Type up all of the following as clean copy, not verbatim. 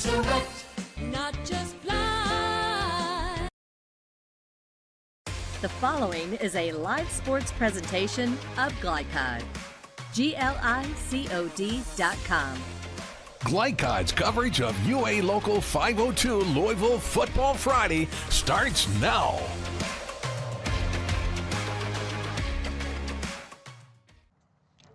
Direct, not just blind. The following is a live sports presentation of Glycod. GLICOD.com. Glycod's coverage of UA Local 502 Louisville Football Friday starts now.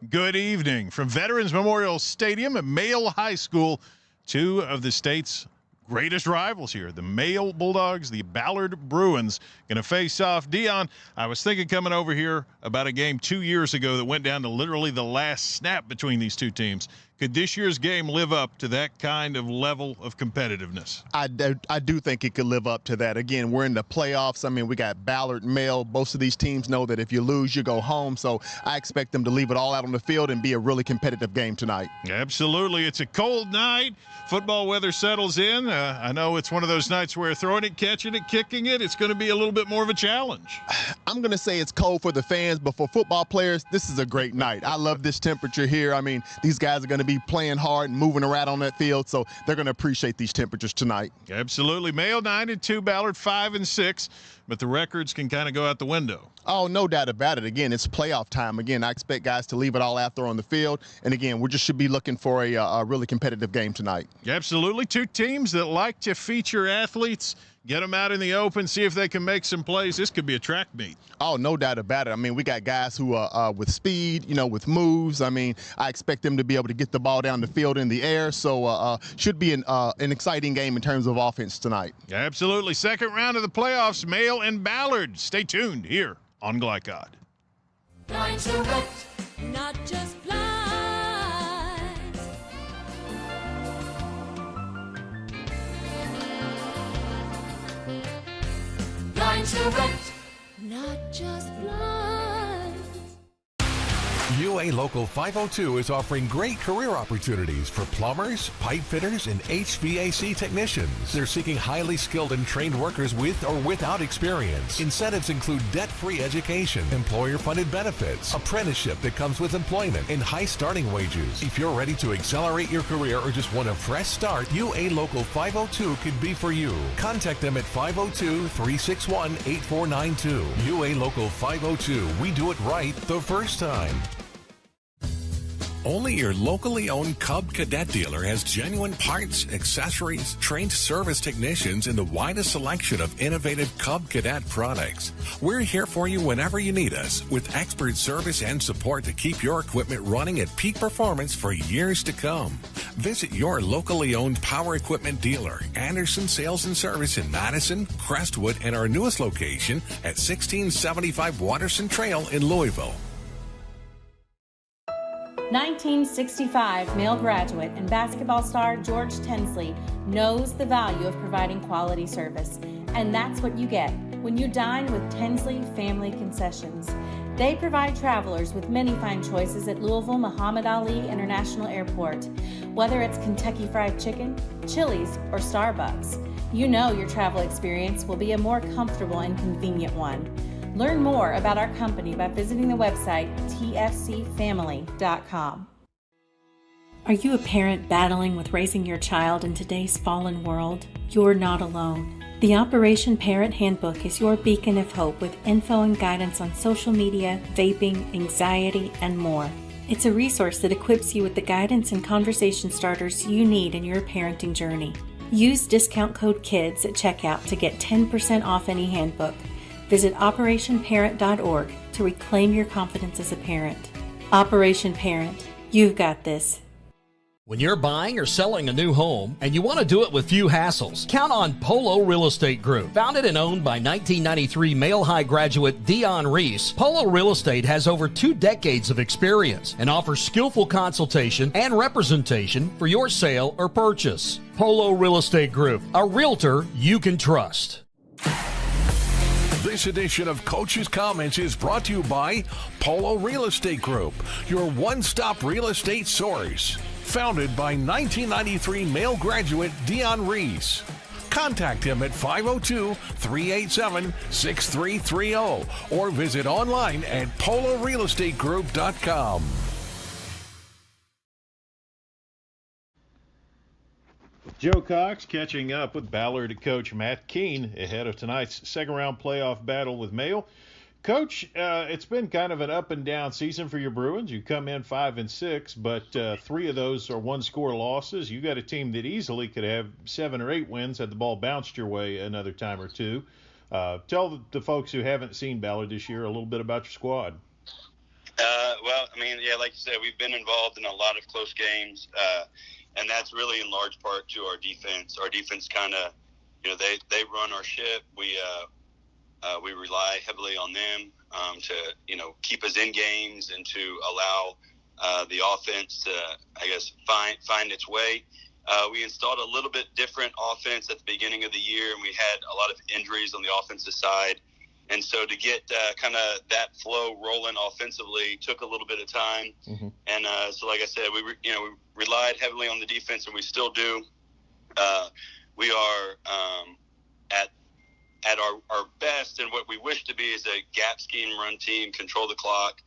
Good evening from Veterans Memorial Stadium at Male High School. Two of the state's greatest rivals here, the Male Bulldogs, the Ballard Bruins, going to face off. Dion, I was thinking coming over here about a game 2 years ago that went down to literally the last snap between these two teams. Could this year's game live up to that kind of level of competitiveness? I do think it could live up to that. Again, we're in the playoffs. I mean, we got Ballard, Male. Most of these teams know that if you lose, you go home. So I expect them to leave it all out on the field and be a really competitive game tonight. Absolutely. It's a cold night. Football weather settles in. I know it's one of those nights where throwing it, catching it, kicking it, it's going to be a little bit more of a challenge. I'm going to say it's cold for the fans, but for football players, this is a great night. I love this temperature here. I mean, these guys are going to be playing hard and moving around on that field, so they're going to appreciate these temperatures tonight. Absolutely. Male 9-2, Ballard 5-6, but the records can kind of go out the window. Oh, no doubt about it. Again, it's playoff time. Again, I expect guys to leave it all out there on the field, and again, we just should be looking for a really competitive game tonight. Absolutely. Two teams that like to feature athletes. Get them out in the open, see if they can make some plays. This could be a track meet. Oh, no doubt about it. I mean, we got guys who are with speed, you know, with moves. I mean, I expect them to be able to get the ball down the field in the air. So should be an exciting game in terms of offense tonight. Absolutely. Second round of the playoffs, Male and Ballard. Stay tuned here on Glycod. Blind Direct, not just blind. Blind Direct, not just blind. UA Local 502 is offering great career opportunities for plumbers, pipe fitters, and HVAC technicians. They're seeking highly skilled and trained workers with or without experience. Incentives include debt-free education, employer-funded benefits, apprenticeship that comes with employment, and high starting wages. If you're ready to accelerate your career or just want a fresh start, UA Local 502 could be for you. Contact them at 502-361-8492. UA Local 502. We do it right the first time. Only your locally owned Cub Cadet dealer has genuine parts, accessories, trained service technicians, and the widest selection of innovative Cub Cadet products. We're here for you whenever you need us, with expert service and support to keep your equipment running at peak performance for years to come. Visit your locally owned power equipment dealer, Anderson Sales and Service in Madison, Crestwood, and our newest location at 1675 Watterson Trail in Louisville. 1965 male graduate and basketball star George Tensley knows the value of providing quality service. And that's what you get when you dine with Tensley Family Concessions. They provide travelers with many fine choices at Louisville Muhammad Ali International Airport. Whether it's Kentucky Fried Chicken, Chili's, or Starbucks, you know your travel experience will be a more comfortable and convenient one. Learn more about our company by visiting the website tfcfamily.com. Are you a parent battling with raising your child in today's fallen world? You're not alone. The Operation Parent Handbook is your beacon of hope with info and guidance on social media, vaping, anxiety, and more. It's a resource that equips you with the guidance and conversation starters you need in your parenting journey. Use discount code KIDS at checkout to get 10% off any handbook. Visit OperationParent.org to reclaim your confidence as a parent. Operation Parent, you've got this. When you're buying or selling a new home and you want to do it with few hassles, count on Polo Real Estate Group. Founded and owned by 1993 Male High graduate Dion Reese, Polo Real Estate has over 2 decades of experience and offers skillful consultation and representation for your sale or purchase. Polo Real Estate Group, a realtor you can trust. This edition of Coach's Comments is brought to you by Polo Real Estate Group, your one-stop real estate source. Founded by 1993 male graduate Dion Reese. Contact him at 502-387-6330 or visit online at polorealestategroup.com. Joe Cox catching up with Ballard coach Matt Keene ahead of tonight's second-round playoff battle with Mayo. Coach, it's been kind of an up-and-down season for your Bruins. You come in 5-6, but 3 of those are one-score losses. You got a team that easily could have 7 or 8 wins had the ball bounced your way another time or two. Tell the folks who haven't seen Ballard this year a little bit about your squad. Well, I mean, yeah, like you said, we've been involved in a lot of close games, and that's really in large part to our defense. Our defense kind of, they run our ship. We rely heavily on them to, keep us in games and to allow the offense to, I guess, find its way. We installed a little bit different offense at the beginning of the year, and we had a lot of injuries on the offensive side. And so to get kind of that flow rolling offensively took a little bit of time. Mm-hmm. And so, like I said, we relied heavily on the defense, and we still do. We are at our best, and what we wish to be is a gap scheme run team, control the clock.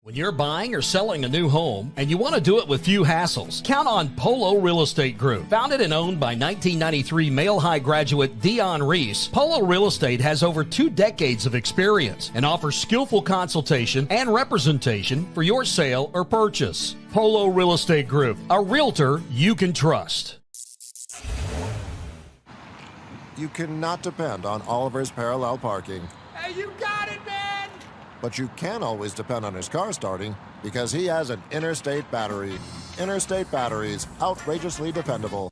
When you're buying or selling a new home and you want to do it with few hassles, count on Polo Real Estate Group. Founded and owned by 1993 Male High graduate Dion Reese, Polo Real Estate has over 2 decades of experience and offers skillful consultation and representation for your sale or purchase. Polo Real Estate Group, a realtor you can trust. You cannot depend on Oliver's parallel parking. Hey, you got it, man! But you can always depend on his car starting because he has an Interstate battery. Interstate batteries, outrageously dependable.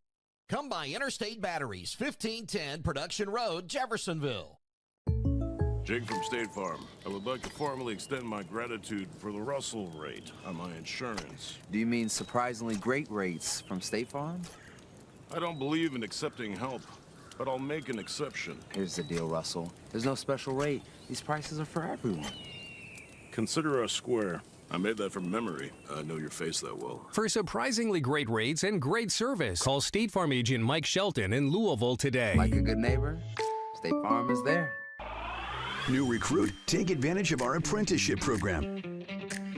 Come by Interstate Batteries, 1510 Production Road, Jeffersonville. Jake from State Farm. I would like to formally extend my gratitude for the Russell rate on my insurance. Do you mean surprisingly great rates from State Farm? I don't believe in accepting help, but I'll make an exception. Here's the deal, Russell. There's no special rate. These prices are for everyone. Consider us square. I made that from memory. I know your face that well. For surprisingly great rates and great service, call State Farm agent Mike Shelton in Louisville today. Like a good neighbor, State Farm is there. New recruit, take advantage of our apprenticeship program.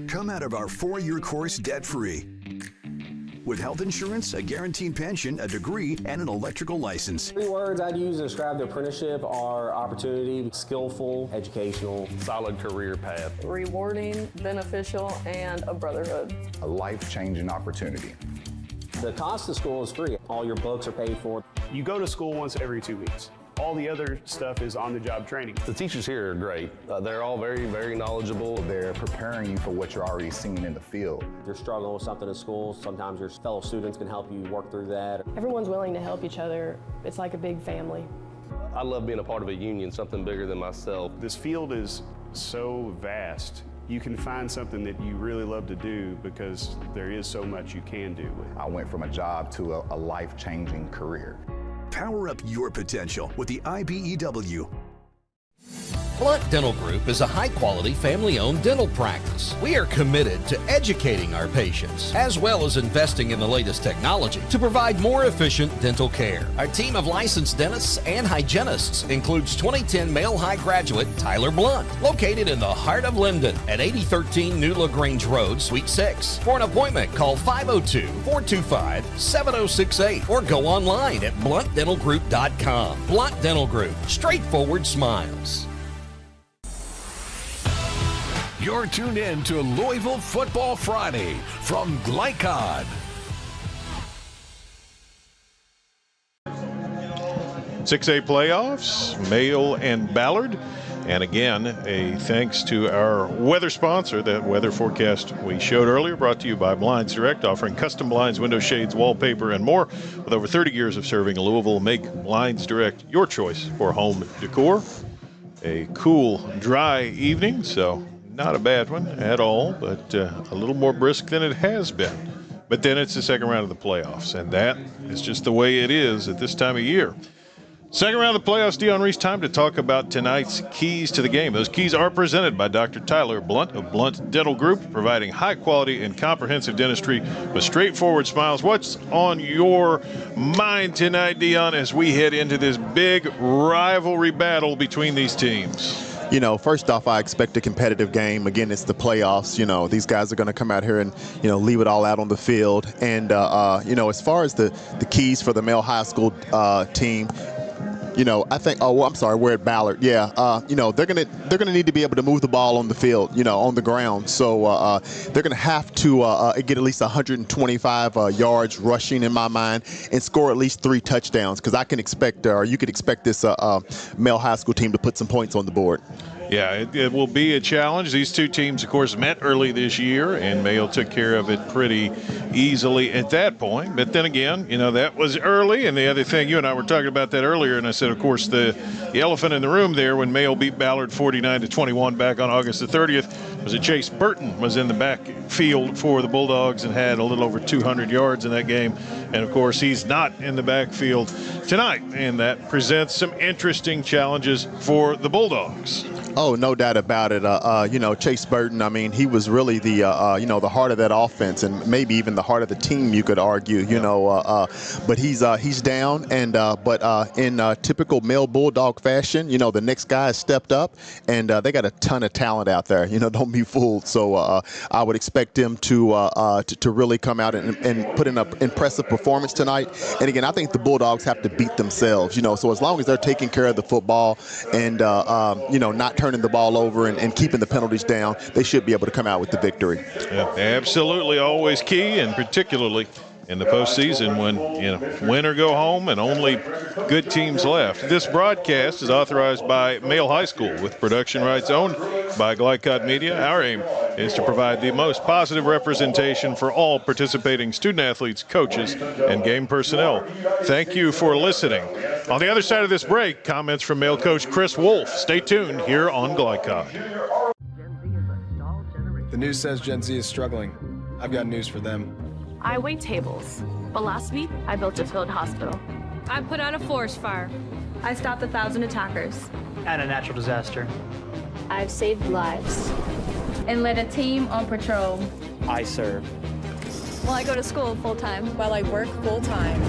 Come out of our 4-year course debt-free. With health insurance, a guaranteed pension, a degree, and an electrical license. 3 words I'd use to describe the apprenticeship are opportunity, skillful, educational, solid career path, rewarding, beneficial, and a brotherhood. A life-changing opportunity. The cost of school is free. All your books are paid for. You go to school once every 2 weeks. All the other stuff is on-the-job training. The teachers here are great. They're all very, very knowledgeable. They're preparing you for what you're already seeing in the field. If you're struggling with something in school, sometimes your fellow students can help you work through that. Everyone's willing to help each other. It's like a big family. I love being a part of a union, something bigger than myself. This field is so vast. You can find something that you really love to do because there is so much you can do with it. I went from a job to a life-changing career. Power up your potential with the IBEW. Blunt Dental Group is a high-quality, family-owned dental practice. We are committed to educating our patients, as well as investing in the latest technology to provide more efficient dental care. Our team of licensed dentists and hygienists includes 2010 Male High graduate Tyler Blunt, located in the heart of Linden at 8013 New LaGrange Road, Suite 6. For an appointment, call 502-425-7068 or go online at bluntdentalgroup.com. Blunt Dental Group, straightforward smiles. You're tuned in to Louisville Football Friday from Glycod. 6A playoffs, Mayo and Ballard. And again, a thanks to our weather sponsor, that weather forecast we showed earlier, brought to you by Blinds Direct, offering custom blinds, window shades, wallpaper, and more. With over 30 years of serving Louisville, make Blinds Direct your choice for home decor. A cool, dry evening, so not a bad one at all, but a little more brisk than it has been. But then it's the second round of the playoffs, and that is just the way it is at this time of year. Second round of the playoffs, Dion Reese, time to talk about tonight's keys to the game. Those keys are presented by Dr. Tyler Blunt of Blunt Dental Group, providing high quality and comprehensive dentistry with straightforward smiles. What's on your mind tonight, Dion, as we head into this big rivalry battle between these teams? You know, first off, I expect a competitive game. Again, it's the playoffs. You know, these guys are going to come out here and, you know, leave it all out on the field. And, you know, as far as the keys for the male high school team, you know, I think, we're at Ballard. Yeah, you know, they're gonna need to be able to move the ball on the field, you know, on the ground. So they're gonna have to get at least 125 yards rushing in my mind and score at least 3 touchdowns, because I can expect, or you could expect this male high school team to put some points on the board. Yeah, it will be a challenge. These two teams, of course, met early this year, and Mayo took care of it pretty easily at that point. But then again, you know, that was early. And the other thing, you and I were talking about that earlier, and I said, of course, the elephant in the room there when Mayo beat Ballard 49-21 back on August the 30th was that Chase Burton was in the backfield for the Bulldogs and had a little over 200 yards in that game. And, of course, he's not in the backfield tonight, and that presents some interesting challenges for the Bulldogs. Oh, no doubt about it. You know, Chase Burton, I mean, he was really the, you know, the heart of that offense, and maybe even the heart of the team, you could argue, you know. But he's down, and but in typical male Bulldog fashion, you know, the next guy has stepped up, and they got a ton of talent out there. You know, don't be fooled. So I would expect him to really come out and put in an impressive performance tonight. And again, I think the Bulldogs have to beat themselves, you know. So as long as they're taking care of the football and, you know, not turning the ball over and keeping the penalties down, they should be able to come out with the victory. Yeah, absolutely, always key, and particularly in the postseason when, you know, win or go home and only good teams left. This broadcast is authorized by Male High School with production rights owned by Glycott Media. Our aim is to provide the most positive representation for all participating student athletes, coaches, and game personnel. Thank you for listening. On the other side of this break, comments from Male coach Coach Wolfe. Stay tuned here on Glycott. The news says Gen Z is struggling. I've got news for them. I wait tables, but last week I built a field hospital. I put out a forest fire. I stopped 1,000 attackers. And a natural disaster. I've saved lives. And led a team on patrol. I serve. Well, I go to school full-time. While I work full-time.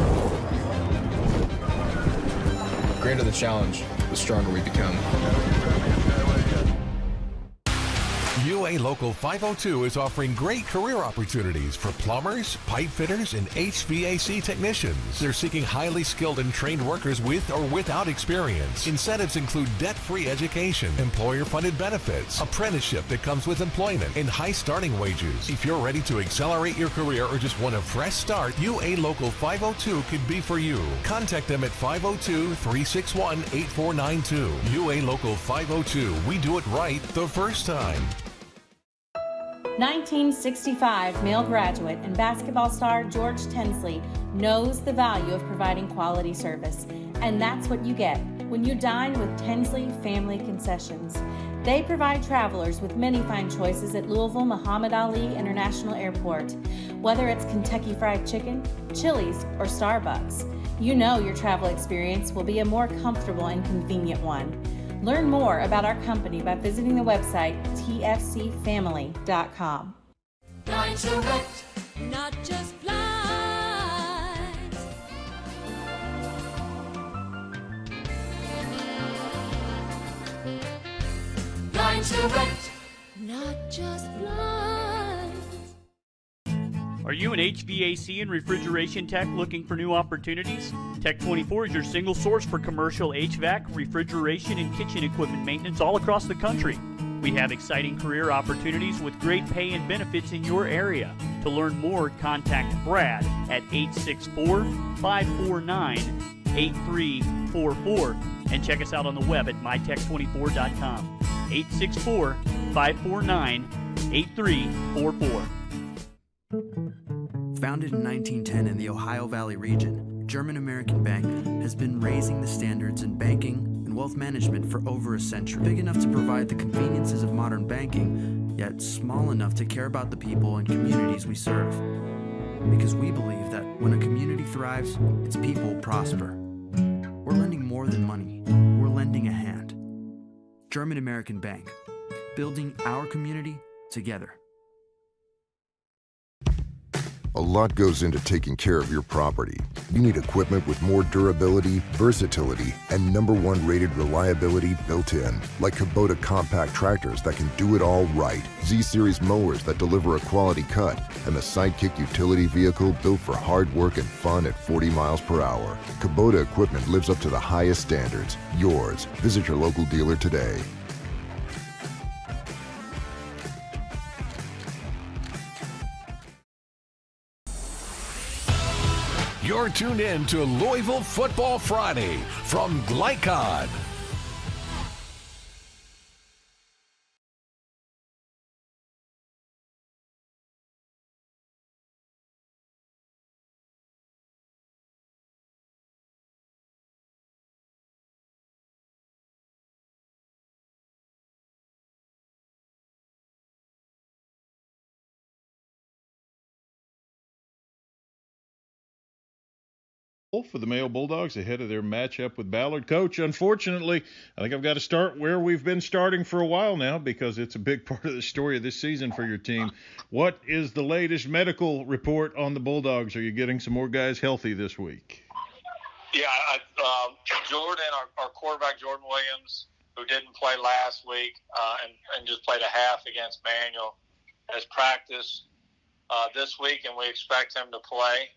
The greater the challenge, the stronger we become. UA Local 502 is offering great career opportunities for plumbers, pipe fitters, and HVAC technicians. They're seeking highly skilled and trained workers with or without experience. Incentives include debt-free education, employer-funded benefits, apprenticeship that comes with employment, and high starting wages. If you're ready to accelerate your career or just want a fresh start, UA Local 502 could be for you. Contact them at 502-361-8492. UA Local 502. We do it right the first time. 1965 male graduate and basketball star George Tinsley knows the value of providing quality service, and that's what you get when you dine with Tinsley Family Concessions. They provide travelers with many fine choices at Louisville Muhammad Ali International Airport. Whether it's Kentucky Fried Chicken, Chili's, or Starbucks, you know your travel experience will be a more comfortable and convenient one. Learn more about our company by visiting the website tfcfamily.com. Blinds Direct, not just blinds. Blinds Direct, not just blinds. Are you an HVAC and refrigeration tech looking for new opportunities? Tech24 is your single source for commercial HVAC, refrigeration, and kitchen equipment maintenance all across the country. We have exciting career opportunities with great pay and benefits in your area. To learn more, contact Brad at 864-549-8344 and check us out on the web at mytech24.com. 864-549-8344. Founded in 1910 in the Ohio Valley region, German American Bank has been raising the standards in banking and wealth management for over a century. Big enough to provide the conveniences of modern banking, yet small enough to care about the people and communities we serve. Because we believe that when a community thrives, its people prosper. We're lending more more than money. We're lending a hand. German American Bank, building our community together. A lot goes into taking care of your property. You need equipment with more durability, versatility, and #1 rated reliability built in, like Kubota compact tractors that can do it all right, Z-Series mowers that deliver a quality cut, and the Sidekick utility vehicle built for hard work and fun at 40 miles per hour. Kubota equipment lives up to the highest standards. Yours. Visit your local dealer today. You're tuned in to Louisville Football Friday from Glycod. For the male Bulldogs ahead of their matchup with Ballard. Coach, unfortunately, I think I've got to start where we've been starting for a while now because it's a big part of the story of this season for your team. What is the latest medical report on the Bulldogs? Are you getting some more guys healthy this week? Yeah, Jordan, our quarterback, Jordan Williams, who didn't play last week and just played a half against Manual, has practiced this week, and we expect him to play.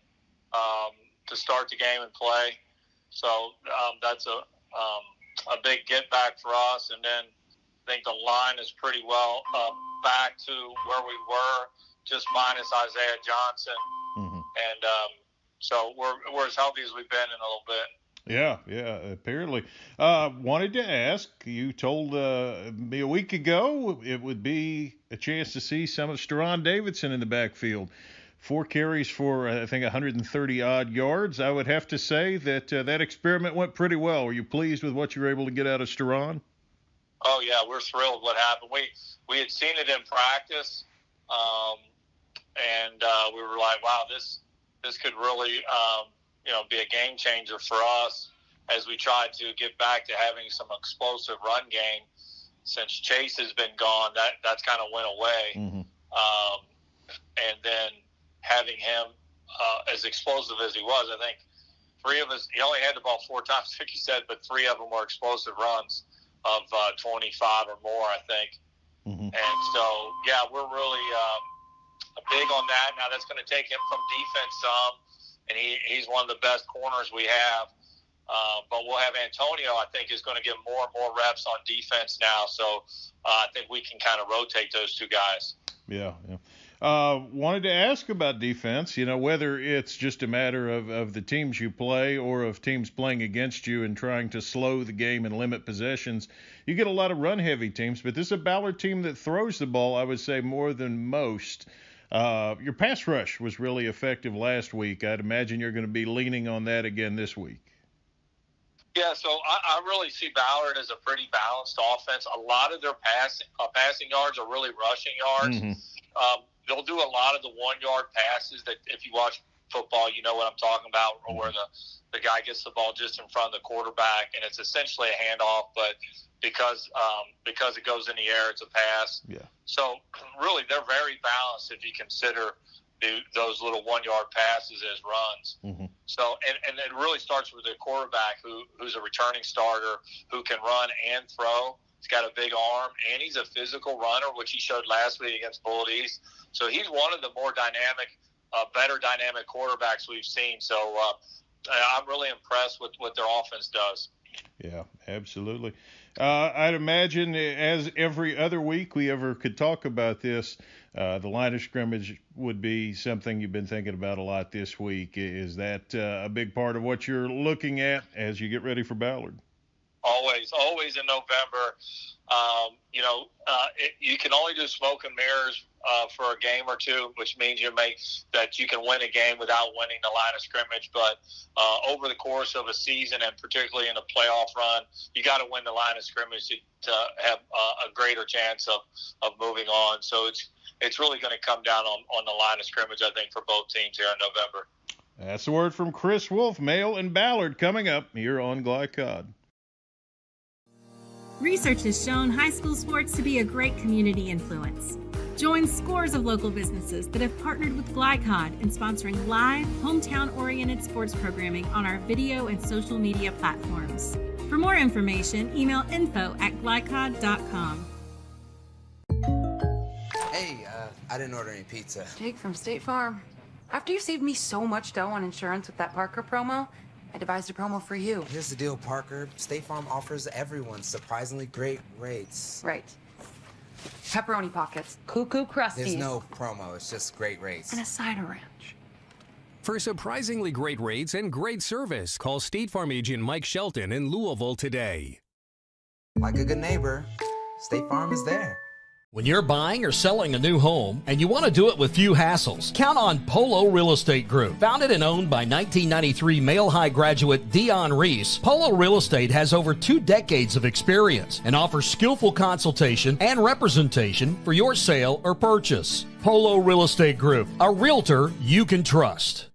To start the game and play. So that's a big get back for us. And then I think the line is pretty well back to where we were, just minus Isaiah Johnson. Mm-hmm. And so we're as healthy as we've been in a little bit. Yeah, apparently. Wanted to ask, you told me a week ago it would be a chance to see some of Steron Davidson in the backfield. 4 carries for, I think, 130-odd yards. I would have to say that that experiment went pretty well. Were you pleased with what you were able to get out of Steron? Oh, yeah, we're thrilled what happened. We had seen it in practice, and we were like, wow, this could really be a game changer for us as we tried to get back to having some explosive run game. Since Chase has been gone, that's kind of went away. Mm-hmm. And then having him as explosive as he was, I think 3 of us, he only had the ball 4 times, like you said, but 3 of them were explosive runs of 25 or more, I think. Mm-hmm. And so, yeah, we're really big on that. Now that's going to take him from defense some, and he's one of the best corners we have. But we'll have Antonio, I think, is going to get more and more reps on defense now. So I think we can kind of rotate those 2 guys. Yeah. Wanted to ask about defense, whether it's just a matter of the teams you play or of teams playing against you and trying to slow the game and limit possessions. You get a lot of run-heavy teams, but this is a Ballard team that throws the ball, I would say, more than most. Your pass rush was really effective last week. I'd imagine you're going to be leaning on that again this week. Yeah, so I really see Ballard as a pretty balanced offense. A lot of their passing yards are really rushing yards. Mm-hmm. They'll do a lot of the 1-yard passes that if you watch football, you know what I'm talking about, or where the guy gets the ball just in front of the quarterback, and it's essentially a handoff, but because it goes in the air, it's a pass. Yeah. So really, they're very balanced if you consider those little 1-yard passes as runs. Mm-hmm. So and it really starts with the quarterback who's a returning starter who can run and throw. He's got a big arm, and he's a physical runner, which he showed last week against Bullitt East. So he's one of the more dynamic, better dynamic quarterbacks we've seen. So I'm really impressed with what their offense does. Yeah, absolutely. I'd imagine, as every other week we ever could talk about this, the line of scrimmage would be something you've been thinking about a lot this week. Is that a big part of what you're looking at as you get ready for Ballard? Always in November. You can only do smoke and mirrors for a game or 2, which means you can win a game without winning the line of scrimmage. But over the course of a season, and particularly in a playoff run, you got to win the line of scrimmage to have a greater chance of moving on. So it's really going to come down on the line of scrimmage, I think, for both teams here in November. That's the word from Chris Wolfe, Male and Ballard, coming up here on Glycod. Research has shown high school sports to be a great community influence. Join scores of local businesses that have partnered with Glycod in sponsoring live, hometown-oriented sports programming on our video and social media platforms. For more information, email info@glycod.com. Hey, I didn't order any pizza. Jake from State Farm. After you saved me so much dough on insurance with that Parker promo, I devised a promo for you. Here's the deal, Parker. State Farm offers everyone surprisingly great rates. Right. Pepperoni pockets, cuckoo crusties. There's no promo, it's just great rates. And a side of ranch. For surprisingly great rates and great service, call State Farm agent Mike Shelton in Louisville today. Like a good neighbor, State Farm is there. When you're buying or selling a new home and you want to do it with few hassles, count on Polo Real Estate Group. Founded and owned by 1993 Male High graduate Dion Reese, Polo Real Estate has over 2 decades of experience and offers skillful consultation and representation for your sale or purchase. Polo Real Estate Group, a realtor you can trust.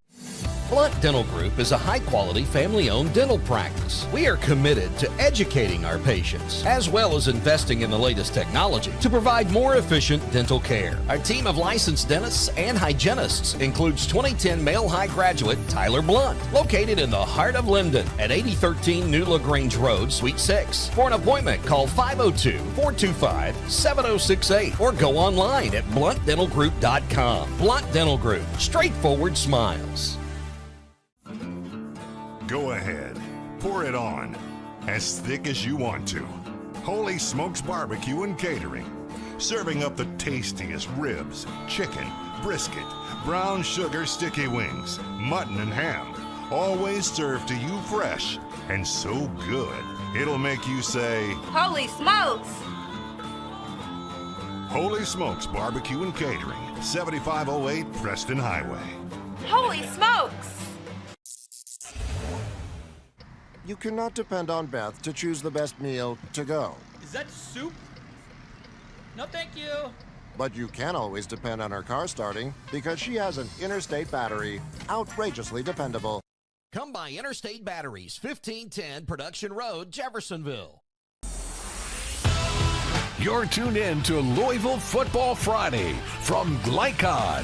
Blunt Dental Group is a high-quality, family-owned dental practice. We are committed to educating our patients, as well as investing in the latest technology to provide more efficient dental care. Our team of licensed dentists and hygienists includes 2010 Male High graduate Tyler Blunt, located in the heart of Linden at 8013 New LaGrange Road, Suite 6. For an appointment, call 502-425-7068 or go online at bluntdentalgroup.com. Blunt Dental Group, straightforward smiles. Go ahead, pour it on, as thick as you want to. Holy Smokes Barbecue and Catering, serving up the tastiest ribs, chicken, brisket, brown sugar sticky wings, mutton and ham, always served to you fresh and so good, it'll make you say, Holy smokes! Holy Smokes Barbecue and Catering, 7508 Preston Highway. Holy smokes! You cannot depend on Beth to choose the best meal to go. Is that soup? No, thank you. But you can always depend on her car starting because she has an Interstate battery, outrageously dependable. Come by Interstate Batteries, 1510 Production Road, Jeffersonville. You're tuned in to Louisville Football Friday from Glycod.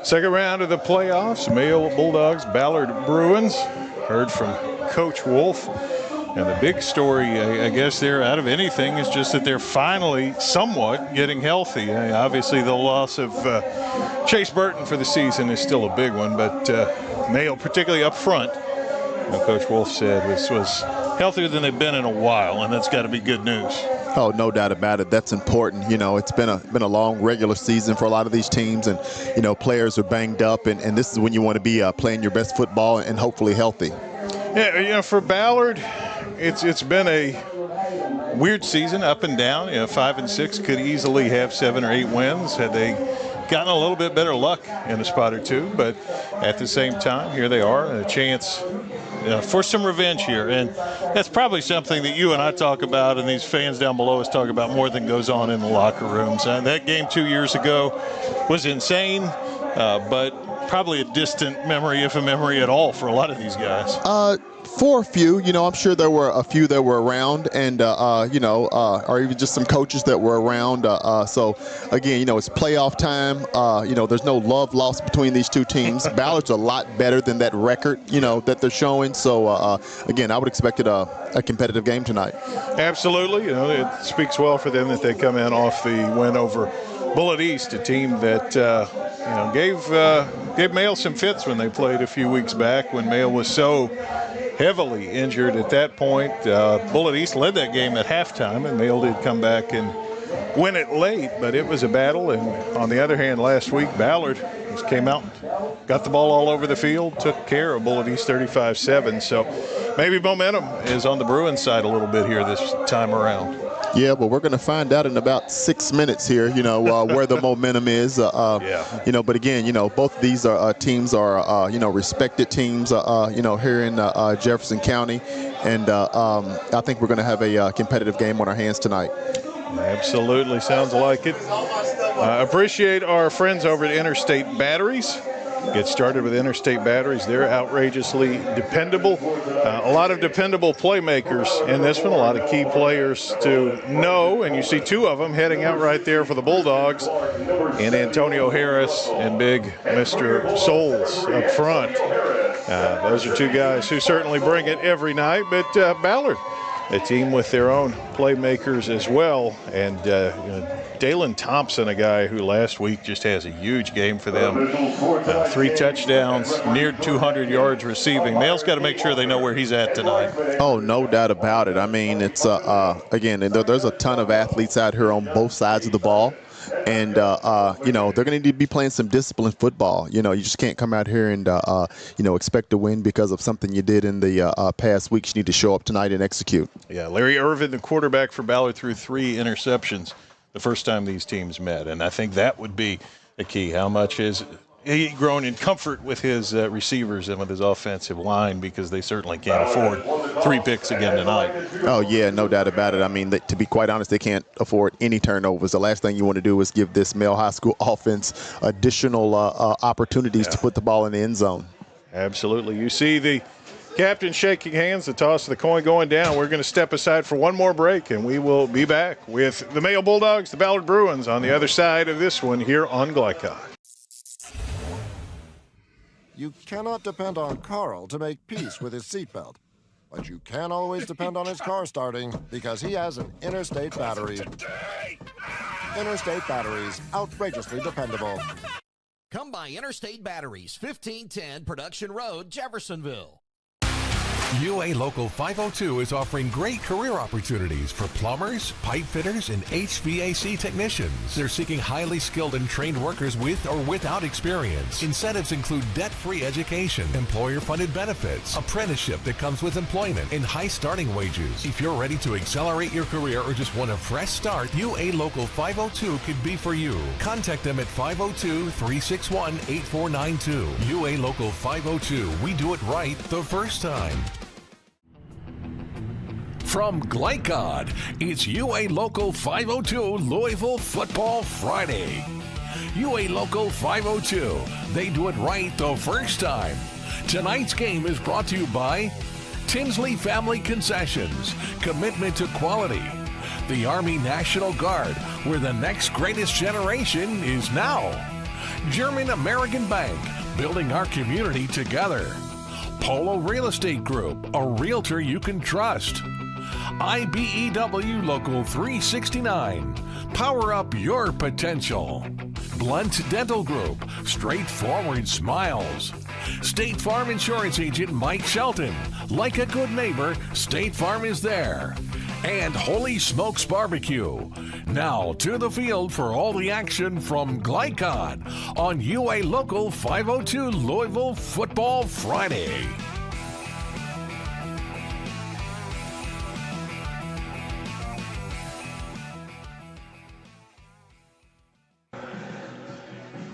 Second round of the playoffs, Male Bulldogs, Ballard Bruins. Heard from Coach Wolfe. And the big story, I guess, there out of anything is just that they're finally somewhat getting healthy. Obviously, the loss of Chase Burton for the season is still a big one, but Male, particularly up front, Coach Wolfe said was healthier than they've been in a while, and that's got to be good news. Oh, no doubt about it. That's important. You know, it's been a long regular season for a lot of these teams, and you know, players are banged up, and this is when you want to be playing your best football and hopefully healthy. Yeah, you know, for Ballard, it's been a weird season, up and down. You know, 5 and 6 could easily have 7 or 8 wins had they gotten a little bit better luck in a spot or two, but at the same time, here they are, a chance for some revenge here, and that's probably something that you and I talk about and these fans down below us talk about more than goes on in the locker rooms. That game 2 years ago was insane, but probably a distant memory, if a memory at all, for a lot of these guys. For a few, you know, I'm sure there were a few that were around, and you know, or even just some coaches that were around. So again, you know, it's playoff time. You know, there's no love lost between these two teams. Ballard's a lot better than that record, you know, that they're showing. So again, I would expect it a competitive game tonight. Absolutely. You know, it speaks well for them that they come in off the win over Bullitt East, a team that you know, gave Male some fits when they played a few weeks back when Male was so heavily injured at that point. Bullitt East led that game at halftime, and Male did come back and win it late, but it was a battle. And on the other hand, last week, Ballard just came out, got the ball all over the field, took care of Bullitt East 35-7. So maybe momentum is on the Bruins side a little bit here this time around. Yeah, but we're going to find out in about 6 minutes here, you know, where the momentum is. Yeah. You know, but again, you know, both of these teams are, you know, respected teams, you know, here in Jefferson County. And I think we're going to have a competitive game on our hands tonight. Absolutely. Sounds like it. Appreciate our friends over at Interstate Batteries. get started with Interstate Batteries. They're outrageously dependable. A lot of dependable playmakers in this one, a lot of key players to know, and you see two of them heading out right there for the Bulldogs, and Antonio Harris and big Mr. Souls up front. Those are two guys who certainly bring it every night, but Ballard, a team with their own playmakers as well, and Dalen Thompson, a guy who last week just has a huge game for them. 3 touchdowns, near 200 yards receiving. Mail's got to make sure they know where he's at tonight. Oh, no doubt about it. I mean, it's, again, there's a ton of athletes out here on both sides of the ball. And, you know, they're going to need to be playing some disciplined football. You know, you just can't come out here and, you know, expect to win because of something you did in the past weeks. You need to show up tonight and execute. Yeah, Larry Irvin, the quarterback for Ballard, threw 3 interceptions the first time these teams met. And I think that would be a key. How much has he grown in comfort with his receivers and with his offensive line, because they certainly can't afford 3 picks again tonight. Oh, yeah, no doubt about it. I mean, to be quite honest, they can't afford any turnovers. The last thing you want to do is give this Male High School offense additional opportunities to put the ball in the end zone. Absolutely. You see the captain shaking hands, the toss of the coin going down. We're going to step aside for one more break, and we will be back with the Male Bulldogs, the Ballard Bruins, on the other side of this one here on Glycod. You cannot depend on Carl to make peace with his seatbelt, but you can always depend on his car starting because he has an Interstate battery. Interstate Batteries, outrageously dependable. Come by Interstate Batteries, 1510 Production Road, Jeffersonville. UA Local 502 is offering great career opportunities for plumbers, pipe fitters, and HVAC technicians. They're seeking highly skilled and trained workers with or without experience. Incentives include debt-free education, employer-funded benefits, apprenticeship that comes with employment, and high starting wages. If you're ready to accelerate your career or just want a fresh start, UA Local 502 could be for you. Contact them at 502-361-8492. UA Local 502. We do it right the first time. From Glycod, it's UA Local 502 Louisville Football Friday. UA Local 502, they do it right the first time. Tonight's game is brought to you by Tinsley Family Concessions, commitment to quality. The Army National Guard, where the next greatest generation is now. German American Bank, building our community together. Polo Real Estate Group, a realtor you can trust. IBEW Local 369. Power up your potential. Blunt Dental Group. Straightforward smiles. State Farm Insurance Agent Mike Shelton. Like a good neighbor, State Farm is there. And Holy Smokes Barbecue. Now to the field for all the action from Glycod on UA Local 502 Louisville Football Friday.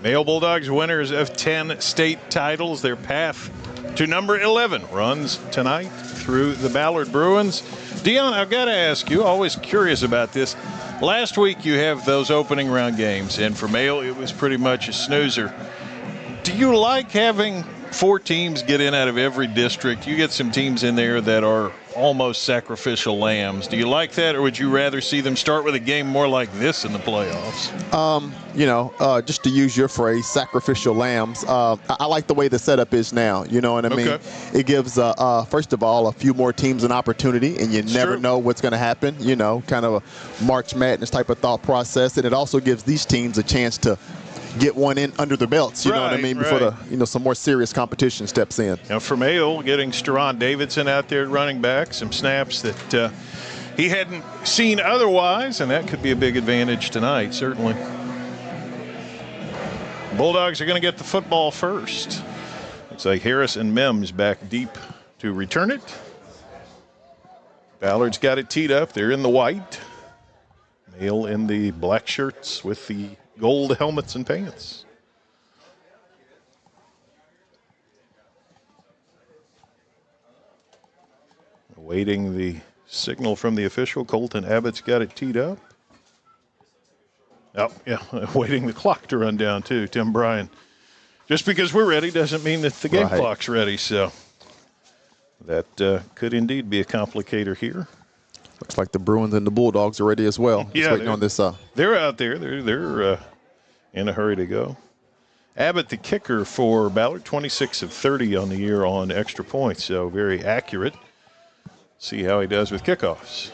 Male Bulldogs, winners of 10 state titles. Their path to number 11 runs tonight through the Ballard Bruins. Dion, I've got to ask you, always curious about this. Last week you have those opening round games, and for Male it was pretty much a snoozer. Do you like having 4 teams get in out of every district? You get some teams in there that are almost sacrificial lambs. Do you like that, or would you rather see them start with a game more like this in the playoffs? You know, just to use your phrase, sacrificial lambs, I like the way the setup is now. You know what I mean? It gives, first of all, a few more teams an opportunity, and you never know what's going to happen, you know, kind of a March Madness type of thought process. And it also gives these teams a chance to get one in under their belts, you know what I mean, before the, you know, some more serious competition steps in. Now for Male, getting Steron Davidson out there at running back, some snaps that he hadn't seen otherwise, and that could be a big advantage tonight, certainly. Bulldogs are going to get the football first. Looks like Harris and Mims back deep to return it. Ballard's got it teed up. They're in the white. Male in the black shirts with the gold helmets and pants. Awaiting the signal from the official. Colton Abbott's got it teed up. Oh, yeah, waiting the clock to run down, too. Tim Bryan Just because we're ready doesn't mean that the game clock's ready. So that could indeed be a complicator here. Looks like the Bruins and the Bulldogs are ready as well. Just waiting on this. They're out there. They're in a hurry to go. Abbott, the kicker for Ballard, 26 of 30 on the year on extra points, so very accurate. See how he does with kickoffs.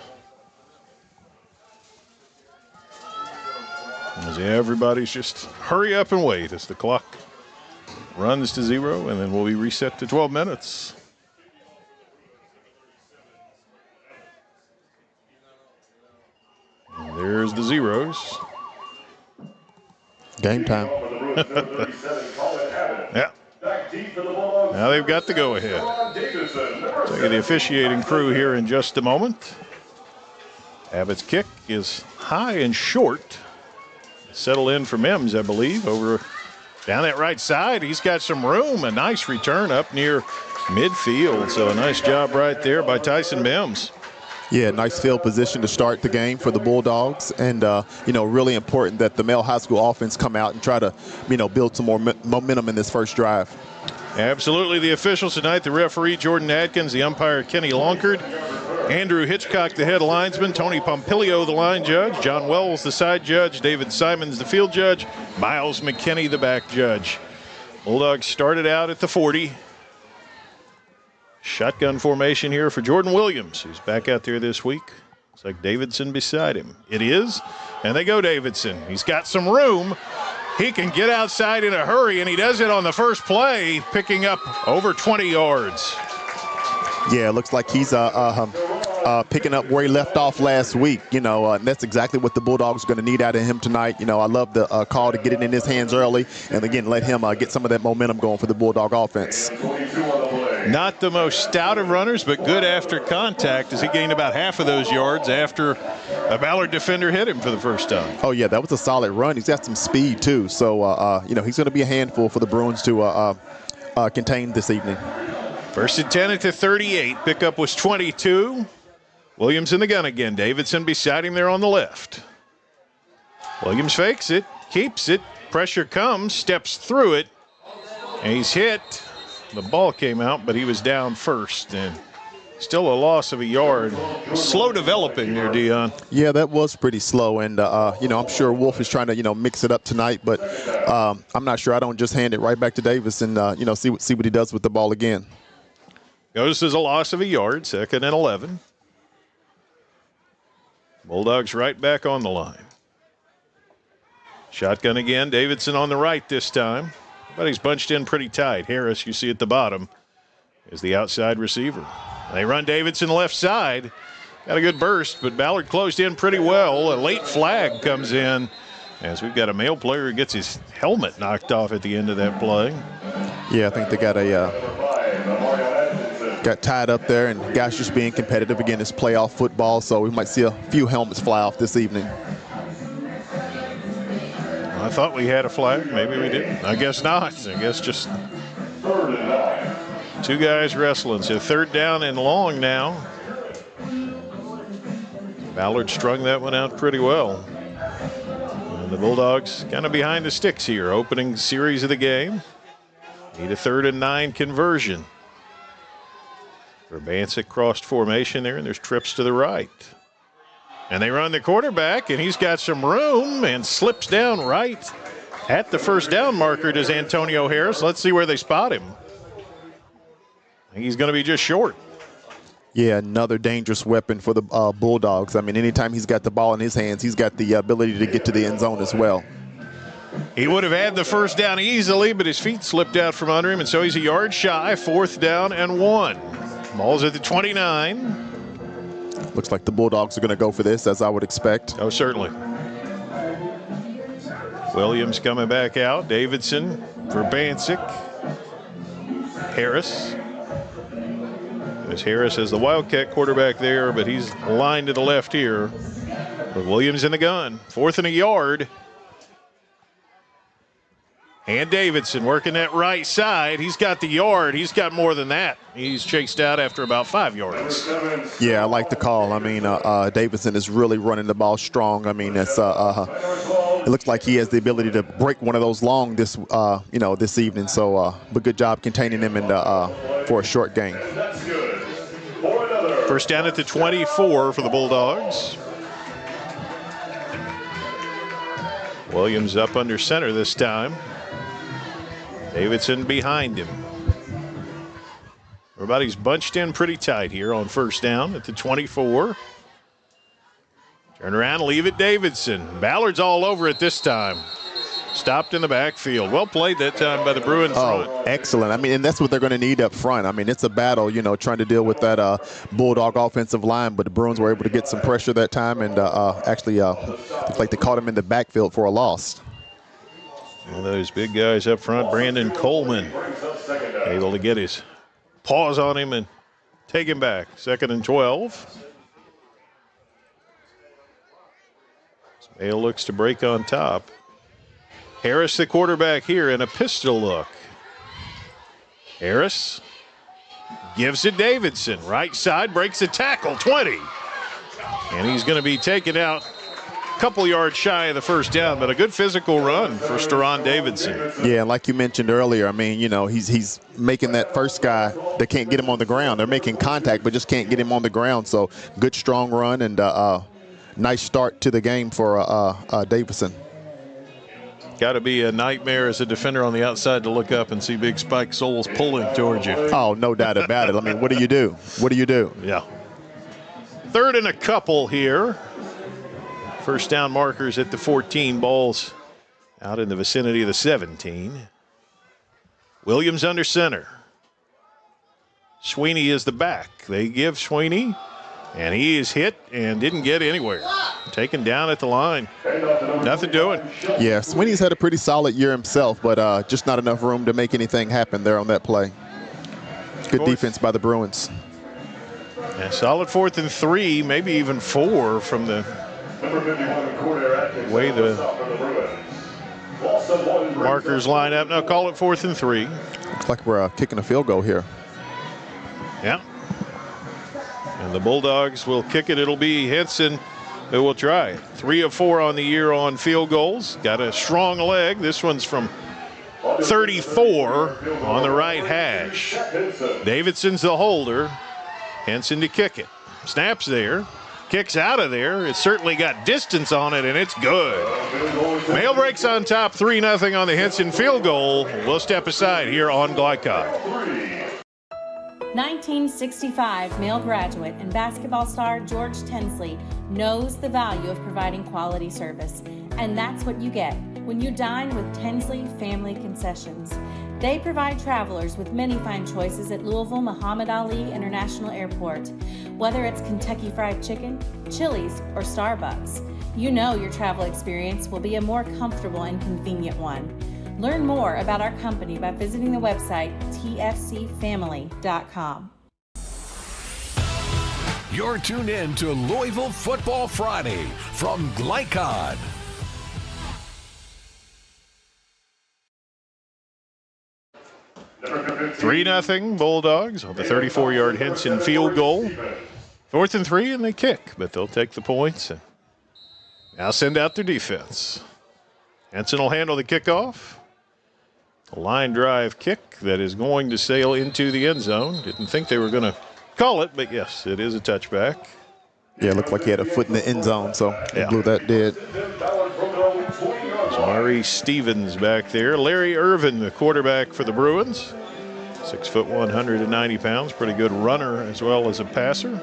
As everybody's just hurry up and wait as the clock runs to 0, and then we'll be reset to 12 minutes. And there's the zeros. Game time. Yeah. Now they've got the go-ahead. So the officiating crew here in just a moment. Abbott's kick is high and short. Settle in for Mims, I believe, over down that right side. He's got some room. A nice return up near midfield. So a nice job right there by Tyson Mims. Yeah, nice field position to start the game for the Bulldogs. And, really important that the male high school offense come out and try to, build some more momentum in this first drive. Absolutely. The officials tonight, the referee, Jordan Adkins, the umpire, Kenny Lonkard, Andrew Hitchcock, the head linesman, Tony Pompilio, the line judge, John Wells, the side judge, David Simons, the field judge, Miles McKinney, the back judge. Bulldogs started out at the 40. Shotgun formation here for Jordan Williams, who's back out there this week. Looks like Davidson beside him. It is, and they go Davidson. He's got some room. He can get outside in a hurry, and he does it on the first play, picking up over 20 yards. Yeah, it looks like he's picking up where he left off last week. And that's exactly what the Bulldogs are going to need out of him tonight. I love the call to get it in his hands early, and again, let him get some of that momentum going for the Bulldog offense. Not the most stout of runners, but good after contact as he gained about half of those yards after a Ballard defender hit him for the first time. Oh, yeah, that was a solid run. He's got some speed, too. So, he's going to be a handful for the Bruins to contain this evening. First and 10 at the 38. Pickup was 22. Williams in the gun again. Davidson beside him there on the left. Williams fakes it, keeps it. Pressure comes, steps through it, and he's hit. The ball came out, but he was down first, and still a loss of a yard. Slow developing there, Dion. Yeah, that was pretty slow, and, I'm sure Wolfe is trying to, mix it up tonight, but I'm not sure. I don't just hand it right back to Davis and, see what he does with the ball again. Goes as a loss of a yard, 2nd and 11. Bulldogs right back on the line. Shotgun again, Davidson on the right this time. But he's bunched in pretty tight. Harris, you see at the bottom, is the outside receiver. They run Davidson left side. Got a good burst, but Ballard closed in pretty well. A late flag comes in as we've got a male player who gets his helmet knocked off at the end of that play. Yeah, I think they got tied up there, and guys just being competitive. Again, it's playoff football, so we might see a few helmets fly off this evening. I thought we had a flag. Maybe we didn't. I guess not. I guess just two guys wrestling. So 3rd down and long now. Ballard strung that one out pretty well. And the Bulldogs kind of behind the sticks here. Opening series of the game. Need a 3rd and 9 conversion. Urbancic crossed formation there, and there's trips to the right. And they run the quarterback, and he's got some room and slips down right at the first down marker, does Antonio Harris. Let's see where they spot him. I think he's going to be just short. Yeah, another dangerous weapon for the Bulldogs. I mean, anytime he's got the ball in his hands, he's got the ability to get to the end zone as well. He would have had the first down easily, but his feet slipped out from under him, and so he's a yard shy, 4th down and 1. Ball's at the 29. Looks like the Bulldogs are going to go for this, as I would expect. Oh, certainly. Williams coming back out. Davidson for Bancic. Harris. There's Harris as the Wildcat quarterback there, but he's lined to the left here. With Williams in the gun. 4th and a yard. And Davidson working that right side. He's got the yard. He's got more than that. He's chased out after about 5 yards. Yeah, I like the call. I mean, Davidson is really running the ball strong. I mean, it's it looks like he has the ability to break one of those long this this evening. So, but good job containing him for a short game. First down at the 24 for the Bulldogs. Williams up under center this time. Davidson behind him. Everybody's bunched in pretty tight here on first down at the 24. Turn around, leave it Davidson. Ballard's all over it this time. Stopped in the backfield. Well played that time by the Bruins front. Oh, excellent. I mean, and that's what they're going to need up front. I mean, it's a battle, trying to deal with that Bulldog offensive line, but the Bruins were able to get some pressure that time and actually looks like they caught him in the backfield for a loss. One of those big guys up front, Brandon Coleman, able to get his paws on him and take him back. 2nd and 12. Mayo looks to break on top. Harris, the quarterback here, in a pistol look. Harris gives it Davidson. Right side, breaks the tackle, 20. And he's going to be taken out a couple yards shy of the first down, but a good physical run for Steron Davidson. Yeah, like you mentioned earlier, I mean, he's making that first guy, they can't get him on the ground. They're making contact, but just can't get him on the ground. So good, strong run and nice start to the game for Davidson. Got to be a nightmare as a defender on the outside to look up and see big Spike Souls pulling towards you. Oh, no doubt about it. I mean, what do you do? What do you do? Yeah. 3rd and a couple here. First down markers at the 14. Balls out in the vicinity of the 17. Williams under center. Sweeney is the back. They give Sweeney, and he is hit and didn't get anywhere. Taken down at the line. Nothing doing. Yeah, Sweeney's had a pretty solid year himself, but just not enough room to make anything happen there on that play. Good defense by the Bruins. Yeah, solid 4th and 3, maybe even 4 from the way the markers line up. Now call it 4th and 3. Looks like we're kicking a field goal here. Yeah. And the Bulldogs will kick it. It'll be Henson who will try it. 3 of 4 on the year on field goals. Got a strong leg. This one's from 34 on the right hash. Davidson's the holder. Henson to kick it. Snaps there. Kicks out of there. It's certainly got distance on it, and it's good. Mail breaks on top 3-0 on the Henson field goal. We'll step aside here on Glycod. 1965 Male graduate and basketball star George Tensley knows the value of providing quality service. And that's what you get when you dine with Tensley Family Concessions. They provide travelers with many fine choices at Louisville Muhammad Ali International Airport. Whether it's Kentucky Fried Chicken, Chili's, or Starbucks, you know your travel experience will be a more comfortable and convenient one. Learn more about our company by visiting the website tfcfamily.com. You're tuned in to Louisville Football Friday from Glycod. Three 3-0 Bulldogs on the 34-yard Henson field goal. 4th and 3, and they kick, but they'll take the points and now send out their defense. Henson will handle the kickoff. A line drive kick that is going to sail into the end zone. Didn't think they were going to call it, but yes, it is a touchback. Yeah, it looked like he had a foot in the end zone, so he blew that dead. Murray Stevens back there. Larry Irvin, the quarterback for the Bruins. 6'1", 190 pounds. Pretty good runner as well as a passer.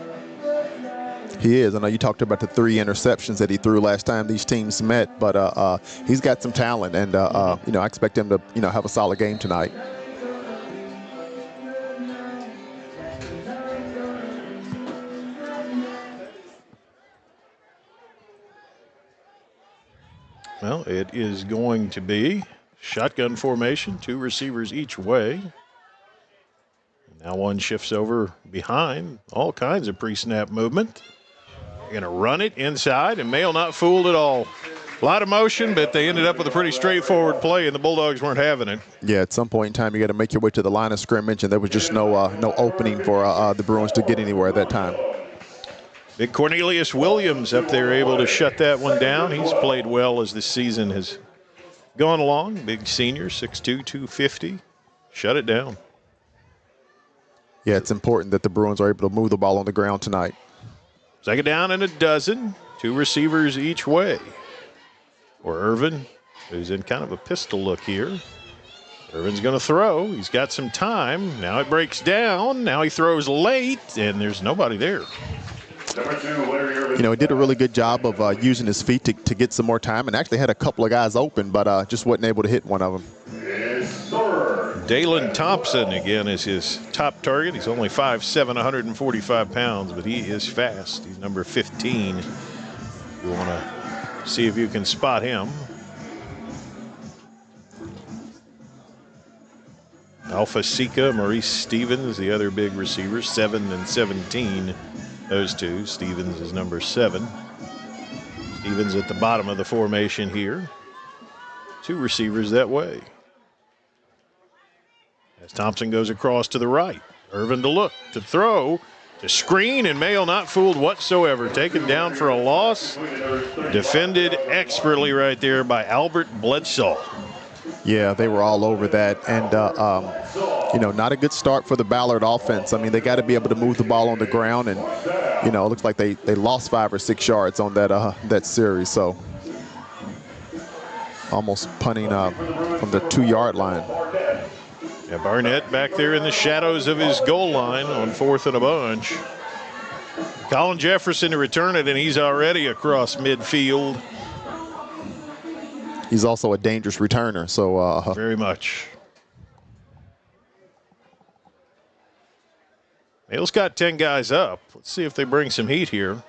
He is. I know you talked about the 3 interceptions that he threw last time these teams met, but he's got some talent, and I expect him to have a solid game tonight. Well, it is going to be shotgun formation, 2 receivers each way. Now one shifts over behind, all kinds of pre-snap movement. They're going to run it inside, and Mayo not fooled at all. A lot of motion, but they ended up with a pretty straightforward play, and the Bulldogs weren't having it. Yeah, at some point in time, you got to make your way to the line of scrimmage, and there was just no opening for the Bruins to get anywhere at that time. Big Cornelius Williams up there able to shut that one down. He's played well as the season has gone along. Big senior, 6'2", 250. Shut it down. Yeah, it's important that the Bruins are able to move the ball on the ground tonight. Second down and a dozen. 2 receivers each way. Or Irvin, who's in kind of a pistol look here. Irvin's going to throw. He's got some time. Now it breaks down. Now he throws late, and there's nobody there. You know, he did a really good job of using his feet to get some more time, and actually had a couple of guys open, but just wasn't able to hit one of them. Dalen Thompson, again, is his top target. He's only 5'7", 145 pounds, but he is fast. He's number 15. You want to see if you can spot him. Alpha Sika, Maurice Stevens, the other big receivers, 7 and 17. Those two. Stevens is number 7. Stevens at the bottom of the formation here. 2 receivers that way. As Thompson goes across to the right. Irvin to look, to throw, to screen, and Mayo not fooled whatsoever. Taken down for a loss. Defended expertly right there by Albert Bledsoe. Yeah, they were all over that. And, you know, not a good start for the Ballard offense. I mean, they got to be able to move the ball on the ground. And, you know, it looks like they lost 5 or 6 yards on that series. So almost punting from the 2-yard line. Yeah, Barnett back there in the shadows of his goal line on 4th and a bunch. Colin Jefferson to return it, and he's already across midfield. He's also a dangerous returner, so very much. Hale's got 10 guys up. Let's see if they bring some heat here.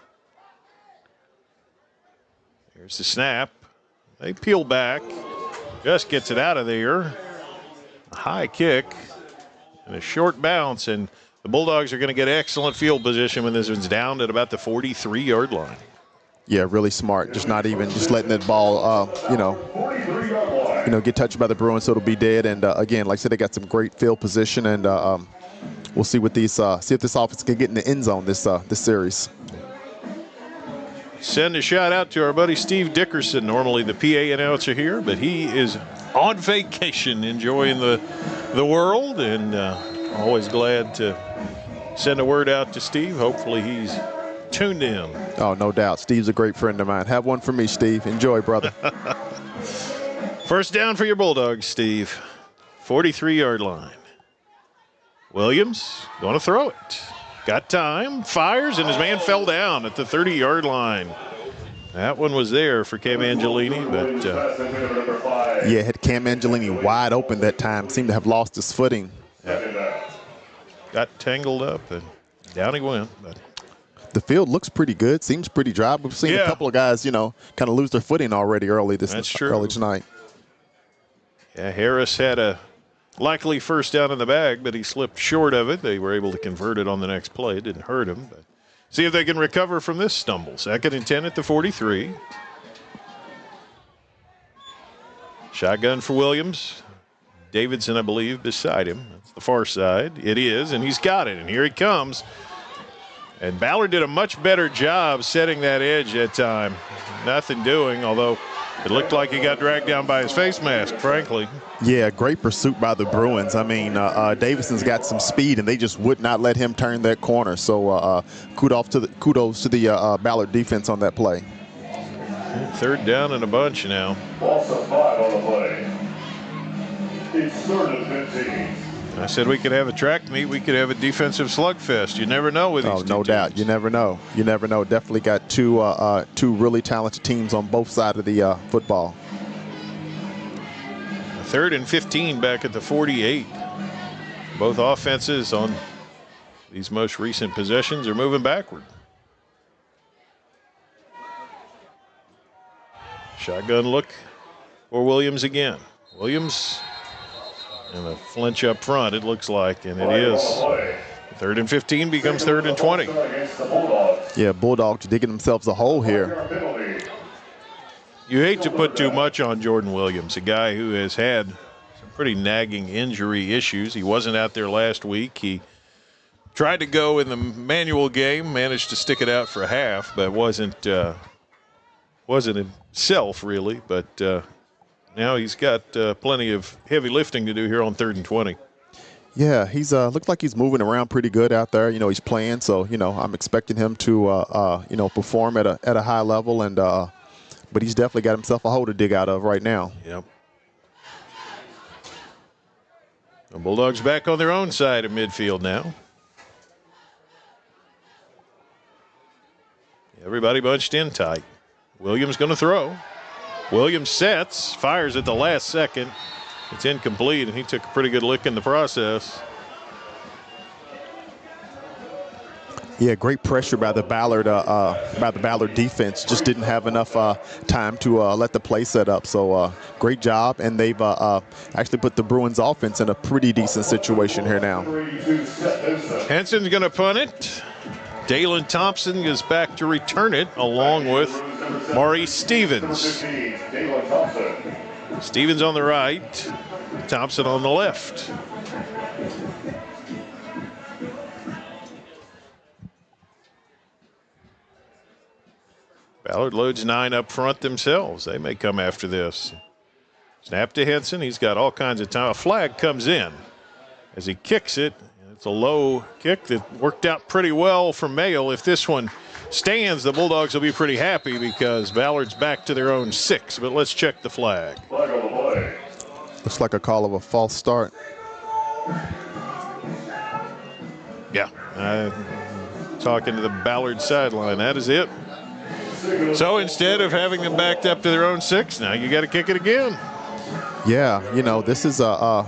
Here's the snap. They peel back. Just gets it out of there. A high kick and a short bounce, and the Bulldogs are going to get excellent field position when this one's down at about the 43-yard line. Yeah, really smart. Just not even just letting that ball, you know, get touched by the Bruins, so it'll be dead. And again, like I said, they got some great field position, and we'll see what these see if this offense can get in the end zone this series. Send a shout out to our buddy Steve Dickerson, normally the PA announcer here, but he is on vacation enjoying the world, and always glad to send a word out to Steve. Hopefully he's tuned in. Oh, no doubt. Steve's a great friend of mine. Have one for me, Steve. Enjoy, brother. First down for your Bulldogs, Steve. 43-yard line. Williams going to throw it. Got time, fires, and his man fell down at the 30-yard line. That one was there for Cam Angelini, but yeah, had Cam Angelini wide open that time. Seemed to have lost his footing. Yeah. Got tangled up, and down he went. But the field looks pretty good. Seems pretty dry. We've seen a couple of guys, you know, kind of lose their footing already early tonight. Yeah, Harris had a likely first down in the bag, but he slipped short of it. They were able to convert it on the next play. It didn't hurt him, but see if they can recover from this stumble. 2nd and 10 at the 43. Shotgun for Williams. Davidson, I believe, beside him. That's the far side. It is, and he's got it, and here he comes. And Ballard did a much better job setting that edge that time. Nothing doing, although it looked like he got dragged down by his face mask, frankly. Yeah, great pursuit by the Bruins. I mean, Davidson's got some speed, and they just would not let him turn that corner. So kudos to the Ballard defense on that play. 3rd down and a bunch now. Also 5 on the play. It's 3rd and 15. I said we could have a track meet. We could have a defensive slugfest. You never know with these two no doubt. You never know. You never know. Definitely got two really talented teams on both sides of the football. 3rd and 15 back at the 48. Both offenses on these most recent possessions are moving backward. Shotgun look for Williams again. Williams and a flinch up front, it looks like, and it is. 3rd and 15 becomes 3rd and 20. Yeah, Bulldogs digging themselves a hole here. You hate to put too much on Jordan Williams, a guy who has had some pretty nagging injury issues. He wasn't out there last week. He Tried to go in the manual game, managed to stick it out for a half, but wasn't himself really. But now he's got plenty of heavy lifting to do here on 3rd and 20. Yeah, he's looked like he's moving around pretty good out there. He's playing, so I'm expecting him to perform at a high level, and but he's definitely got himself a hole to dig out of right now. Yep. The Bulldogs back on their own side of midfield now. Everybody bunched in tight. Williams going to throw. Williams sets, fires at the last second. It's incomplete, and he took a pretty good lick in the process. Yeah, great pressure by the Ballard defense. Just didn't have enough time to let the play set up. So great job, and they've actually put the Bruins offense in a pretty decent situation here now. Henson's going to punt it. Dalen Thompson is back to return it, along with Maurice Stevens. Stevens on the right, Thompson on the left. Ballard loads 9 up front themselves. They may come after this. Snap to Henson. He's got all kinds of time. A flag comes in as he kicks it. It's a low kick that worked out pretty well for Mayo. If this one stands, the Bulldogs will be pretty happy because Ballard's back to their own 6. But let's check the flag. Looks like a call of a false start. Yeah, talking to the Ballard sideline. That is it. So instead of having them backed up to their own 6, now you got to kick it again. Yeah, this has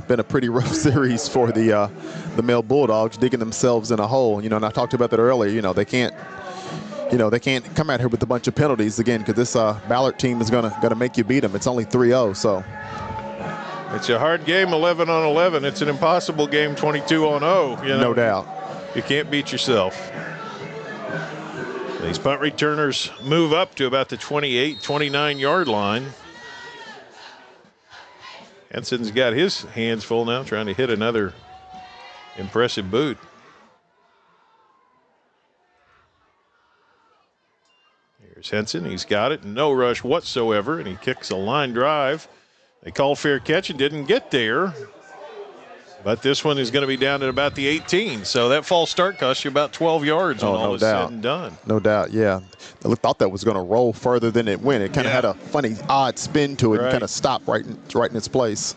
been a pretty rough series for the Mail Bulldogs, digging themselves in a hole. And I talked about that earlier. They can't come out here with a bunch of penalties again, because this Ballard team is gonna make you beat them. It's only 3-0, so. It's a hard game, 11 on 11. It's an impossible game, 22 on 0. No doubt. You can't beat yourself. These punt returners move up to about the 28, 29-yard line. Henson's got his hands full now, trying to hit another impressive boot. Here's Henson. He's got it. No rush whatsoever, and he kicks a line drive. They called fair catch and didn't get there. But this one is going to be down at about the 18. So that false start costs you about 12 yards when all is said and done. No doubt, yeah. I thought that was going to roll further than it went. It kind of had a funny, odd spin to it and kind of stopped right in its place.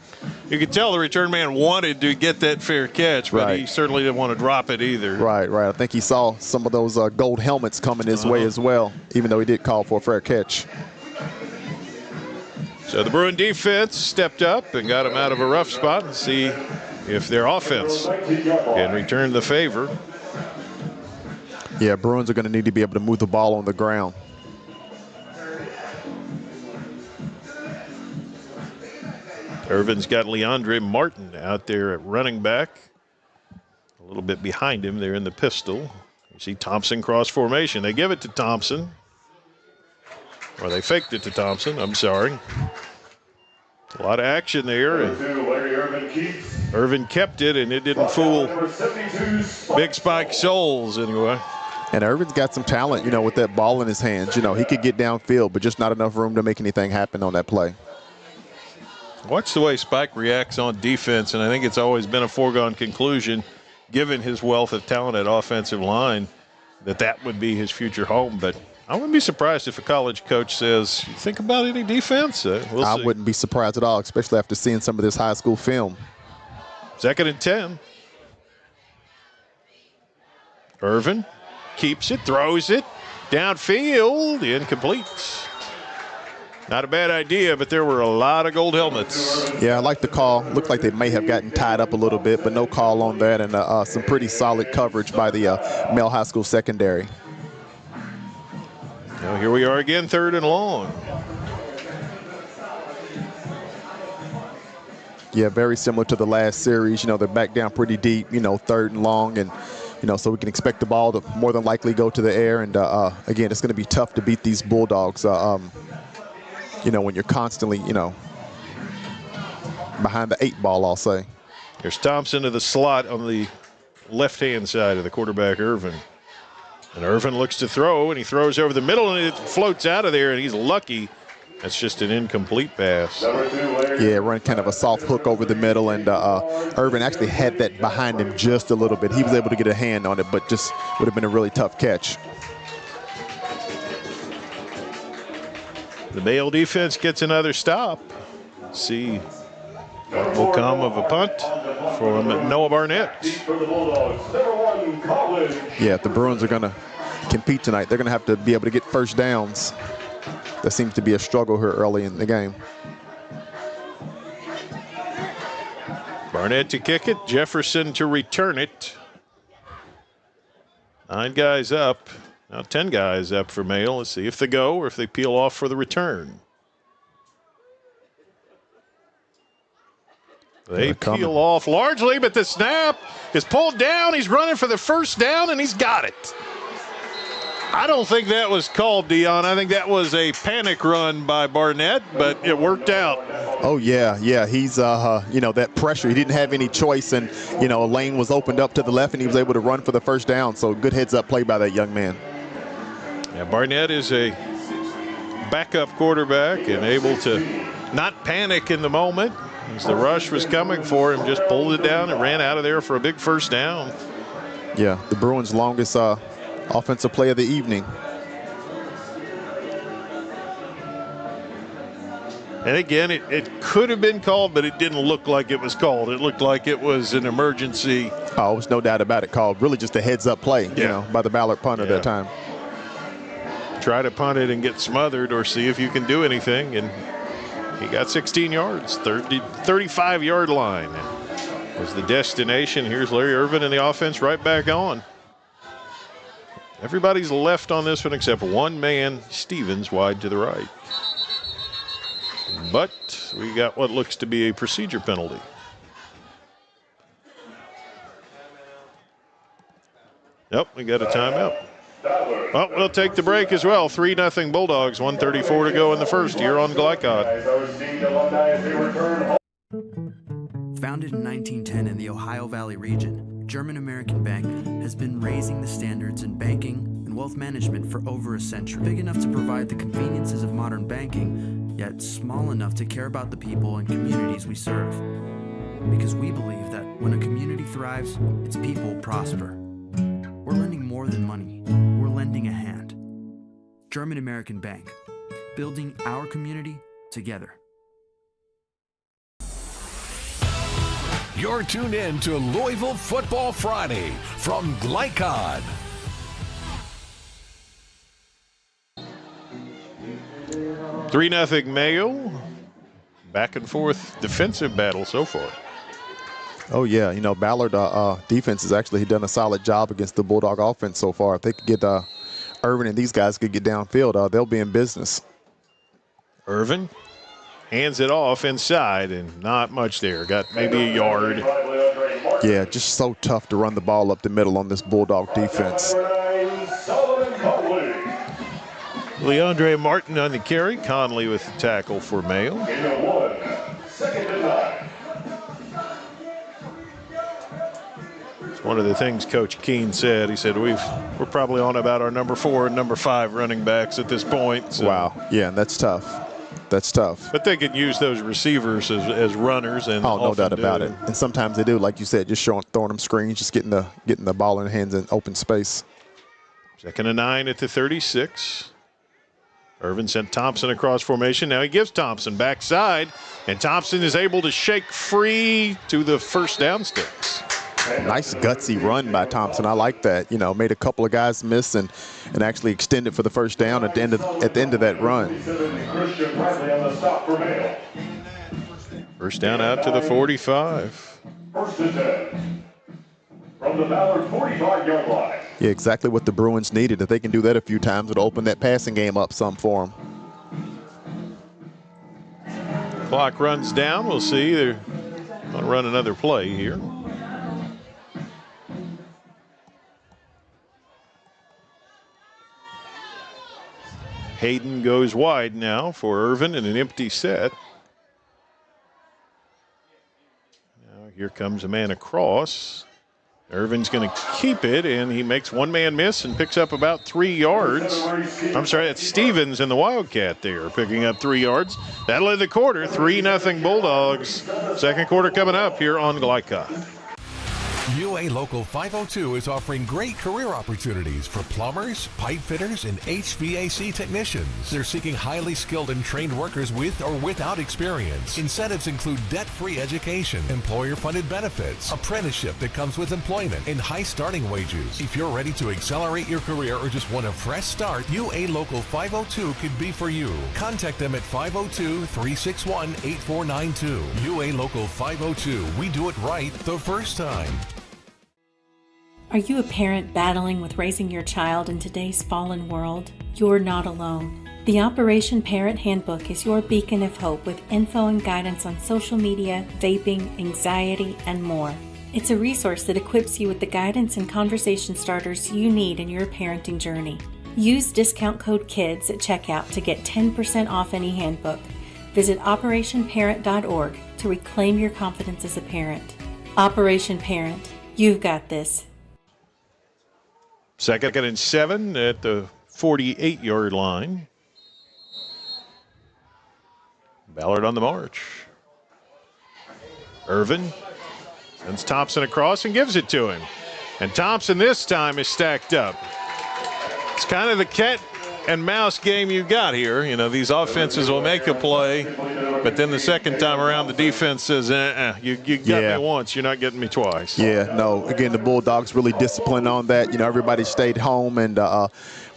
You could tell the return man wanted to get that fair catch, but he certainly didn't want to drop it either. Right. I think he saw some of those gold helmets coming his way as well, even though he did call for a fair catch. So the Bruin defense stepped up and got him out of a rough spot, and see if their offense can return the favor. Yeah, Bruins are going to need to be able to move the ball on the ground. Irvin's got Leandre Martin out there at running back. A little bit behind him there in the pistol. You see Thompson cross formation. They give it to Thompson. Or they faked it to Thompson, I'm sorry. A lot of action there. Irvin kept it, and it didn't fool Big Spike Souls anyway. And Irvin's got some talent, with that ball in his hands. He could get downfield, but just not enough room to make anything happen on that play. Watch the way Spike reacts on defense, and I think it's always been a foregone conclusion, given his wealth of talent at offensive line, that would be his future home. But I wouldn't be surprised if a college coach says, you think about any defense? We'll I see. wouldn't be surprised at all, especially after seeing some of this high school film. 2nd and 10. Irvin keeps it, throws it, downfield, incomplete. Not a bad idea, but there were a lot of gold helmets. Yeah, I like the call. Looked like they may have gotten tied up a little bit, but no call on that, and some pretty solid coverage by the Male High School secondary. Now here we are again, 3rd and long. Yeah, very similar to the last series. They're back down pretty deep, 3rd and long, and so we can expect the ball to more than likely go to the air. And again, it's going to be tough to beat these Bulldogs. When you're constantly, behind the 8 ball, I'll say. There's Thompson to the slot on the left-hand side of the quarterback, Irvin. And Irvin looks to throw, and he throws over the middle, and it floats out of there, and he's lucky. That's just an incomplete pass. Yeah, run kind of a soft hook over the middle, and Irvin actually had that behind him just a little bit. He was able to get a hand on it, but just would have been a really tough catch. The Male defense gets another stop. See what will come of a punt from Noah Barnett. Yeah, if the Bruins are going to compete tonight, they're going to have to be able to get first downs. That seems to be a struggle here early in the game. Barnett to kick it, Jefferson to return it. 9 guys up, now 10 guys up for Male. Let's see if they go or if they peel off for the return. They peel off largely, but the snap is pulled down. He's running for the first down, and he's got it. I don't think that was called, Dion. I think that was a panic run by Barnett, but it worked out. Oh, yeah. He's, that pressure. He didn't have any choice, and, a lane was opened up to the left, and he was able to run for the first down. So good heads-up play by that young man. Yeah, Barnett is a backup quarterback and able to not panic in the moment. As the rush was coming for him, just pulled it down and ran out of there for a big first down. Yeah, the Bruins' longest offensive play of the evening. And again, it could have been called, but it didn't look like it was called. It looked like it was an emergency. Oh, there's no doubt about it called. Really just a heads-up play, by the Ballard punter that time. Try to punt it and get smothered or see if you can do anything. And he got 16 yards, 35-yard line was the destination. Here's Larry Irvin and the offense right back on. Everybody's left on this one except one man, Stevens, wide to the right. But we got what looks to be a procedure penalty. Nope, we got a timeout. Well, we'll take the break as well. 3-0 Bulldogs, 1:34 to go in the first here on Glycod. Founded in 1910 in the Ohio Valley region, German American Bank has been raising the standards in banking and wealth management for over a century. Big enough to provide the conveniences of modern banking, yet small enough to care about the people and communities we serve. Because we believe that when a community thrives, its people prosper. We're lending more than money. We're lending a hand. German American Bank, building our community together. You're tuned in to Louisville Football Friday from Glycod. Three 3-0 Mayo. Back and forth defensive battle so far. Oh, yeah. Ballard defense has actually done a solid job against the Bulldog offense so far. If they could get Irvin and these guys could get downfield, they'll be in business. Irvin hands it off inside, and not much there. Got maybe a yard. Yeah, just so tough to run the ball up the middle on this Bulldog defense. Leandre Martin on the carry. Conley with the tackle for Mayo. One of the things Coach Keene said, he said, we're probably on about our number 4 and number 5 running backs at this point. So. Wow. Yeah, and that's tough. That's tough. But they can use those receivers as runners. And no doubt about it. And sometimes they do, like you said, just throwing them screens, just getting the ball in hands in open space. 2nd and 9 at the 36. Irvin sent Thompson across formation. Now he gives Thompson backside, and Thompson is able to shake free to the first down sticks. Nice gutsy run by Thompson. I like that. Made a couple of guys miss and actually extended for the first down at the end of that run. First down out to the 45. First and 10 from the Ballard 45-yard line. Yeah, exactly what the Bruins needed. If they can do that a few times, it'll open that passing game up some for them. Clock runs down. We'll see. They're going to run another play here. Hayden goes wide now for Irvin in an empty set. Now here comes a man across. Irvin's going to keep it, and he makes one man miss and picks up about 3 yards. I'm sorry, that's Stevens and the Wildcat there picking up 3 yards. That'll end the quarter, 3-0 Bulldogs. Second quarter coming up here on Glycod. UA Local 502 is offering great career opportunities for plumbers, pipe fitters, and HVAC technicians. They're seeking highly skilled and trained workers with or without experience. Incentives include debt-free education, employer-funded benefits, apprenticeship that comes with employment, and high starting wages. If you're ready to accelerate your career or just want a fresh start, UA Local 502 could be for you. Contact them at 502-361-8492. UA Local 502. We do it right the first time. Are you a parent battling with raising your child in today's fallen world? You're not alone. The Operation Parent Handbook is your beacon of hope with info and guidance on social media, vaping, anxiety, and more. It's a resource that equips you with the guidance and conversation starters you need in your parenting journey. Use discount code KIDS at checkout to get 10% off any handbook. Visit operationparent.org to reclaim your confidence as a parent. Operation Parent, you've got this. Second and 7 at the 48-yard line. Ballard on the march. Irvin sends Thompson across and gives it to him. And Thompson this time is stacked up. It's kind of the cat and mouse game you've got here. You know, these offenses will make a play, but then the second time around, the defense says, you got me once, you're not getting me twice. Yeah, no, again, the Bulldogs really disciplined on that. You know, everybody stayed home and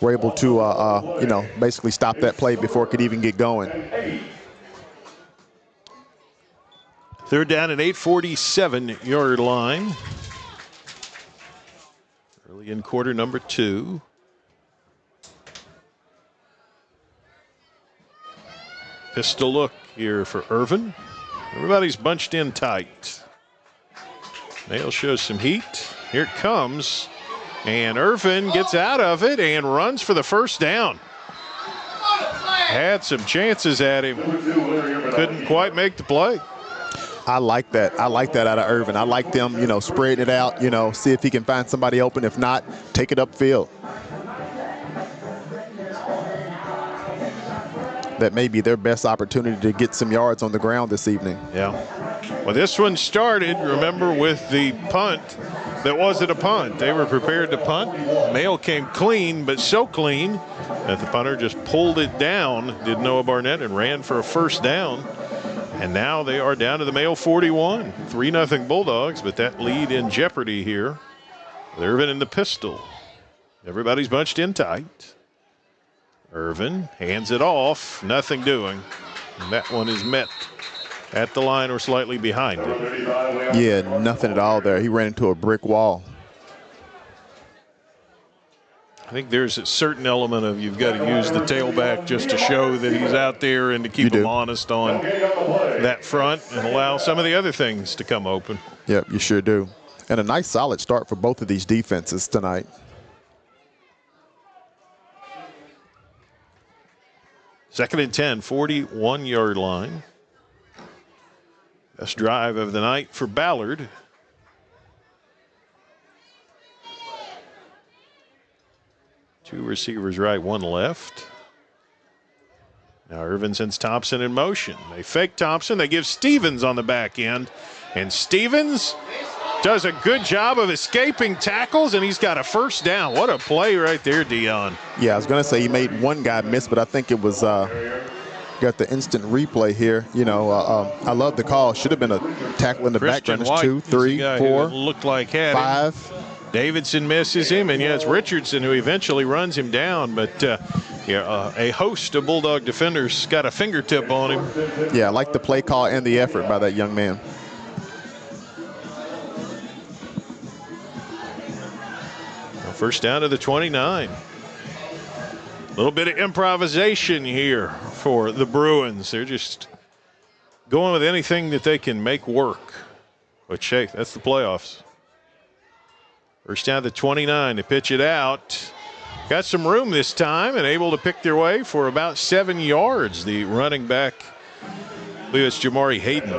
were able to, basically stop that play before it could even get going. Third down at 8:47-yard line. Early in quarter number 2. Pistol look here for Irvin. Everybody's bunched in tight. Nail shows some heat. Here it comes. And Irvin gets out of it and runs for the first down. Had some chances at him. Couldn't quite make the play. I like that. I like that out of Irvin. I like them, spreading it out, see if he can find somebody open. If not, take it upfield. That may be their best opportunity to get some yards on the ground this evening. Yeah. Well, this one started, remember, with the punt that wasn't a punt. They were prepared to punt. Mail came clean, but so clean that the punter just pulled it down, did Noah Barnett, and ran for a first down. And now they are down to the Mail 41. 3-0 Bulldogs, but that lead in jeopardy here. Irvin in the pistol. Everybody's bunched in tight. Irvin hands it off, nothing doing. And that one is met at the line or slightly behind it. Yeah, nothing at all there. He ran into a brick wall. I think there's a certain element of you've got to use the tailback just to show that he's out there and to keep him honest on that front and allow some of the other things to come open. Yep, you sure do. And a nice solid start for both of these defenses tonight. Second and 10, 41-yard line. Best drive of the night for Ballard. Two receivers right, one left. Now Irvin sends Thompson in motion. They fake Thompson. They give Stevens on the back end. And Stevens does a good job of escaping tackles, and he's got a first down. What a play right there, Dion. Yeah, I was going to say he made one guy miss, but I think it was got the instant replay here. I love the call. Should have been a tackle in the background. 2, 3, 4, looked like had 5. Him. Davidson misses him, and it's Richardson who eventually runs him down. But a host of Bulldog defenders got a fingertip on him. Yeah, I like the play call and the effort by that young man. First down to the 29. A little bit of improvisation here for the Bruins. They're just going with anything that they can make work. But, hey, that's the playoffs. First down to 29. They pitch it out. Got some room this time and able to pick their way for about 7 yards. The running back, I believe it's Jamari Hayden.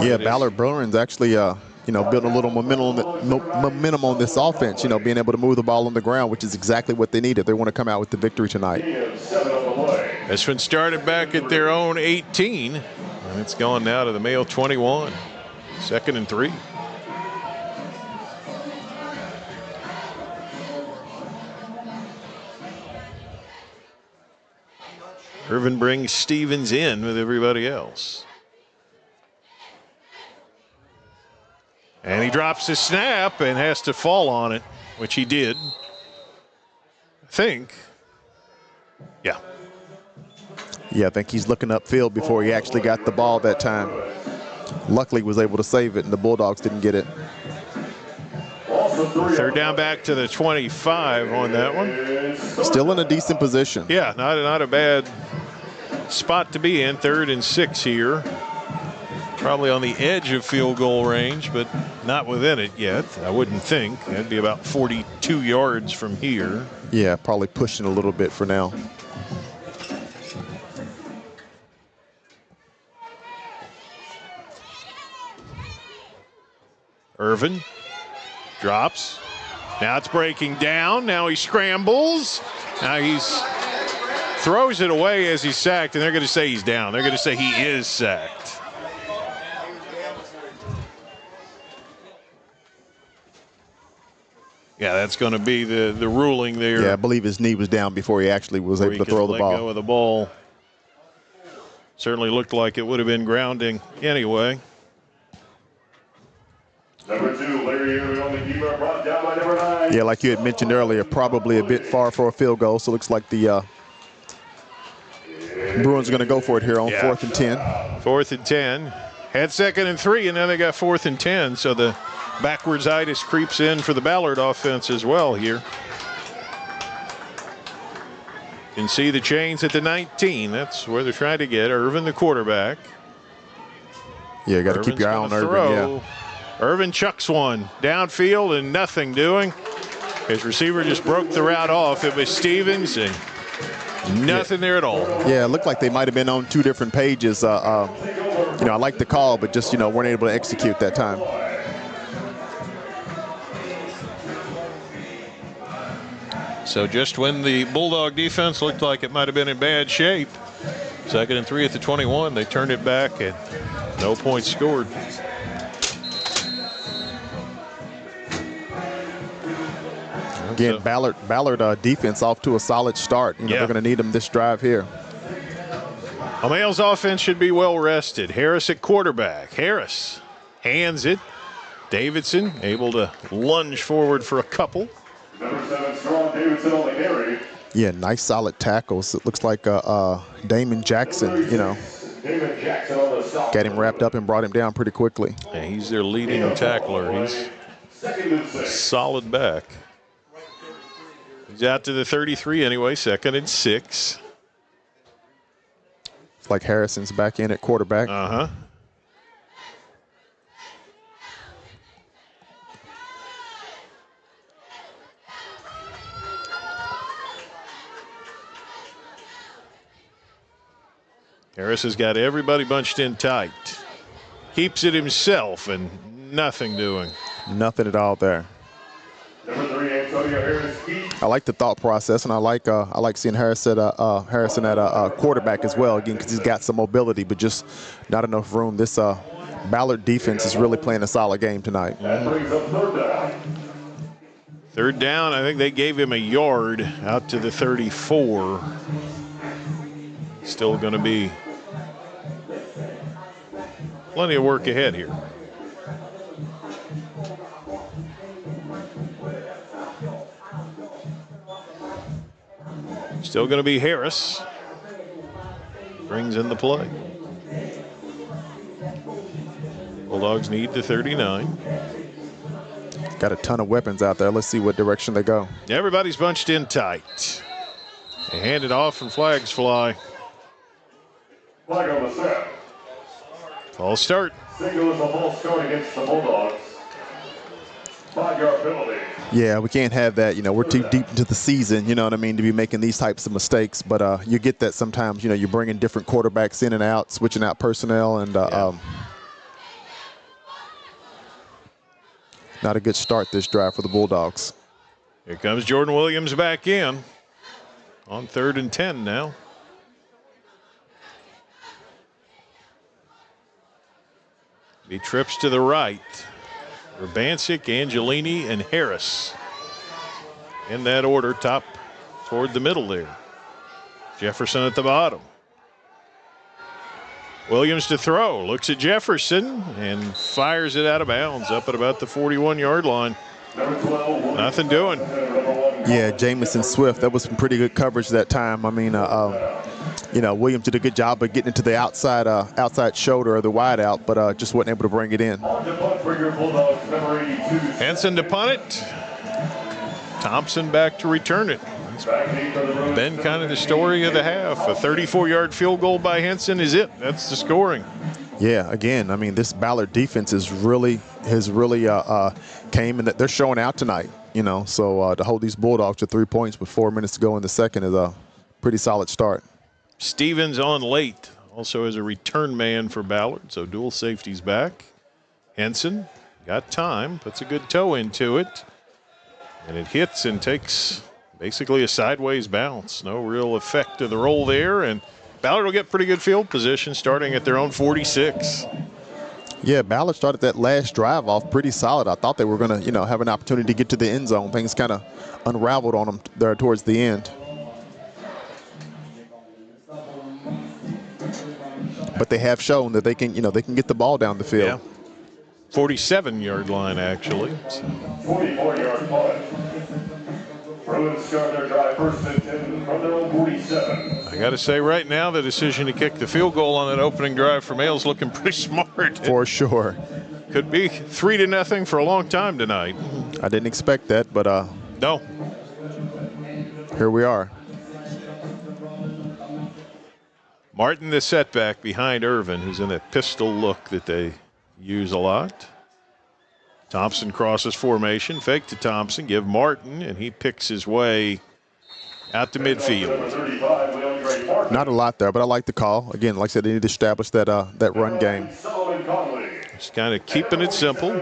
Yeah, Ballard Bruins actually building a little momentum on this offense, being able to move the ball on the ground, which is exactly what they needed. They want to come out with the victory tonight. This one started back at their own 18, and it's gone now to the Mayo 21. 2nd and 3. Irvin brings Stevens in with everybody else. And he drops the snap and has to fall on it, which he did. I think. Yeah. Yeah, I think he's looking upfield before he actually got the ball that time. Luckily, was able to save it, and the Bulldogs didn't get it. 3rd down back to the 25 on that one. Still in a decent position. Yeah, not a bad spot to be in. 3rd and 6 here. Probably on the edge of field goal range, but not within it yet, I wouldn't think. That'd be about 42 yards from here. Yeah, probably pushing a little bit for now. Irvin drops. Now it's breaking down. Now he scrambles. Now he's throws it away as he's sacked, and they're going to say he's down. They're going to say he is sacked. Yeah, that's going to be the ruling there. Yeah, I believe his knee was down before he actually was able to throw the ball. Let go of the ball. Certainly looked like it would have been grounding anyway. Number 2, Larry Irvin on the keeper, brought down by number 9. Yeah, like you had mentioned earlier, probably a bit far for a field goal. So it looks like the Bruins are going to go for it here on 4th and 10. 4th and 10. Had 2nd and 3, and then they got 4th and 10. So the backwards-itis creeps in for the Ballard offense as well here. You can see the chains at the 19. That's where they're trying to get Irvin, the quarterback. Yeah, you got to keep your eye on Irvin. Yeah. Irvin chucks one downfield and nothing doing. His receiver just broke the route off. It was Stevens and nothing there at all. Yeah, it looked like they might have been on 2 different pages. I like the call, but just, weren't able to execute that time. So just when the Bulldog defense looked like it might have been in bad shape, 2nd and 3 at the 21, they turned it back and no points scored. Again, Ballard defense off to a solid start. They're going to need them this drive here. Mayo's offense should be well rested. Harris at quarterback. Harris hands it. Davidson able to lunge forward for a couple. Number 7, Strong Davidson on the carry. Yeah, nice solid tackles. It looks like Damon Jackson, David Jackson on the stop. got him wrapped up and brought him down pretty quickly. Yeah, he's their leading tackler. He's a solid back. He's out to the 33 anyway, 2nd and 6. It's like Harrison's back in at quarterback. Uh-huh. Harris has got everybody bunched in tight. Keeps it himself and nothing doing. Nothing at all there. Number 3, Antonio Harris. I like the thought process, and I like seeing Harrison at a quarterback as well. Again, because he's got some mobility, but just not enough room. This Ballard defense is really playing a solid game tonight. That brings up 3rd down. 3rd down. I think they gave him a yard out to the 34. Still going to be plenty of work ahead here. Still going to be Harris. Brings in the play. Bulldogs need the 39. Got a ton of weapons out there. Let's see what direction they go. Everybody's bunched in tight. They hand it off and flags fly. Flag on the set. False start. Single is a false start against the Bulldogs. 5-yard penalty. Yeah, we can't have that. We're too deep into the season, to be making these types of mistakes. But you get that sometimes, you're bringing different quarterbacks in and out, switching out personnel. And not a good start this drive for the Bulldogs. Here comes Jordan Williams back in on 3rd and 10 now. He trips to the right. Urbancic, Angelini, and Harris. In that order, top toward the middle there. Jefferson at the bottom. Williams to throw. Looks at Jefferson and fires it out of bounds up at about the 41-yard line. Nothing doing. Yeah, Jamison Swift, that was some pretty good coverage that time. I mean, Williams did a good job of getting it to the outside shoulder or the wide out, but just wasn't able to bring it in. Henson to punt it. Thompson back to return it. It's been kind of the story of the half. A 34-yard field goal by Henson is it. That's the scoring. Yeah, again, I mean, this Ballard defense has really came and they're showing out tonight. So to hold these Bulldogs to 3 points with 4 minutes to go in the second is a pretty solid start. Stevens on late, also as a return man for Ballard, so dual safeties back. Henson got time, puts a good toe into it, and it hits and takes basically a sideways bounce. No real effect to the roll there, and Ballard will get pretty good field position starting at their own 46. Yeah, Ballard started that last drive off pretty solid. I thought they were going to, have an opportunity to get to the end zone. Things kind of unraveled on them there towards the end. But they have shown that they can, they can get the ball down the field. Yeah. 47-yard line, actually. 44-yard punt. Bruins start their drive 1st and 10 from their own 47. I got to say right now, the decision to kick the field goal on that opening drive for Male's looking pretty smart. For sure. Could be 3-0 for a long time tonight. I didn't expect that, but no. Here we are. Martin, the setback behind Irvin, who's in that pistol look that they use a lot. Thompson crosses formation, fake to Thompson, give Martin, and he picks his way out to midfield. Not a lot there, but I like the call. Again, like I said, they need to establish that run game. Just kind of keeping it simple.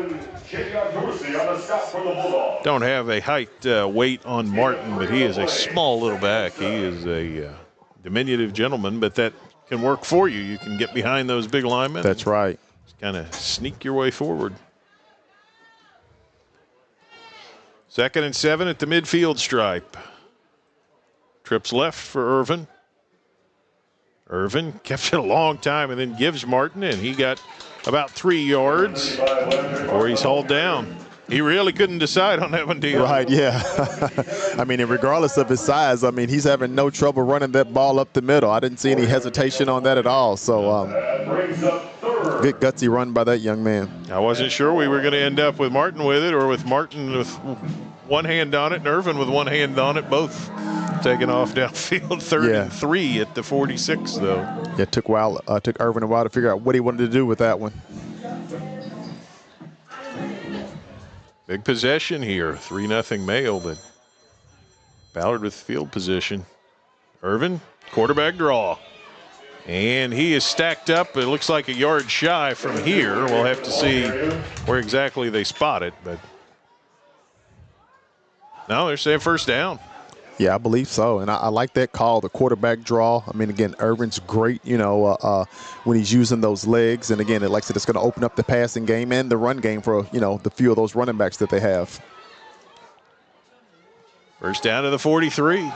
Don't have a height weight on Martin, but he is a small little back. He is a diminutive gentleman, but that can work for you. You can get behind those big linemen. That's right. Just kind of sneak your way forward. 2nd and 7 at the midfield stripe. Trips left for Irvin. Irvin kept it a long time and then gives Martin, and he got about 3 yards before he's hauled down. He really couldn't decide on that one, Dion. Right, yeah. I mean, and regardless of his size, I mean, he's having no trouble running that ball up the middle. I didn't see any hesitation on that at all. So good gutsy run by that young man. I wasn't sure we were going to end up with Martin with it or with Martin with one hand on it and Irvin with one hand on it, both taking off downfield. 3rd and 3 at the 46, though. Yeah, it took Irvin a while to figure out what he wanted to do with that one. Big possession here, 3-0 Male, but Ballard with field position. Irvin, quarterback draw. And he is stacked up. It looks like a yard shy from here. We'll have to see where exactly they spot it, but no, they're saying first down. Yeah, I believe so, and I like that call, the quarterback draw. I mean, again, Irvin's great, when he's using those legs, and again, like I said, it's going to open up the passing game and the run game for, the few of those running backs that they have. First down to the 43.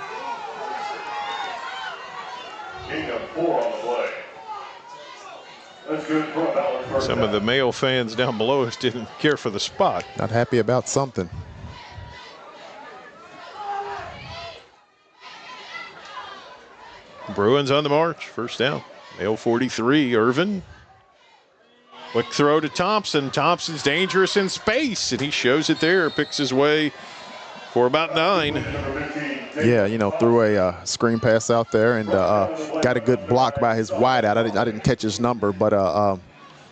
Some of the Male fans down below us didn't care for the spot. Not happy about something. Bruins on the march, first down. Male 43, Irvin. Quick throw to Thompson. Thompson's dangerous in space, and he shows it there, picks his way for about 9. Yeah, threw a screen pass out there and got a good block by his wideout. I didn't catch his number, but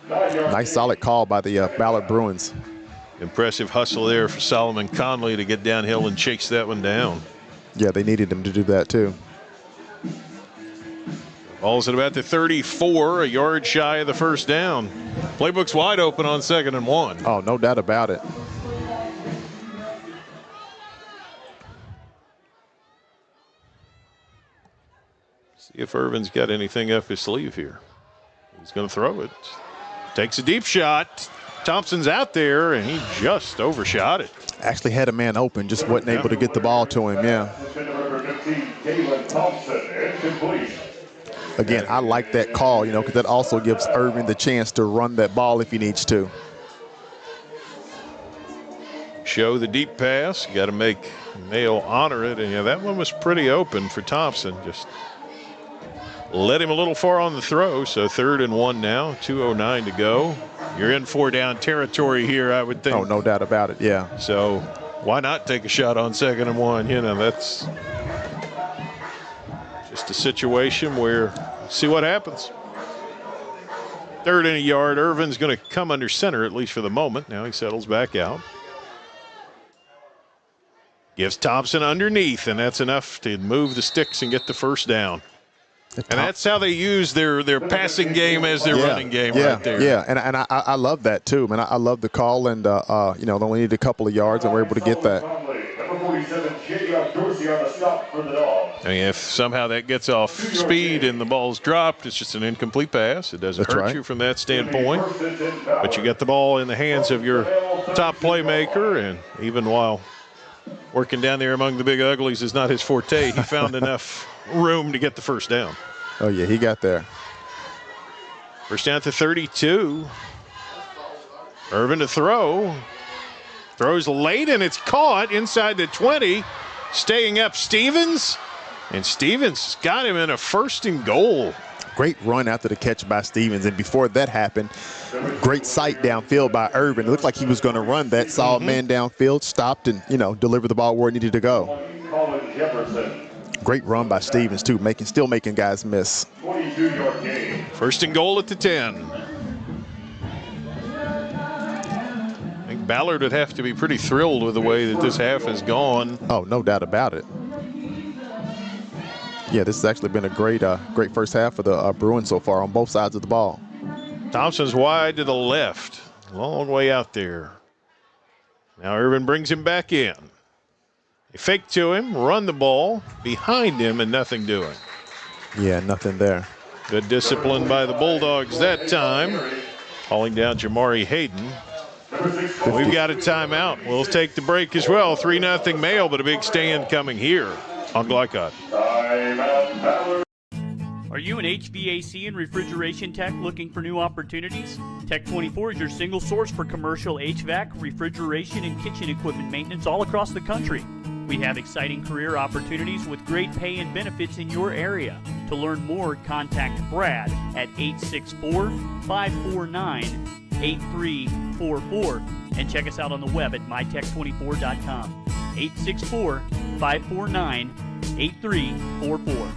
nice solid call by the Ballard Bruins. Impressive hustle there for Solomon Conley to get downhill and chase that one down. Yeah, they needed him to do that too. Ball's at about the 34, a yard shy of the first down. Playbook's wide open on 2nd and 1. Oh, no doubt about it. See if Irvin's got anything up his sleeve here. He's going to throw it. Takes a deep shot. Thompson's out there, and he just overshot it. Actually had a man open, just wasn't able to get the ball to him, Again, I like that call, because that also gives Irvin the chance to run that ball if he needs to. Show the deep pass. You got to make Mayo honor it. And that one was pretty open for Thompson. Just led him a little far on the throw. So 3rd and 1 now, 2:09 to go. You're in 4-down territory here, I would think. Oh, no doubt about it, yeah. So why not take a shot on 2nd and 1? That's just a situation where see what happens. 3rd and a yard. Irvin's going to come under center, at least for the moment. Now he settles back out. Gives Thompson underneath, and that's enough to move the sticks and get the first down. And that's how they use their passing game as their running game right there. Yeah, and I love that too. I love the call, and they only need a couple of yards, and we're able to get that. If somehow that gets off speed and the ball's dropped, it's just an incomplete pass. It doesn't hurt you from that standpoint. But you get the ball in the hands of your top playmaker, and even while working down there among the big uglies is not his forte, he found enough room to get the first down. Oh, yeah, he got there. First down to 32. Irvin to throw. Throws late, and it's caught inside the 20. Staying up Stevens. And Stevens got him in a 1st and goal. Great run after the catch by Stevens. And before that happened, great sight downfield by Irvin. It looked like he was going to run that. Saw a man downfield, stopped, and, delivered the ball where it needed to go. Great run by Stevens, too, still making guys miss. 1st and goal at the 10. I think Ballard would have to be pretty thrilled with the way that this half has gone. Oh, no doubt about it. Yeah, this has actually been a great first half for the Bruins so far on both sides of the ball. Thompson's wide to the left. Long way out there. Now Irvin brings him back in. They fake to him, run the ball behind him, and nothing doing. Yeah, nothing there. Good discipline by the Bulldogs that time. Calling down Jamari Hayden. We've got a timeout. We'll take the break as well. 3-0 Mayo, but a big stand coming here on Glycod. Are you an HVAC and refrigeration tech looking for new opportunities? Tech 24 is your single source for commercial HVAC, refrigeration, and kitchen equipment maintenance all across the country. We have exciting career opportunities with great pay and benefits in your area. To learn more, contact Brad at 864-549-8344 and check us out on the web at mytech24.com. 864-549-8344.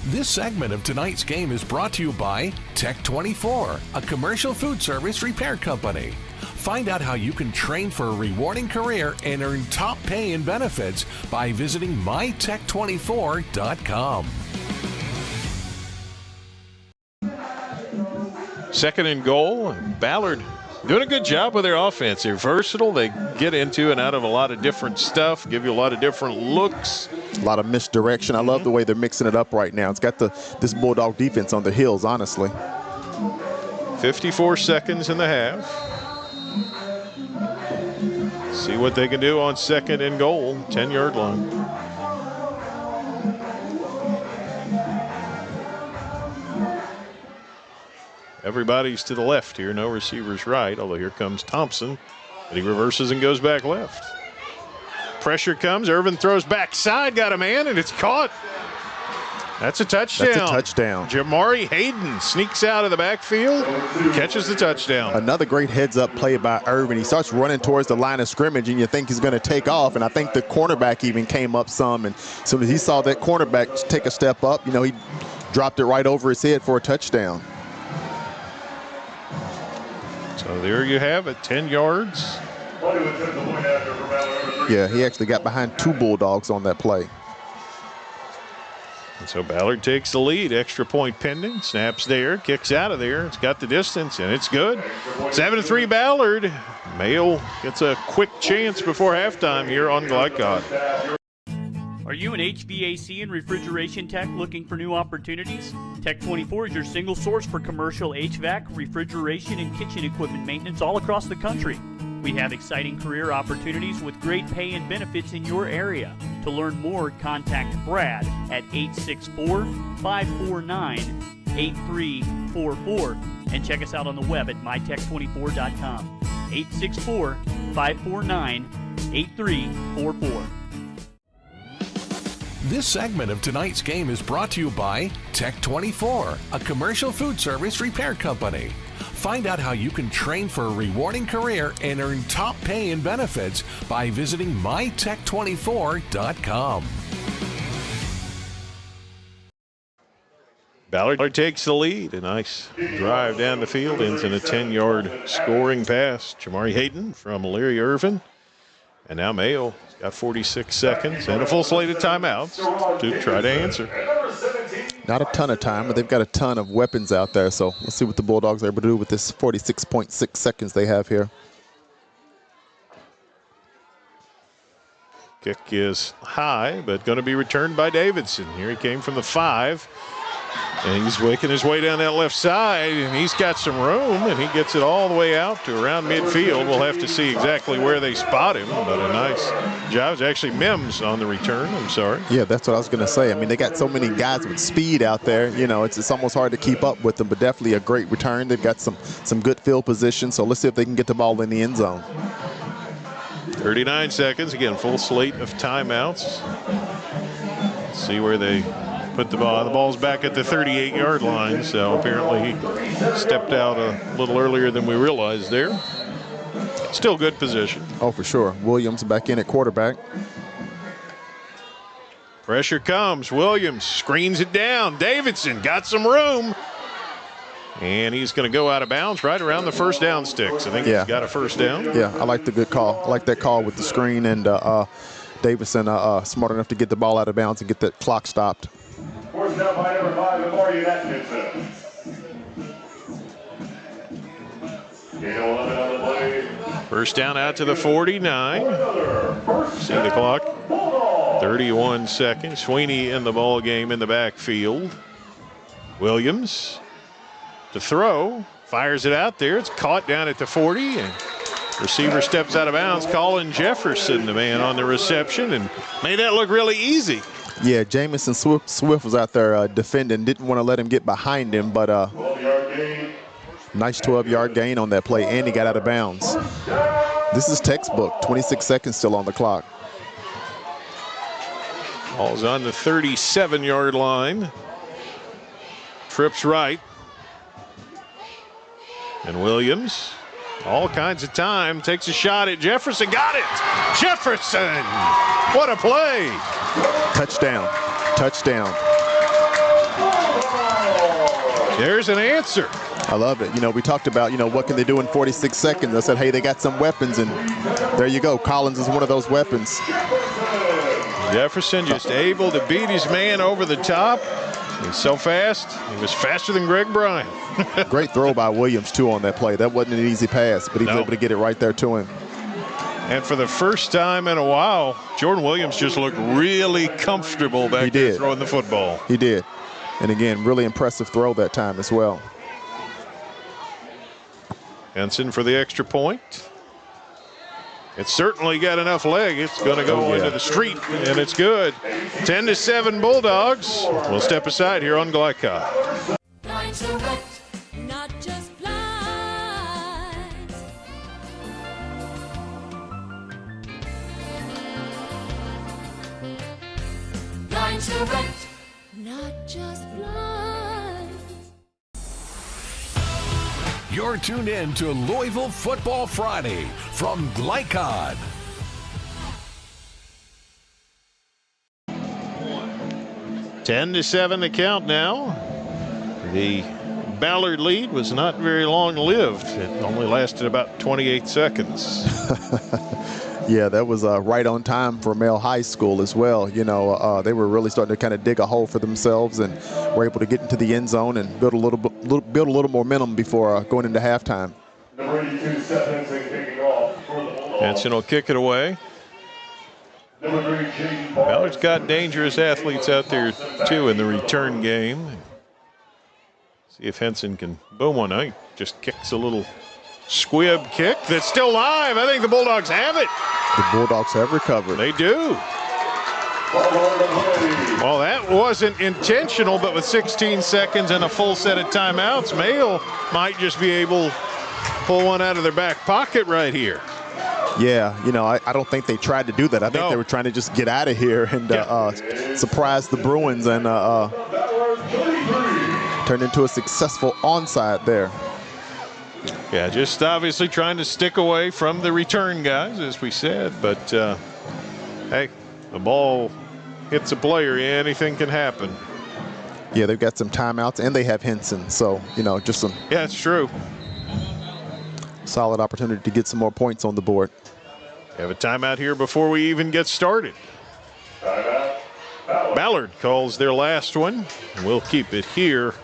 This segment of tonight's game is brought to you by Tech 24, a commercial food service repair company. Find out how you can train for a rewarding career and earn top pay and benefits by visiting mytech24.com. 2nd and goal. Ballard doing a good job with their offense. They're versatile. They get into and out of a lot of different stuff, give you a lot of different looks. A lot of misdirection. I love the way they're mixing it up right now. It's got this Bulldog defense on the heels, honestly. 54 seconds in the half. See what they can do on 2nd and goal, 10-yard line. Everybody's to the left here, no receivers right, although here comes Thompson, and he reverses and goes back left. Pressure comes, Irvin throws backside, got a man, and it's caught. That's a touchdown. That's a touchdown. Jamari Hayden sneaks out of the backfield, catches the touchdown. Another great heads-up play by Irvin. He starts running towards the line of scrimmage, and you think he's going to take off, and I think the cornerback even came up some, and as soon as he saw that cornerback take a step up, he dropped it right over his head for a touchdown. So there you have it, 10 yards. Yeah, he actually got behind 2 Bulldogs on that play. And so Ballard takes the lead. Extra point pending. Snaps there, kicks out of there. It's got the distance, and it's good. 7-3 Ballard. Mayo gets a quick chance before halftime here on Glycod. Are you an HVAC and refrigeration tech looking for new opportunities? Tech 24 is your single source for commercial HVAC, refrigeration, and kitchen equipment maintenance all across the country. We have exciting career opportunities with great pay and benefits in your area. To learn more, contact Brad at 864-549-8344 and check us out on the web at mytech24.com. 864-549-8344. This segment of tonight's game is brought to you by Tech 24, a commercial food service repair company. Find out how you can train for a rewarding career and earn top pay and benefits by visiting mytech24.com. Ballard takes the lead. A nice drive down the field, ends in a 10-yard scoring pass. Jamari Hayden from Larry Irvin. And now Mayo got 46 seconds and a full slate of timeouts to try to answer. Not a ton of time, but they've got a ton of weapons out there. So let's see what the Bulldogs are able to do with this 46.6 seconds they have here. Kick is high, but going to be returned by Davidson. Here he came from the 5. And he's making his way down that left side, and he's got some room, and he gets it all the way out to around midfield. We'll have to see exactly where they spot him, but a nice job. It's actually Mims on the return. I'm sorry. Yeah, that's what I was going to say. I mean, they got so many guys with speed out there. You know, it's almost hard to keep up with them, but definitely a great return. They've got some good field position, so let's see if they can get the ball in the end zone. 39 seconds. Again, full slate of timeouts. Let's see where they put the ball. The ball's back at the 38-yard line, so apparently he stepped out a little earlier than we realized there. Still good position. Oh, for sure. Williams back in at quarterback. Pressure comes. Williams screens it down. Davidson got some room. And he's going to go out of bounds right around the first down sticks. I think he's got a first down. Yeah, I like the good call. I like that call with the screen, and Davidson smart enough to get the ball out of bounds and get that clock stopped. Forced down by number 5, Memorial Atkinson. Gain 11 on the play. First down out to the 49. See the clock. 31 seconds. Sweeney in the ball game in the backfield. Williams to throw. Fires it out there. It's caught down at the 40. And receiver steps out of bounds. Colin Jefferson, the man on the reception, and made that look really easy. Yeah, Jamison Swift was out there defending. Didn't want to let him get behind him, but nice 12-yard gain on that play, and he got out of bounds. This is textbook. 26 seconds still on the clock. Ball's on the 37-yard line. Trips right. And Williams, all kinds of time, takes a shot at Jefferson. Got it! Jefferson! What a play! Touchdown. Touchdown. There's an answer. I love it. You know, we talked about, what can they do in 46 seconds? I said, hey, they got some weapons, and there you go. Collins is one of those weapons. Jefferson just able to beat his man over the top. He's so fast. He was faster than Greg Bryan. Great throw by Williams, too, on that play. That wasn't an easy pass, but he was able to get it right there to him. And for the first time in a while, Jordan Williams just looked really comfortable back there throwing the football. He did. And again, really impressive throw that time as well. Henson for the extra point. It's certainly got enough leg. It's going to go into the street, and it's good. 10-7 Bulldogs. We'll step aside here on Glycod. Line direct, not just blinds. Line direct, not just blinds. You're tuned in to Louisville Football Friday from Glycod. 10-7 the count now. The Ballard lead was not very long-lived. It only lasted about 28 seconds. Yeah, that was right on time for Male High School as well. They were really starting to kind of dig a hole for themselves and were able to get into the end zone and build a little momentum before going into halftime. Number 82 seconds and kicking off for the Bulldogs. Henson will kick it away. Ballard's got dangerous athletes out there, too, in the return game. See if Henson can boom one. He just kicks a little squib kick that's still live. I think the Bulldogs have it. The Bulldogs have recovered. They do. Well, that wasn't intentional, but with 16 seconds and a full set of timeouts, Mail might just be able to pull one out of their back pocket right here. Yeah, you know, I don't think they tried to do that. I think they were trying to just get out of here and surprise the Bruins and turn into a successful onside there. Yeah, just obviously trying to stick away from the return guys, as we said. But, hey, the ball hits a player, anything can happen. Yeah, they've got some timeouts, and they have Henson. So, you know, just some. Yeah, it's true. Solid opportunity to get some more points on the board. Have a timeout here before we even get started. Ballard calls their last one, and we'll keep it here.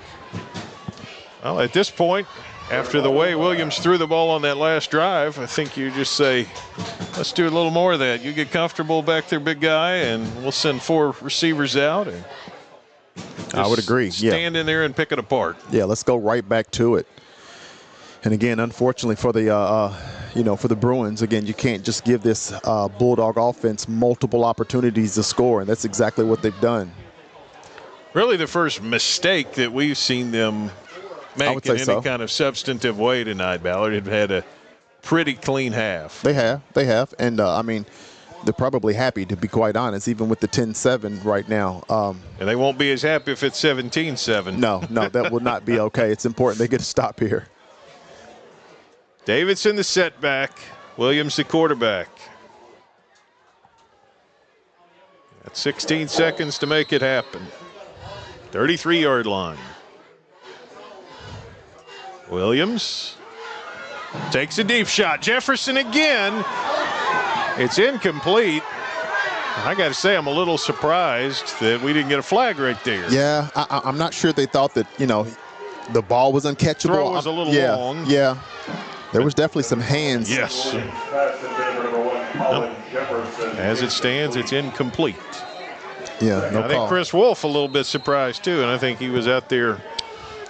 Well, at this point, after the way Williams threw the ball on that last drive, I think you just say, let's do a little more of that. You get comfortable back there, big guy, and we'll send 4 receivers out. And I would agree. Stand in there and pick it apart. Yeah, let's go right back to it. And again, unfortunately for the for the Bruins, again, you can't just give this Bulldog offense multiple opportunities to score, and that's exactly what they've done. Really, the first mistake that we've seen them make in any kind of substantive way tonight. Ballard have had a pretty clean half. They have, and I mean, they're probably happy, to be quite honest, even with the 10-7 right now. And they won't be as happy if it's 17-7. No, that will not be okay. It's important they get a stop here. Davidson the setback, Williams the quarterback. Got 16 seconds to make it happen. 33-yard line. Williams takes a deep shot. Jefferson again. It's incomplete. I got to say, I'm a little surprised that we didn't get a flag right there. Yeah, I'm not sure they thought that, the ball was uncatchable. Throw was a little long. Yeah. There was definitely some hands. Yes. As it stands, it's incomplete. Yeah, no I think Chris Wolfe a little bit surprised too, and I think he was out there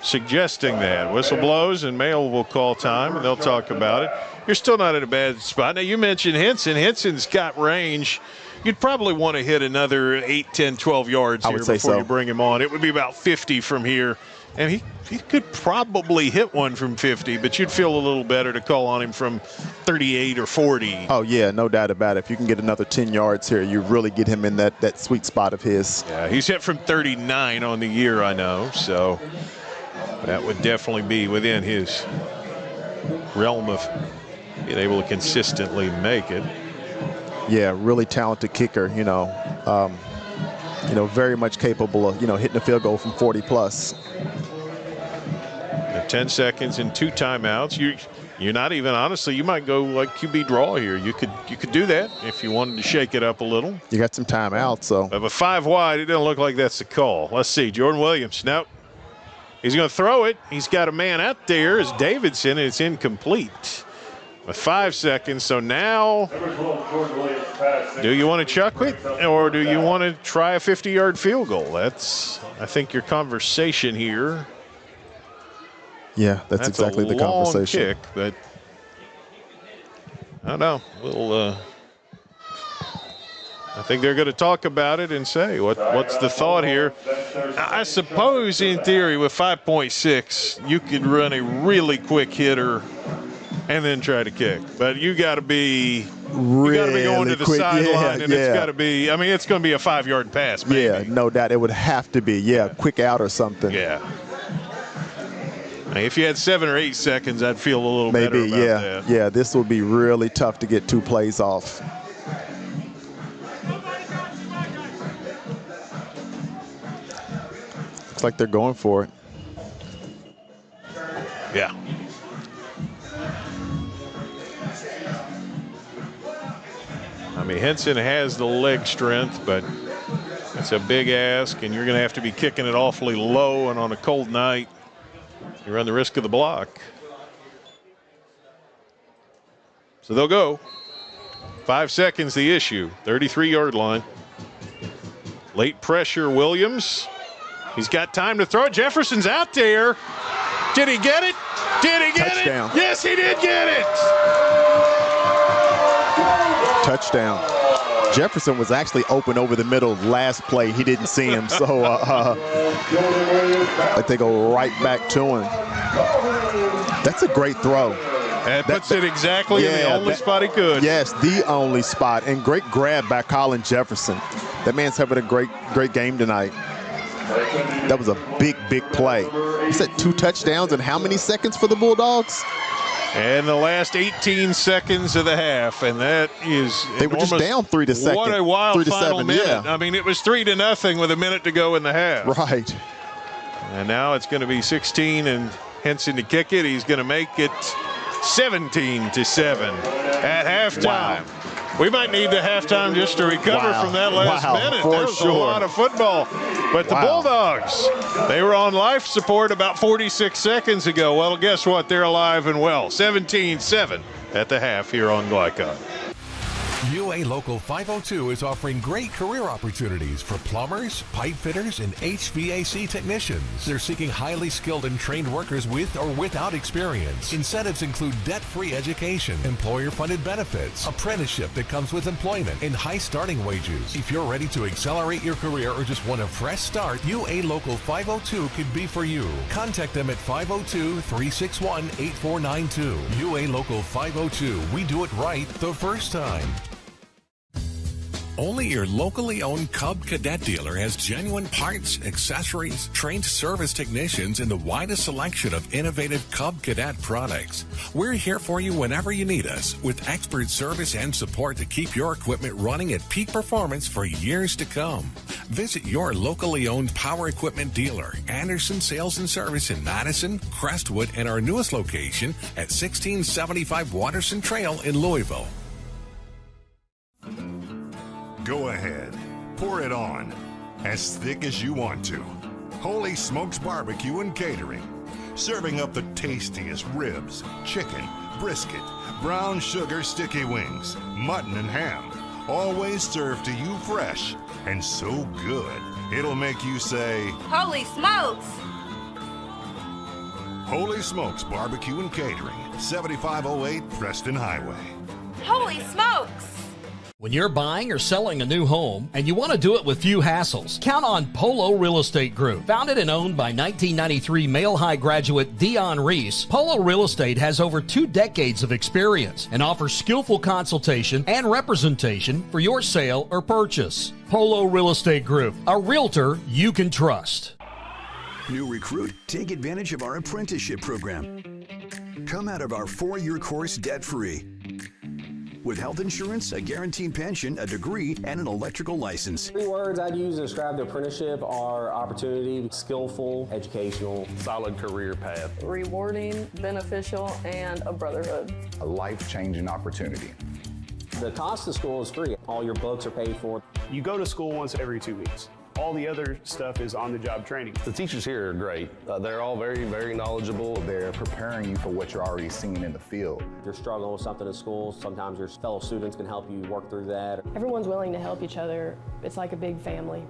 suggesting that. Whistle blows and Mail will call time, and they'll talk about it. You're still not in a bad spot. Now, you mentioned Henson. Henson's got range. You'd probably want to hit another 8, 10, 12 yards here before you bring him on. It would be about 50 from here. And he could probably hit one from 50, but you'd feel a little better to call on him from 38 or 40. Oh, yeah, no doubt about it. If you can get another 10 yards here, you really get him in that sweet spot of his. Yeah, he's hit from 39 on the year, I know. So that would definitely be within his realm of being able to consistently make it. Yeah, really talented kicker, very much capable of, hitting a field goal from 40+. 10 seconds and 2 timeouts. You're not even, honestly, you might go like QB draw here. You could do that if you wanted to shake it up a little. You got some timeouts, so. But with 5 wide, it doesn't look like that's the call. Let's see, Jordan Williams. Nope. He's going to throw it. He's got a man out there as Davidson, and it's incomplete. With 5 seconds, so now do you want to chuck it or do you want to try a 50-yard field goal? That's, I think, your conversation here. Yeah, that's exactly the conversation. A long kick, but I don't know. I think they're going to talk about it and say, what's the thought here? I suppose, in theory, with 5.6, you could run a really quick hitter and then try to kick. But you got to be going to the sideline, and it's got to be. I mean, it's going to be a 5-yard pass. Maybe. Yeah, no doubt, it would have to be. Yeah, quick out or something. Yeah. If you had 7 or 8 seconds, I'd feel a little better about that. Yeah, this would be really tough to get 2 plays off. Looks like they're going for it. Yeah. I mean, Henson has the leg strength, but it's a big ask, and you're going to have to be kicking it awfully low, and on a cold night, you run the risk of the block. So they'll go. 5 seconds the issue. 33-yard line. Late pressure, Williams. He's got time to throw it. Jefferson's out there. Did he get it? Did he get Touchdown. it? Yes, he did get it. Touchdown. Jefferson was actually open over the middle last play. He didn't see him, so they go right back to him. That's a great throw. That puts it exactly in the only spot he could. Yes, the only spot. And great grab by Colin Jefferson. That man's having a great game tonight. That was a big play. You said 2 touchdowns in how many seconds for the Bulldogs? And the last 18 seconds of the half, and that is they were just down 3 to 2. What a wild 3 to final 7, minute. yeah. I mean, it was 3-0 with a minute to go in the half. Right. And now it's going to be 16 and Henson to kick it. He's going to make it 17-7 at halftime. Wow. We might need the halftime just to recover from that last minute. For that was a lot of football. But the Bulldogs, they were on life support about 46 seconds ago. Well, guess what? They're alive and well. 17-7 at the half here on Glycon. UA Local 502 is offering great career opportunities for plumbers, pipe fitters, and HVAC technicians. They're seeking highly skilled and trained workers with or without experience. Incentives include debt-free education, employer-funded benefits, apprenticeship that comes with employment, and high starting wages. If you're ready to accelerate your career or just want a fresh start, UA Local 502 could be for you. Contact them at 502-361-8492. UA Local 502. We do it right the first time. Only your locally owned Cub Cadet dealer has genuine parts, accessories, trained service technicians, and the widest selection of innovative Cub Cadet products. We're here for you whenever you need us, with expert service and support to keep your equipment running at peak performance for years to come. Visit your locally owned power equipment dealer, Anderson Sales and Service in Madison, Crestwood, and our newest location at 1675 Watterson Trail in Louisville. Go ahead, pour it on, as thick as you want to. Holy Smokes Barbecue and Catering, serving up the tastiest ribs, chicken, brisket, brown sugar sticky wings, mutton and ham, always served to you fresh and so good, it'll make you say, Holy smokes! Holy Smokes Barbecue and Catering, 7508 Preston Highway. Holy smokes! When you're buying or selling a new home and you want to do it with few hassles, count on Polo Real Estate Group. Founded and owned by 1993 Male High graduate Dion Reese, Polo Real Estate has over 2 decades of experience and offers skillful consultation and representation for your sale or purchase. Polo Real Estate Group, a realtor you can trust. New recruit, take advantage of our apprenticeship program. Come out of our 4-year course debt-free. With health insurance, a guaranteed pension, a degree, and an electrical license. 3 words I'd use to describe the apprenticeship are opportunity, skillful, educational, solid career path, rewarding, beneficial, and a brotherhood. A life-changing opportunity. The cost of school is free. All your books are paid for. You go to school once every 2 weeks. All the other stuff is on-the-job training. The teachers here are great. They're all very, very knowledgeable. They're preparing you for what you're already seeing in the field. If you're struggling with something in school, sometimes your fellow students can help you work through that. Everyone's willing to help each other. It's like a big family.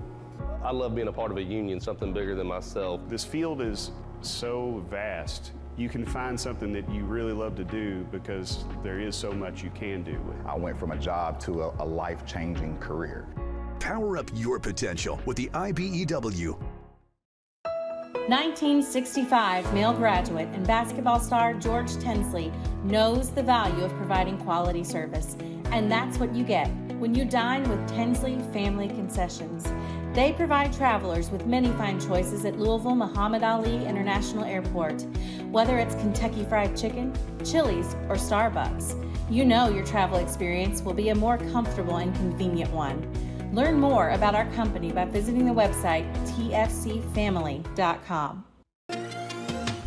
I love being a part of a union, something bigger than myself. This field is so vast. You can find something that you really love to do because there is so much you can do with it. I went from a job to a life-changing career. Power up your potential with the IBEW. 1965 male graduate and basketball star George Tensley knows the value of providing quality service, and that's what you get when you dine with Tensley Family Concessions. They provide travelers with many fine choices at Louisville Muhammad Ali International Airport. Whether it's Kentucky Fried Chicken, Chili's, or Starbucks, you know your travel experience will be a more comfortable and convenient one. Learn more about our company by visiting the website tfcfamily.com.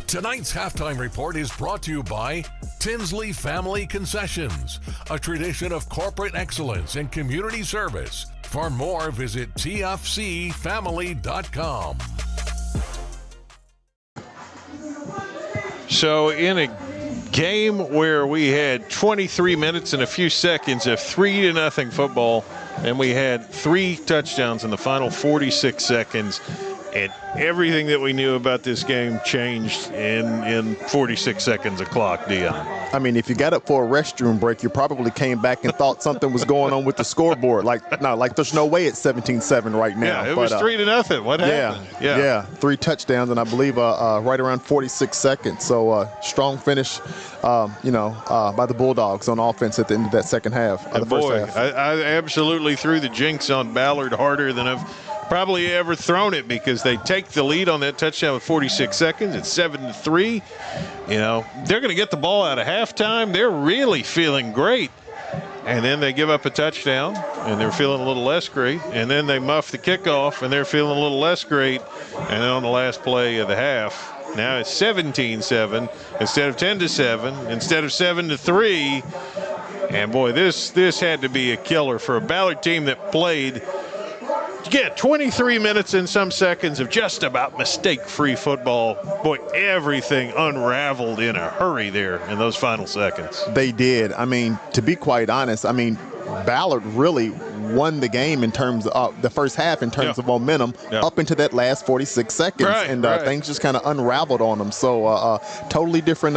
Tonight's halftime report is brought to you by Tinsley Family Concessions, a tradition of corporate excellence and community service. For more, visit tfcfamily.com. So in a game where we had 23 minutes and a few seconds of 3-0 football, and we had 3 touchdowns in the final 46 seconds. And everything that we knew about this game changed in 46 seconds of clock, Dion. I mean, if you got up for a restroom break, you probably came back and thought something was going on with the scoreboard. Like there's no way it's 17-7 right now. Yeah, it was 3-0. What happened? Yeah, 3 touchdowns, and I believe right around 46 seconds. So strong finish, by the Bulldogs on offense at the end of that second half. First half. I absolutely threw the jinx on Ballard harder than I've probably ever thrown it, because they take the lead on that touchdown with 46 seconds. It's 7-3. They're going to get the ball out of halftime. They're really feeling great. And then they give up a touchdown, and they're feeling a little less great. And then they muff the kickoff, and they're feeling a little less great. And then on the last play of the half, now it's 17-7 instead of 10-7, instead of 7-3. And boy, this had to be a killer for a Ballard team that played 23 minutes and some seconds of just about mistake-free football. Boy, everything unraveled in a hurry there in those final seconds. They did. I mean, to be quite honest, Ballard really won the game in terms of the first half in terms of momentum up into that last 46 seconds. Right. Things just kind of unraveled on them. So totally different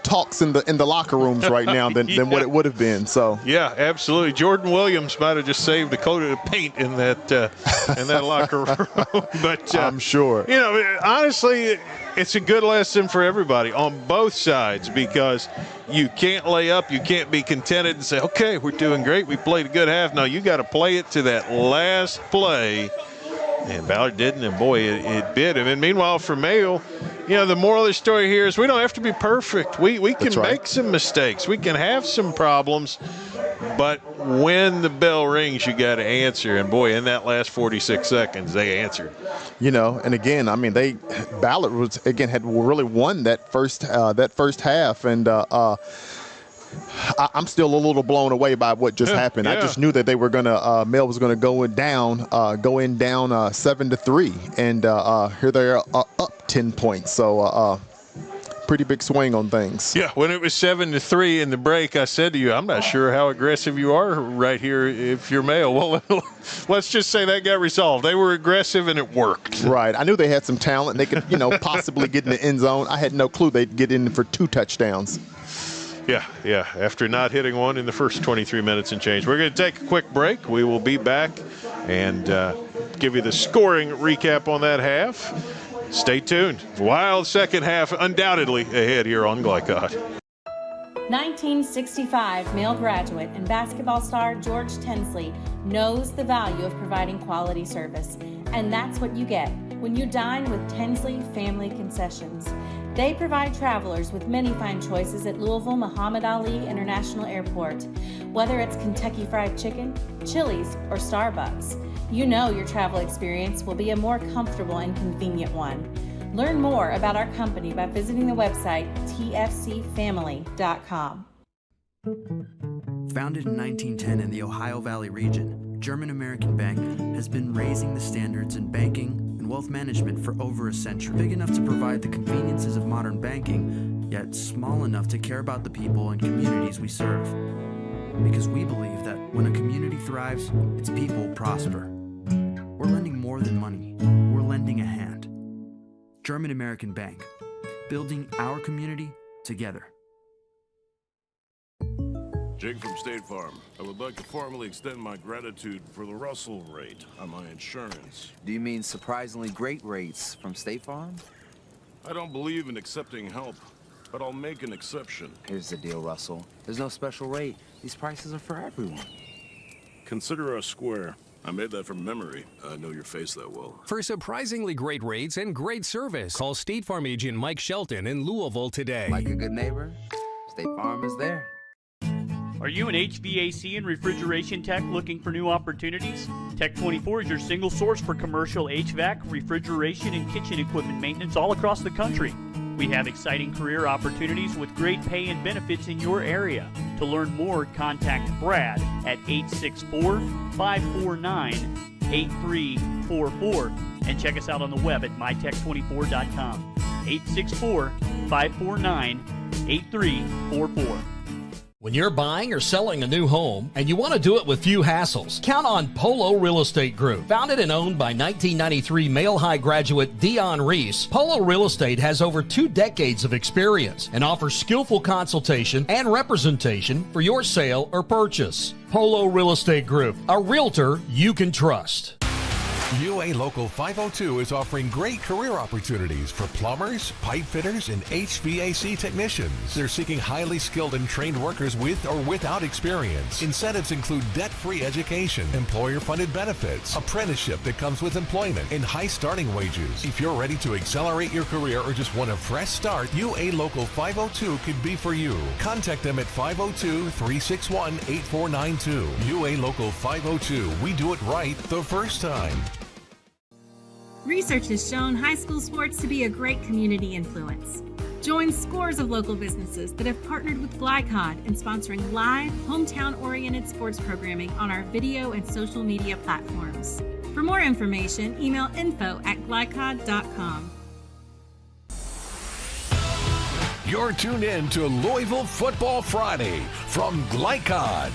talks in the locker rooms right now than what it would have been. So yeah, absolutely. Jordan Williams might have just saved a coat of paint in that locker room. But I'm sure. Honestly, it's a good lesson for everybody on both sides, because you can't lay up. You can't be contented and say, okay, we're doing great. We played a good half. No, you got to play it to that last play. And Ballard didn't, and boy, it bit him. And meanwhile, for Mayo, the moral of the story here is we don't have to be perfect. We can make some mistakes. We can have some problems. But when the bell rings, you got to answer. And boy, in that last 46 seconds, they answered. And again, Ballard had really won that first half, and I'm still a little blown away by what just happened. Yeah. I just knew that they were gonna Mel was gonna go down 7-3, and here they are up 10 points. So pretty big swing on things. Yeah, when it was 7-3 in the break, I said to you, I'm not sure how aggressive you are right here if you're Mayo. Well, let's just say that got resolved. They were aggressive and it worked. Right. I knew they had some talent. They could, possibly get in the end zone. I had no clue they'd get in for 2 touchdowns. Yeah. After not hitting one in the first 23 minutes and change. We're going to take a quick break. We will be back and give you the scoring recap on that half. Stay tuned. Wild second half undoubtedly ahead here on Glycod. 1965 Male graduate and basketball star George Tensley knows the value of providing quality service. And that's what you get when you dine with Tensley Family Concessions. They provide travelers with many fine choices at Louisville Muhammad Ali International Airport. Whether it's Kentucky Fried Chicken, Chili's, or Starbucks, you know your travel experience will be a more comfortable and convenient one. Learn more about our company by visiting the website tfcfamily.com. Founded in 1910 in the Ohio Valley region, German American Bank has been raising the standards in banking and wealth management for over a century. Big enough to provide the conveniences of modern banking, yet small enough to care about the people and communities we serve. Because we believe that when a community thrives, its people prosper. We're lending more than money. We're lending a hand. German American Bank, building our community together. Jake from State Farm. I would like to formally extend my gratitude for the Russell rate on my insurance. Do you mean surprisingly great rates from State Farm? I don't believe in accepting help, but I'll make an exception. Here's the deal, Russell. There's no special rate. These prices are for everyone. Consider us square. I made that from memory. I know your face that well. For surprisingly great rates and great service, call State Farm agent Mike Shelton in Louisville today. Like a good neighbor, State Farm is there. Are you an HVAC and refrigeration tech looking for new opportunities? Tech24 is your single source for commercial HVAC, refrigeration, and kitchen equipment maintenance all across the country. We have exciting career opportunities with great pay and benefits in your area. To learn more, contact Brad at 864-549-8344 and check us out on the web at mytech24.com. 864-549-8344. 8344. When you're buying or selling a new home and you want to do it with few hassles, count on Polo Real Estate Group. Founded and owned by 1993 Male High graduate Dion Reese, Polo Real Estate has over 2 decades of experience and offers skillful consultation and representation for your sale or purchase. Polo Real Estate Group, a realtor you can trust. UA Local 502 is offering great career opportunities for plumbers, pipe fitters, and HVAC technicians. They're seeking highly skilled and trained workers with or without experience. Incentives include debt-free education, employer-funded benefits, apprenticeship that comes with employment, and high starting wages. If you're ready to accelerate your career or just want a fresh start, UA Local 502 could be for you. Contact them at 502-361-8492. UA Local 502. We do it right the first time. Research has shown high school sports to be a great community influence. Join scores of local businesses that have partnered with Glycod in sponsoring live, hometown-oriented sports programming on our video and social media platforms. For more information, email info@glycod.com. You're tuned in to Louisville Football Friday from Glycod.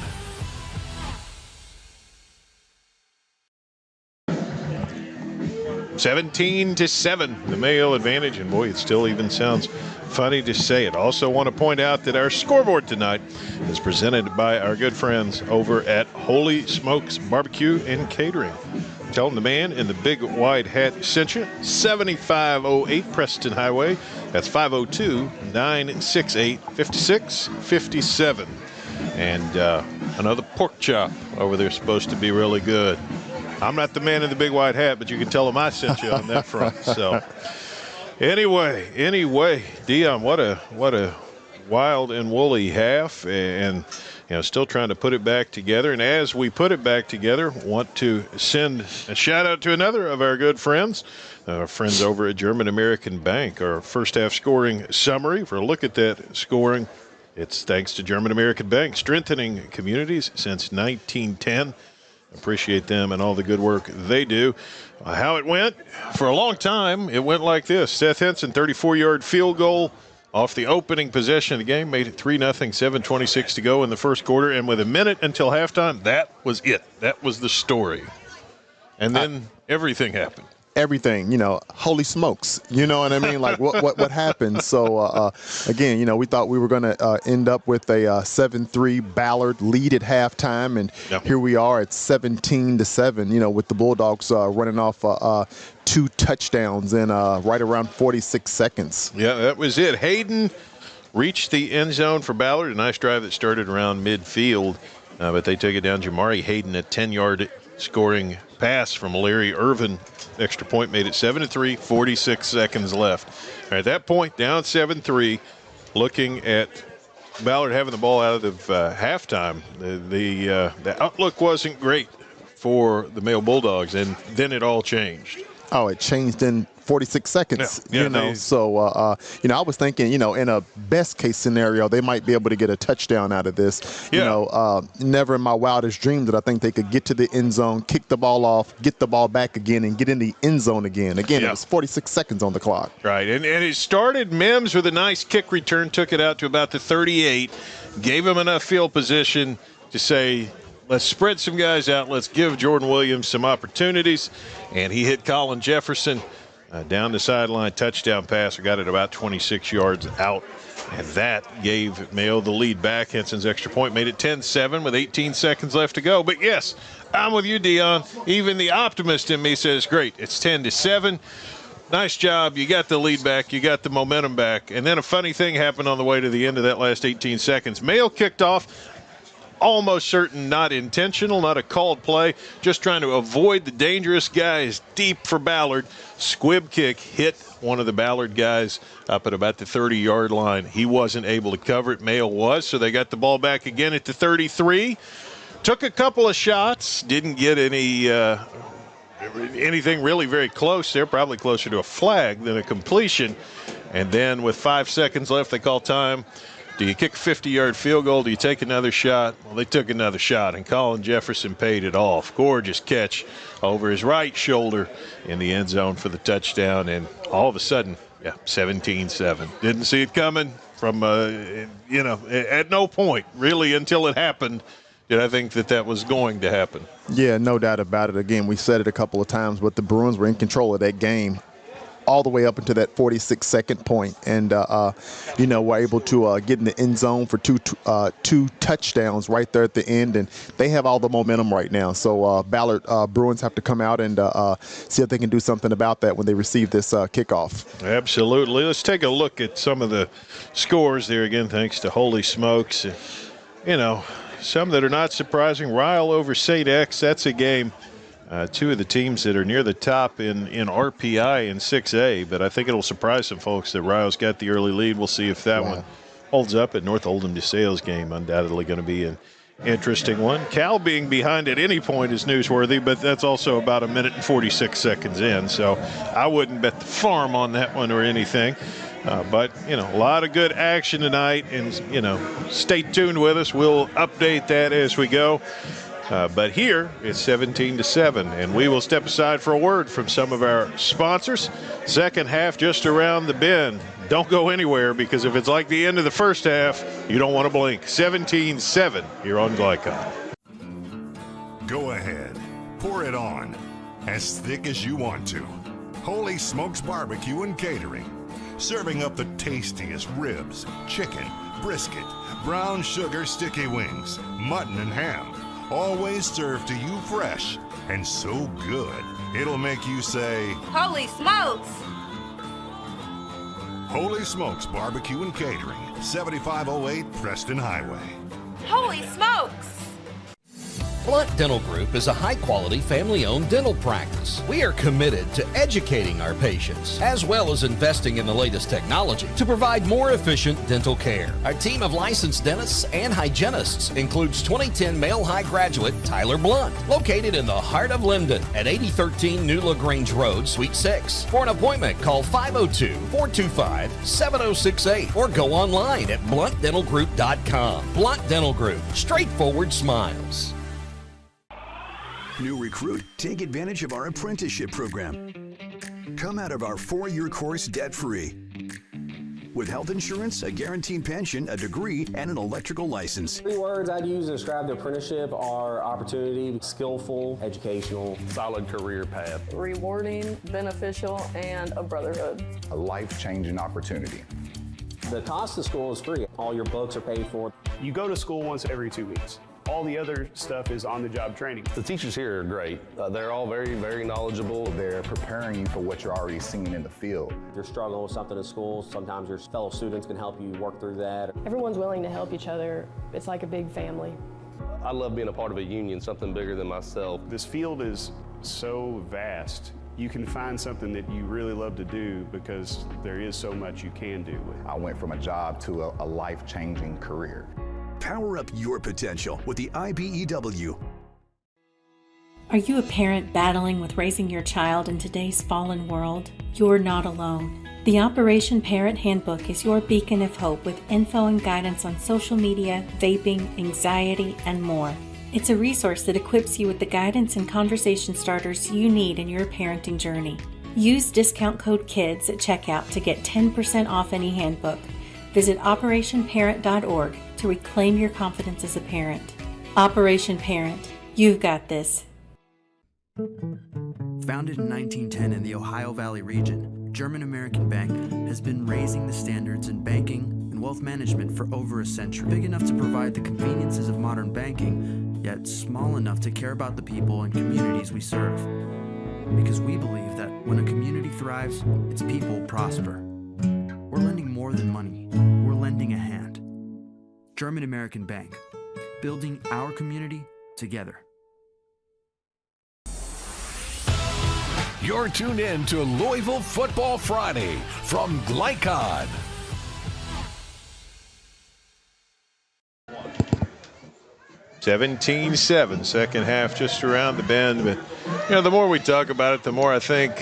17-7, the Male advantage, and boy, it still even sounds funny to say it. Also want to point out that our scoreboard tonight is presented by our good friends over at Holy Smokes Barbecue and Catering. Tell them the man in the big wide hat sent you. 7508 Preston Highway. That's 502-968-5657. And another pork chop over there supposed to be really good. I'm not the man in the big white hat, but you can tell him I sent you on that front. So anyway, Dion, what a wild and woolly half, and still trying to put it back together. And as we put it back together, want to send a shout out to another of our good friends, our friends over at German American Bank. Our first half scoring summary. For a look at that scoring, it's thanks to German American Bank, strengthening communities since 1910. Appreciate them and all the good work they do. How it went? For a long time, it went like this. Seth Henson, 34-yard field goal off the opening possession of the game, made it 3-0, 7:26 to go in the first quarter. And with a minute until halftime, that was it. That was the story. And then everything happened. Everything, holy smokes, you know what I mean? Like what happened? So again, we thought we were going to end up with a 7-3 Ballard lead at halftime, and here we are at 17-7. With the Bulldogs running off 2 touchdowns in right around 46 seconds. Yeah, that was it. Hayden reached the end zone for Ballard. A nice drive that started around midfield, but they take it down. Jamari Hayden, a 10-yard scoring pass from Larry Irvin. Extra point made it 7-3, 46 seconds left. At that point, down 7-3, looking at Ballard having the ball out of halftime. The outlook wasn't great for the Male Bulldogs, and then it all changed. Oh, it changed in 46 seconds, So, I was thinking, in a best case scenario, they might be able to get a touchdown out of this. Never in my wildest dream did I think they could get to the end zone, kick the ball off, get the ball back again, and get in the end zone again. It was 46 seconds on the clock. Right, and it started Mims with a nice kick return, took it out to about the 38, gave him enough field position to say, let's spread some guys out. Let's give Jordan Williams some opportunities. And he hit Colin Jefferson down the sideline, touchdown pass. We got it about 26 yards out. And that gave Mayo the lead back. Henson's extra point made it 10-7 with 18 seconds left to go. But, yes, I'm with you, Dion. Even the optimist in me says, great, it's 10-7. Nice job. You got the lead back. You got the momentum back. And then a funny thing happened on the way to the end of that last 18 seconds. Mayo kicked off. Almost certain not intentional, not a called play, just trying to avoid the dangerous guys deep for Ballard. Squib kick hit one of the Ballard guys up at about the 30-yard line. He wasn't able to cover it. Mayo was, so they got the ball back again at the 33. Took a couple of shots, didn't get anything really very close there, probably closer to a flag than a completion. And then with 5 seconds left, they call time. Do you kick a 50-yard field goal? Do you take another shot? Well, they took another shot, and Colin Jefferson paid it off. Gorgeous catch over his right shoulder in the end zone for the touchdown, and all of a sudden, 17-7. Didn't see it coming. from, at no point really until it happened did I think that was going to happen. Yeah, no doubt about it. Again, we said it a couple of times, but the Bruins were in control of that game all the way up into that 46-second point, and were able to get in the end zone for two touchdowns right there at the end, and they have all the momentum right now. So Ballard Bruins have to come out and see if they can do something about that when they receive this kickoff. Absolutely. Let's take a look at some of the scores there again, thanks to Holy Smokes. Some that are not surprising. Ryle over St. X, that's a game. Two of the teams that are near the top in RPI in 6A, but I think it'll surprise some folks that Ryle's got the early lead. We'll see if that one holds up. At North Oldham DeSales game, undoubtedly going to be an interesting one. Cal being behind at any point is newsworthy, but that's also about 1 minute and 46 seconds in, so I wouldn't bet the farm on that one or anything. But, a lot of good action tonight, and, stay tuned with us. We'll update that as we go. But here it's 17-7, and we will step aside for a word from some of our sponsors. Second half just around the bend. Don't go anywhere, because if it's like the end of the first half, you don't want to blink. 17-7 here on Glycon. Go ahead. Pour it on. As thick as you want to. Holy Smokes Barbecue and Catering. Serving up the tastiest ribs, chicken, brisket, brown sugar sticky wings, mutton and ham. Always served to you fresh and so good, it'll make you say, Holy smokes! Holy Smokes Barbecue and Catering, 7508 Preston Highway. Holy smokes! Blunt Dental Group is a high-quality, family-owned dental practice. We are committed to educating our patients, as well as investing in the latest technology to provide more efficient dental care. Our team of licensed dentists and hygienists includes 2010 Male High graduate Tyler Blunt, located in the heart of Linden at 8013 New LaGrange Road, Suite 6. For an appointment, call 502-425-7068 or go online at bluntdentalgroup.com. Blunt Dental Group, straightforward smiles. New recruit, take advantage of our apprenticeship program. Come out of our 4-year course debt-free. With health insurance, a guaranteed pension, a degree, and an electrical license. 3 words I'd use to describe the apprenticeship are opportunity, skillful, educational, solid career path, rewarding, beneficial, and a brotherhood. A life-changing opportunity. The cost of school is free. All your books are paid for. You go to school once every 2 weeks. All the other stuff is on-the-job training. The teachers here are great. They're all very, very knowledgeable. They're preparing you for what you're already seeing in the field. If you're struggling with something at school, sometimes your fellow students can help you work through that. Everyone's willing to help each other. It's like a big family. I love being a part of a union, something bigger than myself. This field is so vast. You can find something that you really love to do because there is so much you can do. I went from a job to a life-changing career. Power up your potential with the IBEW. Are you a parent battling with raising your child in today's fallen world? You're not alone. The Operation Parent Handbook is your beacon of hope with info and guidance on social media, vaping, anxiety, and more. It's a resource that equips you with the guidance and conversation starters you need in your parenting journey. Use discount code KIDS at checkout to get 10% off any handbook. Visit operationparent.org to reclaim your confidence as a parent. Operation Parent, you've got this. Founded in 1910 in the Ohio Valley region, German American Bank has been raising the standards in banking and wealth management for over a century. Big enough to provide the conveniences of modern banking, yet small enough to care about the people and communities we serve. Because we believe that when a community thrives, its people prosper. We're lending more than money. We're lending a hand. German American Bank, building our community together. You're tuned in to Louisville Football Friday from Glycon. (17-7), second half just around the bend. But the more we talk about it, the more I think,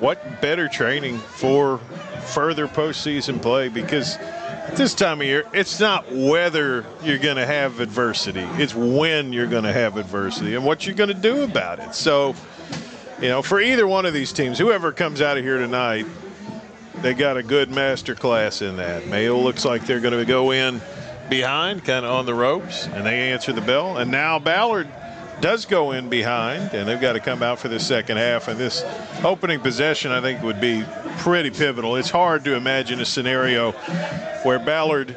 what better training for further postseason play? Because at this time of year, it's not whether you're going to have adversity, it's when you're going to have adversity and what you're going to do about it. So, for either one of these teams, whoever comes out of here tonight, they got a good master class in that. Mayo looks like they're going to go in behind, kind of on the ropes, and they answer the bell. And now Ballard does go in behind, and they've got to come out for the second half. And this opening possession, I think, would be pretty pivotal. It's hard to imagine a scenario where Ballard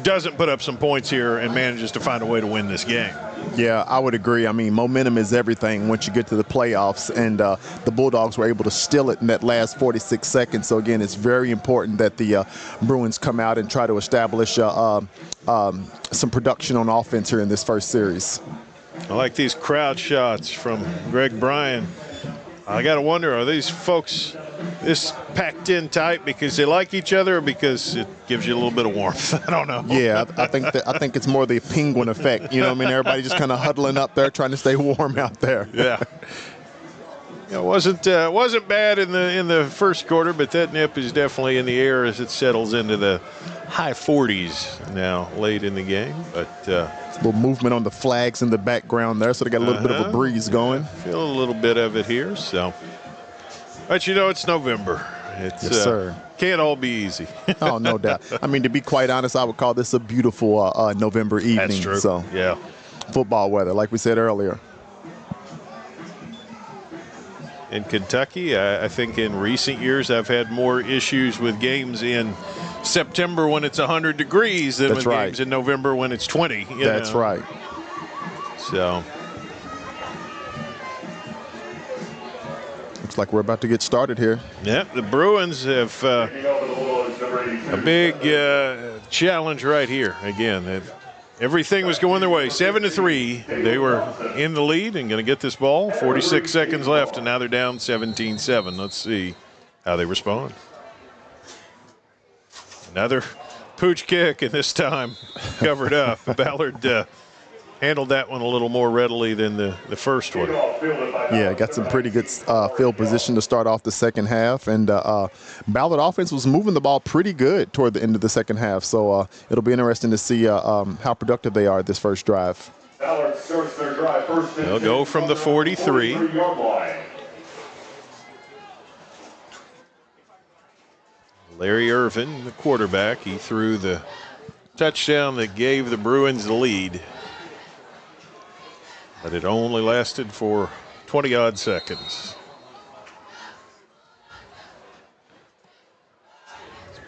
doesn't put up some points here and manages to find a way to win this game. Yeah, I would agree. I mean, momentum is everything once you get to the playoffs, and the Bulldogs were able to steal it in that last 46 seconds. So, again, it's very important that the Bruins come out and try to establish some production on offense here in this first series. I like these crowd shots from Greg Bryan. I got to wonder, are these folks this packed in tight because they like each other or because it gives you a little bit of warmth? I don't know. Yeah, I think it's more the penguin effect. You know what I mean? Everybody just kind of huddling up there trying to stay warm out there. Yeah. It wasn't bad in the first quarter, but that nip is definitely in the air as it settles into the high 40s now late in the game. But a little movement on the flags in the background there, so they got a little bit of a breeze going. Feel a little bit of it here. So, but you know, it's November. It's, yes, sir. Can't all be easy. Oh, no doubt. I mean, to be quite honest, I would call this a beautiful November evening. That's true. So, yeah. Football weather, like we said earlier. In Kentucky, I think in recent years I've had more issues with games in September when it's 100 degrees than with games in November when it's 20. That's right. So. Looks like we're about to get started here. Yep, the Bruins have a big challenge right here. Again, everything was going their way. 7-3. They were in the lead and going to get this ball. 46 seconds left, and now they're down 17-7. Let's see how they respond. Another pooch kick, and this time covered up. Ballard handled that one a little more readily than the first one. Yeah, got some pretty good field position to start off the second half. And Ballard offense was moving the ball pretty good toward the end of the second half. So it'll be interesting to see how productive they are this first drive. They'll go from the 43. Larry Irvin, the quarterback, he threw the touchdown that gave the Bruins the lead. But it only lasted for 20-odd seconds.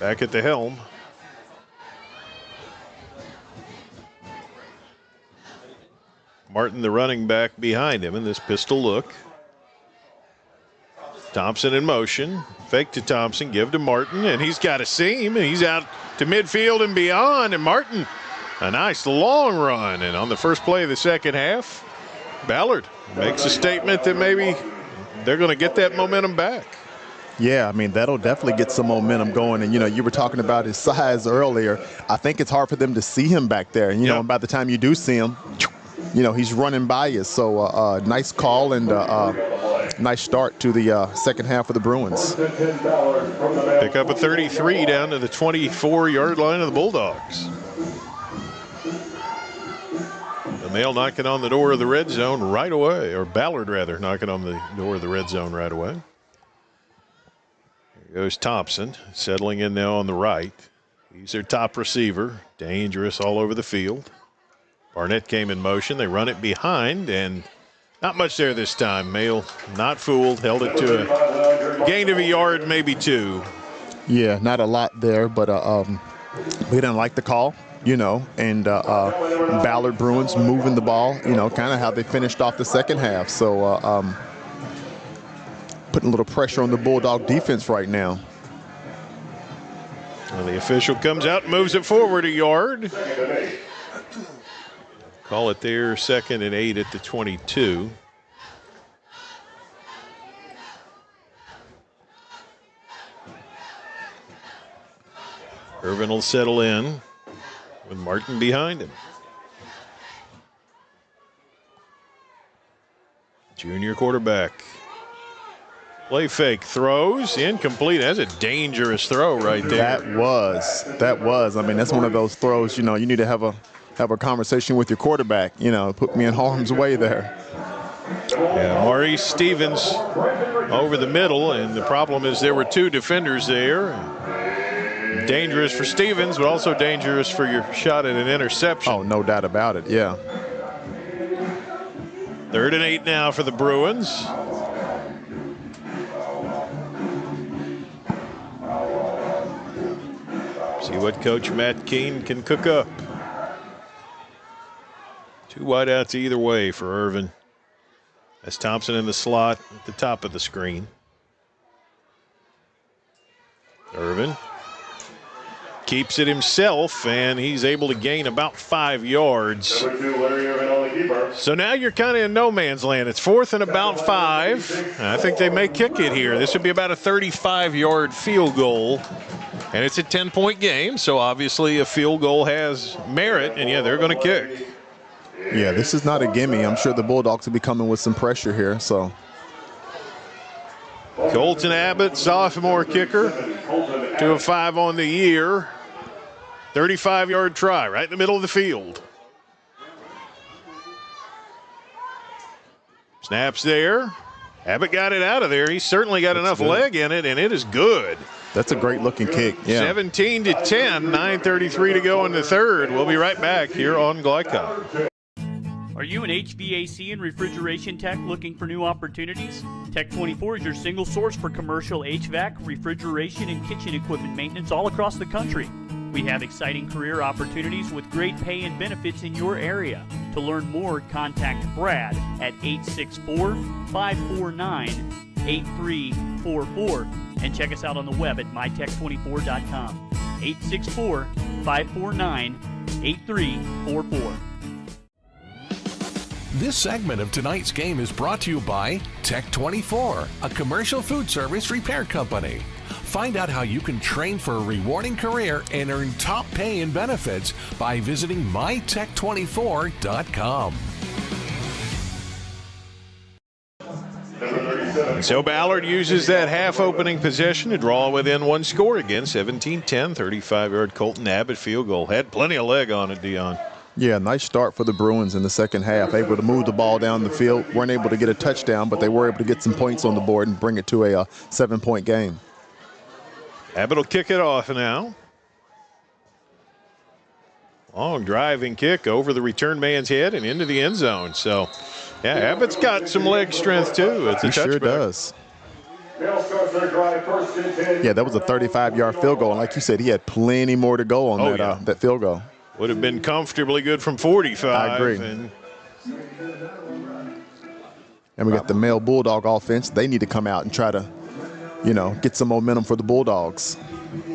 Back at the helm. Martin, the running back, behind him in this pistol look. Thompson in motion. Fake to Thompson, give to Martin, and he's got a seam, and he's out to midfield and beyond. And Martin, a nice long run. And on the first play of the second half, Ballard makes a statement that maybe they're going to get that momentum back. Yeah, I mean, that'll definitely get some momentum going. And, you know, you were talking about his size earlier. I think it's hard for them to see him back there. And, you know, and by the time you do see him, you know, he's running by you. So nice call and nice start to the second half of the Bruins. Pick up a 33 down to the 24-yard line of the Bulldogs. The Mail knocking on the door of the red zone right away, or Ballard rather knocking on the door of the red zone right away. Here goes Thompson, settling in now on the right. He's their top receiver, dangerous all over the field. Barnett came in motion. They run it behind, and not much there this time. Mail not fooled, held it to a gain of a yard, maybe two. Yeah, not a lot there, but we didn't like the call, you know, and Ballard Bruins moving the ball, you know, kind of how they finished off the second half. So putting a little pressure on the Bulldog defense right now. Well, the official comes out and moves it forward a yard. Call it there, 2nd and 8 at the 22. Irvin will settle in with Martin behind him. Junior quarterback. Play fake, throws, incomplete. That's a dangerous throw right there. That was. I mean, that's one of those throws, you know, you need to have a conversation with your quarterback, you know, put me in harm's way there. Yeah, Maurice Stevens over the middle, and the problem is there were two defenders there. Dangerous for Stevens, but also dangerous for your shot at an interception. Oh, no doubt about it, yeah. 3rd and 8 now for the Bruins. See what Coach Matt Keene can cook up. 2 wideouts either way for Irvin. That's Thompson in the slot at the top of the screen. Irvin keeps it himself, and he's able to gain about 5 yards. So now you're kind of in no man's land. It's 4th and about 5. I think they may kick it here. This would be about a 35-yard field goal. And it's a 10-point game, so obviously a field goal has merit, and yeah, they're going to kick. Yeah, this is not a gimme. I'm sure the Bulldogs will be coming with some pressure here. So Colton Abbott, sophomore kicker, 2 of 5 on the year. 35-yard try right in the middle of the field. Snaps there. Abbott got it out of there. He's certainly got enough leg in it, and it is good. That's a great looking kick. Yeah. 17-10, 9:33 to go in the 3rd. We'll be right back here on Glycom. Are you an HVAC and refrigeration tech looking for new opportunities? Tech24 is your single source for commercial HVAC, refrigeration, and kitchen equipment maintenance all across the country. We have exciting career opportunities with great pay and benefits in your area. To learn more, contact Brad at 864-549-8344 and check us out on the web at mytech24.com. 864-549-8344. This segment of tonight's game is brought to you by Tech24, a commercial food service repair company. Find out how you can train for a rewarding career and earn top pay and benefits by visiting mytech24.com. So Ballard uses that half opening possession to draw within 1 score again, 17-10, 35-yard Colton Abbott field goal. Had plenty of leg on it, Dion. Yeah, nice start for the Bruins in the second half. Able to move the ball down the field. Weren't able to get a touchdown, but they were able to get some points on the board and bring it to a 7-point game. Abbott will kick it off now. Long driving kick over the return man's head and into the end zone. So, yeah, Abbott's got some leg strength too. It's a touchback. Sure does. Yeah, that was a 35-yard field goal. And like you said, he had plenty more to go on that field goal. Would have been comfortably good from 45. I agree. And we got the male Bulldog offense. They need to come out and try to, get some momentum for the Bulldogs.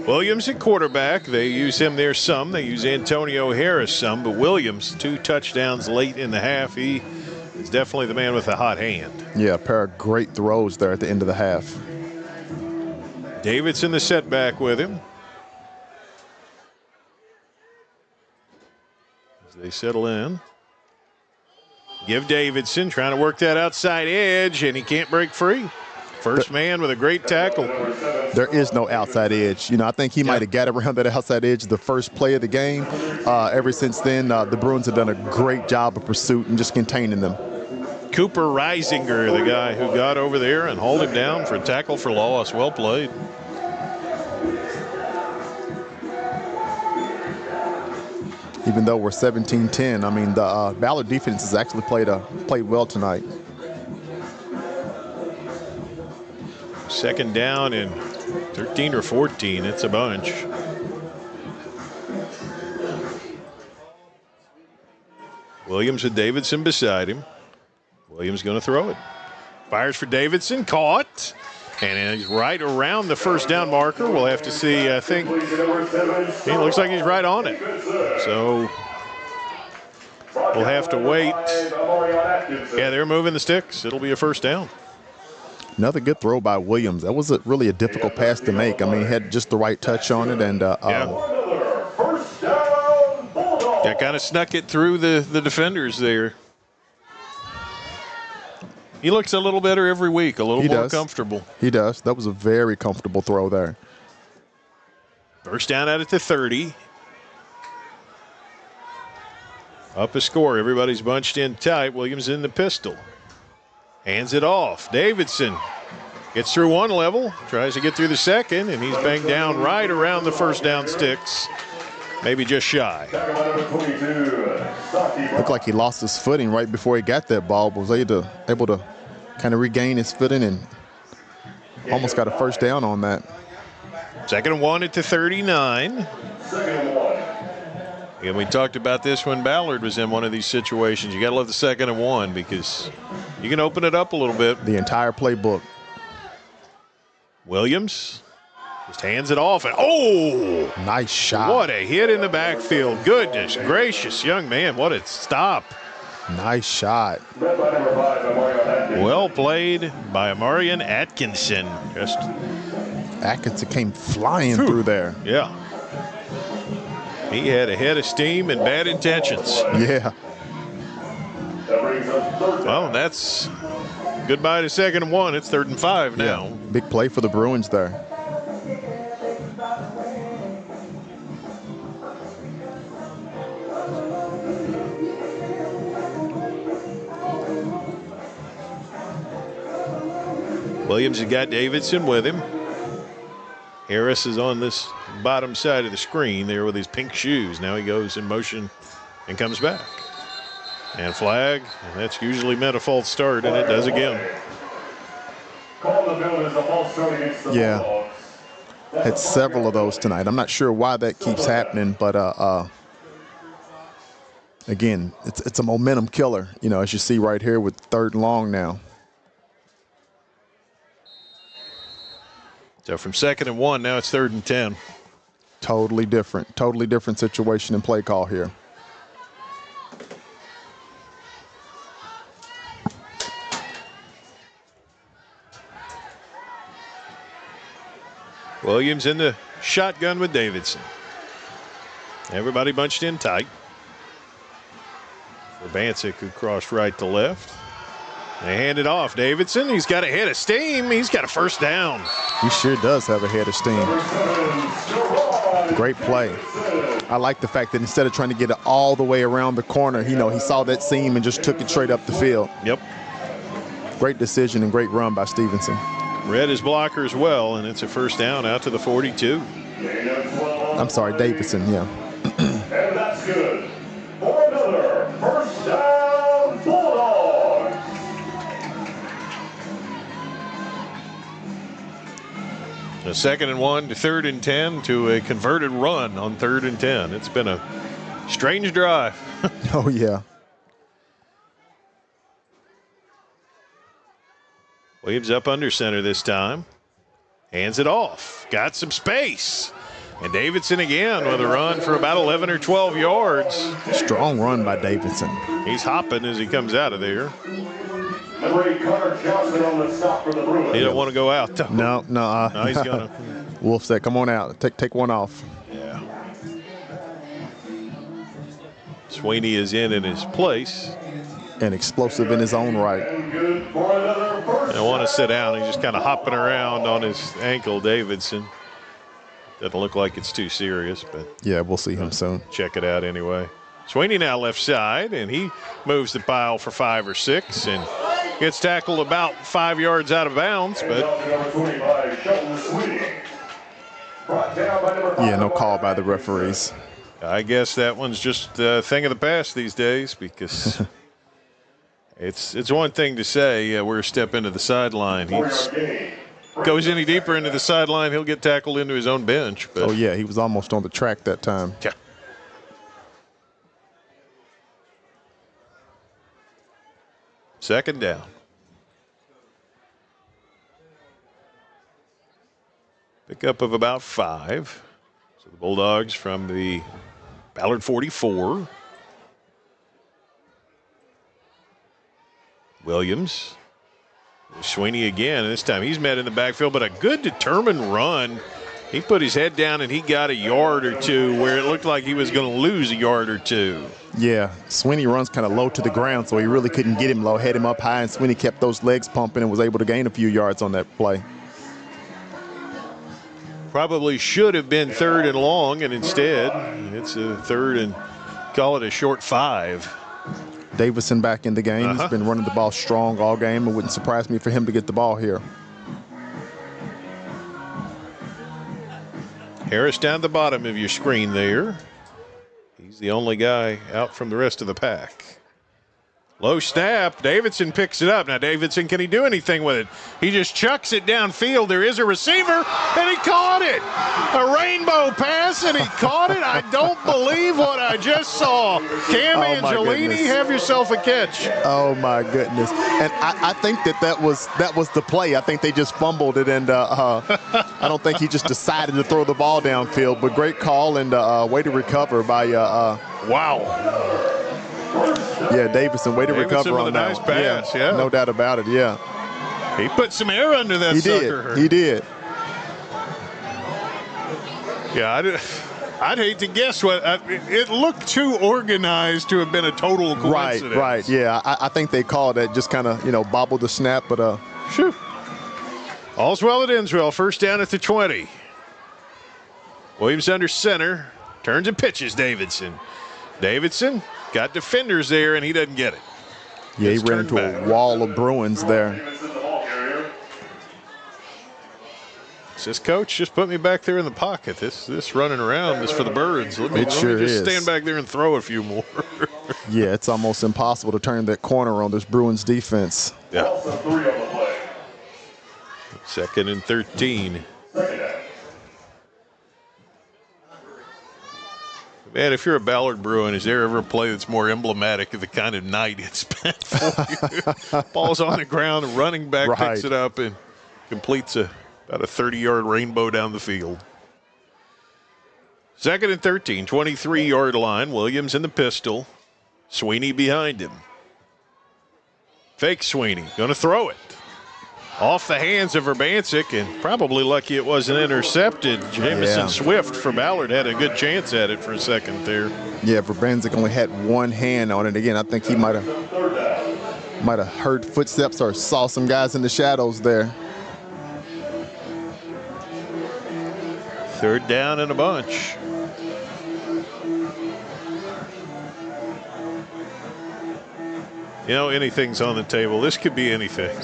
Williams at quarterback. They use him there some. They use Antonio Harris some. But Williams, 2 touchdowns late in the half. He is definitely the man with a hot hand. Yeah, a pair of great throws there at the end of the half. Davidson the setback with him. As they settle in. Give Davidson, trying to work that outside edge, and he can't break free. First man with a great tackle. There is no outside edge. I think he might have got around that outside edge the first play of the game. Ever since then, the Bruins have done a great job of pursuit and just containing them. Cooper Reisinger, the guy who got over there and hauled him down for a tackle for loss. Well played. Even though we're 17-10, I mean, the Ballard defense has actually played well tonight. Second down and 13 or 14. It's a bunch. Williams with Davidson beside him. Williams going to throw it. Fires for Davidson. Caught. And he's right around the first down marker. We'll have to see. I think he looks like he's right on it. So we'll have to wait. Yeah, they're moving the sticks. It'll be a first down. Another good throw by Williams. That was really a difficult pass to make. I mean, he had just the right touch on it. And kind of snuck it through the defenders there. He looks a little better every week, a little more comfortable. He does. That was a very comfortable throw there. First down out at the 30. Up a score. Everybody's bunched in tight. Williams in the pistol. Hands it off. Davidson gets through one level, tries to get through the second, and he's banged down right around the first down sticks. Maybe just shy. Looked like he lost his footing right before he got that ball, but was able to kind of regain his footing and almost got a first down on that. 2nd and 1 at the 39. And we talked about this when Ballard was in one of these situations. You got to love the 2nd and 1 because you can open it up a little bit. The entire playbook. Williams just hands it off. And oh! Nice shot. What a hit in the backfield. Goodness gracious, young man. What a stop. Nice shot. Well played by Amarian Atkinson. Atkinson came flying through there. Yeah. He had a head of steam and bad intentions. Yeah. Well, that's goodbye to 2nd and 1. It's 3rd and 5 now. Yeah. Big play for the Bruins there. Williams has got Davidson with him. Harris is on this bottom side of the screen there with his pink shoes. Now he goes in motion and comes back. And flag, and that's usually meant a false start, and it does again. Yeah. Had several of those tonight. I'm not sure why that keeps happening, but again, it's a momentum killer, you know, as you see right here with 3rd and long now. So from 2nd and 1, now it's 3rd and 10. Totally different situation and play call here. Williams in the shotgun with Davidson. Everybody bunched in tight. Urbancic, who crossed right to left. They hand it off. Davidson, he's got a head of steam. He's got a first down. He sure does have a head of steam. Great play. I like the fact that instead of trying to get it all the way around the corner, he saw that seam and just took it straight up the field. Yep. Great decision and great run by Stevenson. Read his blocker as well, and it's a first down out to the 42. I'm sorry, Davidson, yeah. And that's good. For another first down, Bulldogs. A 2nd and 1 to 3rd and 10 to a converted run on 3rd and 10. It's been a strange drive. Oh, yeah. Williams up under center this time. Hands it off. Got some space. And Davidson again with a run for about 11 or 12 yards. Strong run by Davidson. He's hopping as he comes out of there. He don't want to go out, though. No, he's gonna. Wolfe said, come on out. Take one off. Yeah. Sweeney is in his place. And explosive in his own right. I want to sit down. He's just kind of hopping around on his ankle, Davidson. Doesn't look like it's too serious, but yeah, we'll see him soon. Check it out anyway. Sweeney now left side, and he moves the pile for 5 or 6 and gets tackled about 5 yards out of bounds. But yeah, no call by the referees. I guess that one's just a thing of the past these days because it's one thing to say we're a step into the sideline. He goes any deeper into the sideline, he'll get tackled into his own bench. But oh, yeah, he was almost on the track that time. Yeah. Second down. Pickup of about 5. So the Bulldogs from the Ballard 44. Williams. Sweeney again. This time he's met in the backfield, but a good determined run. He put his head down and he got a yard or two where it looked like he was going to lose a yard or two. Yeah, Sweeney runs kind of low to the ground, so he really couldn't get him low. Had him up high, and Sweeney kept those legs pumping and was able to gain a few yards on that play. Probably should have been 3rd and long, and instead it's a 3rd and call it a short 5. Davison back in the game. He's been running the ball strong all game. It wouldn't surprise me for him to get the ball here. Harris down the bottom of your screen there. He's the only guy out from the rest of the pack. Low snap. Davidson picks it up. Now, Davidson, can he do anything with it? He just chucks it downfield. There is a receiver, and he caught it. A rainbow pass, and he caught it. I don't believe what I just saw. Cam Angelini, have yourself a catch. Oh, my goodness. And I think that was the play. I think they just fumbled it, and I don't think he just decided to throw the ball downfield. But great call and way to recover by wow. Yeah, Davison, way to recover on that. Nice pass, yeah. No doubt about it, yeah. He put some air under that sucker. He did. Yeah, I'd hate to guess what. It looked too organized to have been a total coincidence. Right, yeah. I think they called it, just kind of, bobbled the snap, but Phew. All's well that ends well. First down at the 20. Williams under center. Turns and pitches Davidson. Davidson got defenders there, and he doesn't get it. Yeah, he ran into a wall of Bruins there. Says, Coach, just put me back there in the pocket. This running around is for the birds. Let me just stand back there and throw a few more. Yeah, it's almost impossible to turn that corner on this Bruins defense. Yeah. 2nd and 13. Man, if you're a Ballard Bruin, is there ever a play that's more emblematic of the kind of night it's been for you? Ball's on the ground, the running back picks it up and completes about a 30-yard rainbow down the field. 2nd and 13, 23-yard line. Williams in the pistol. Sweeney behind him. Fake Sweeney, going to throw it. Off the hands of Urbancic, and probably lucky it wasn't intercepted. Jamison Swift for Ballard had a good chance at it for a second there. Yeah, Urbancic only had one hand on it. Again, I think he might have heard footsteps or saw some guys in the shadows there. 3rd down and a bunch. Anything's on the table. This could be anything.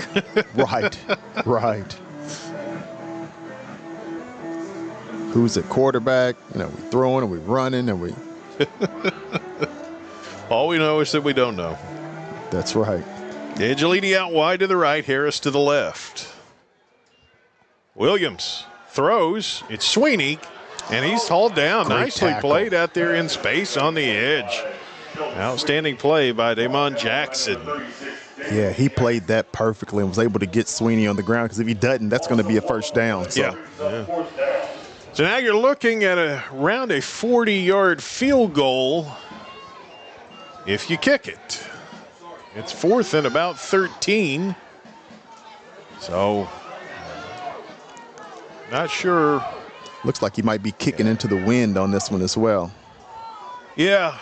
Right. Who's at quarterback? We throwing and we running and we. All we know is that we don't know. That's right. Angelini out wide to the right, Harris to the left. Williams throws. It's Sweeney, and he's hauled down. Nicely played out there in space on the edge. Outstanding play by Damon Jackson. Yeah, he played that perfectly and was able to get Sweeney on the ground, because if he doesn't, that's going to be a first down. So. Yeah. So now you're looking at around a 40-yard field goal if you kick it. It's 4th and about 13. So, not sure. Looks like he might be kicking into the wind on this one as well. Yeah.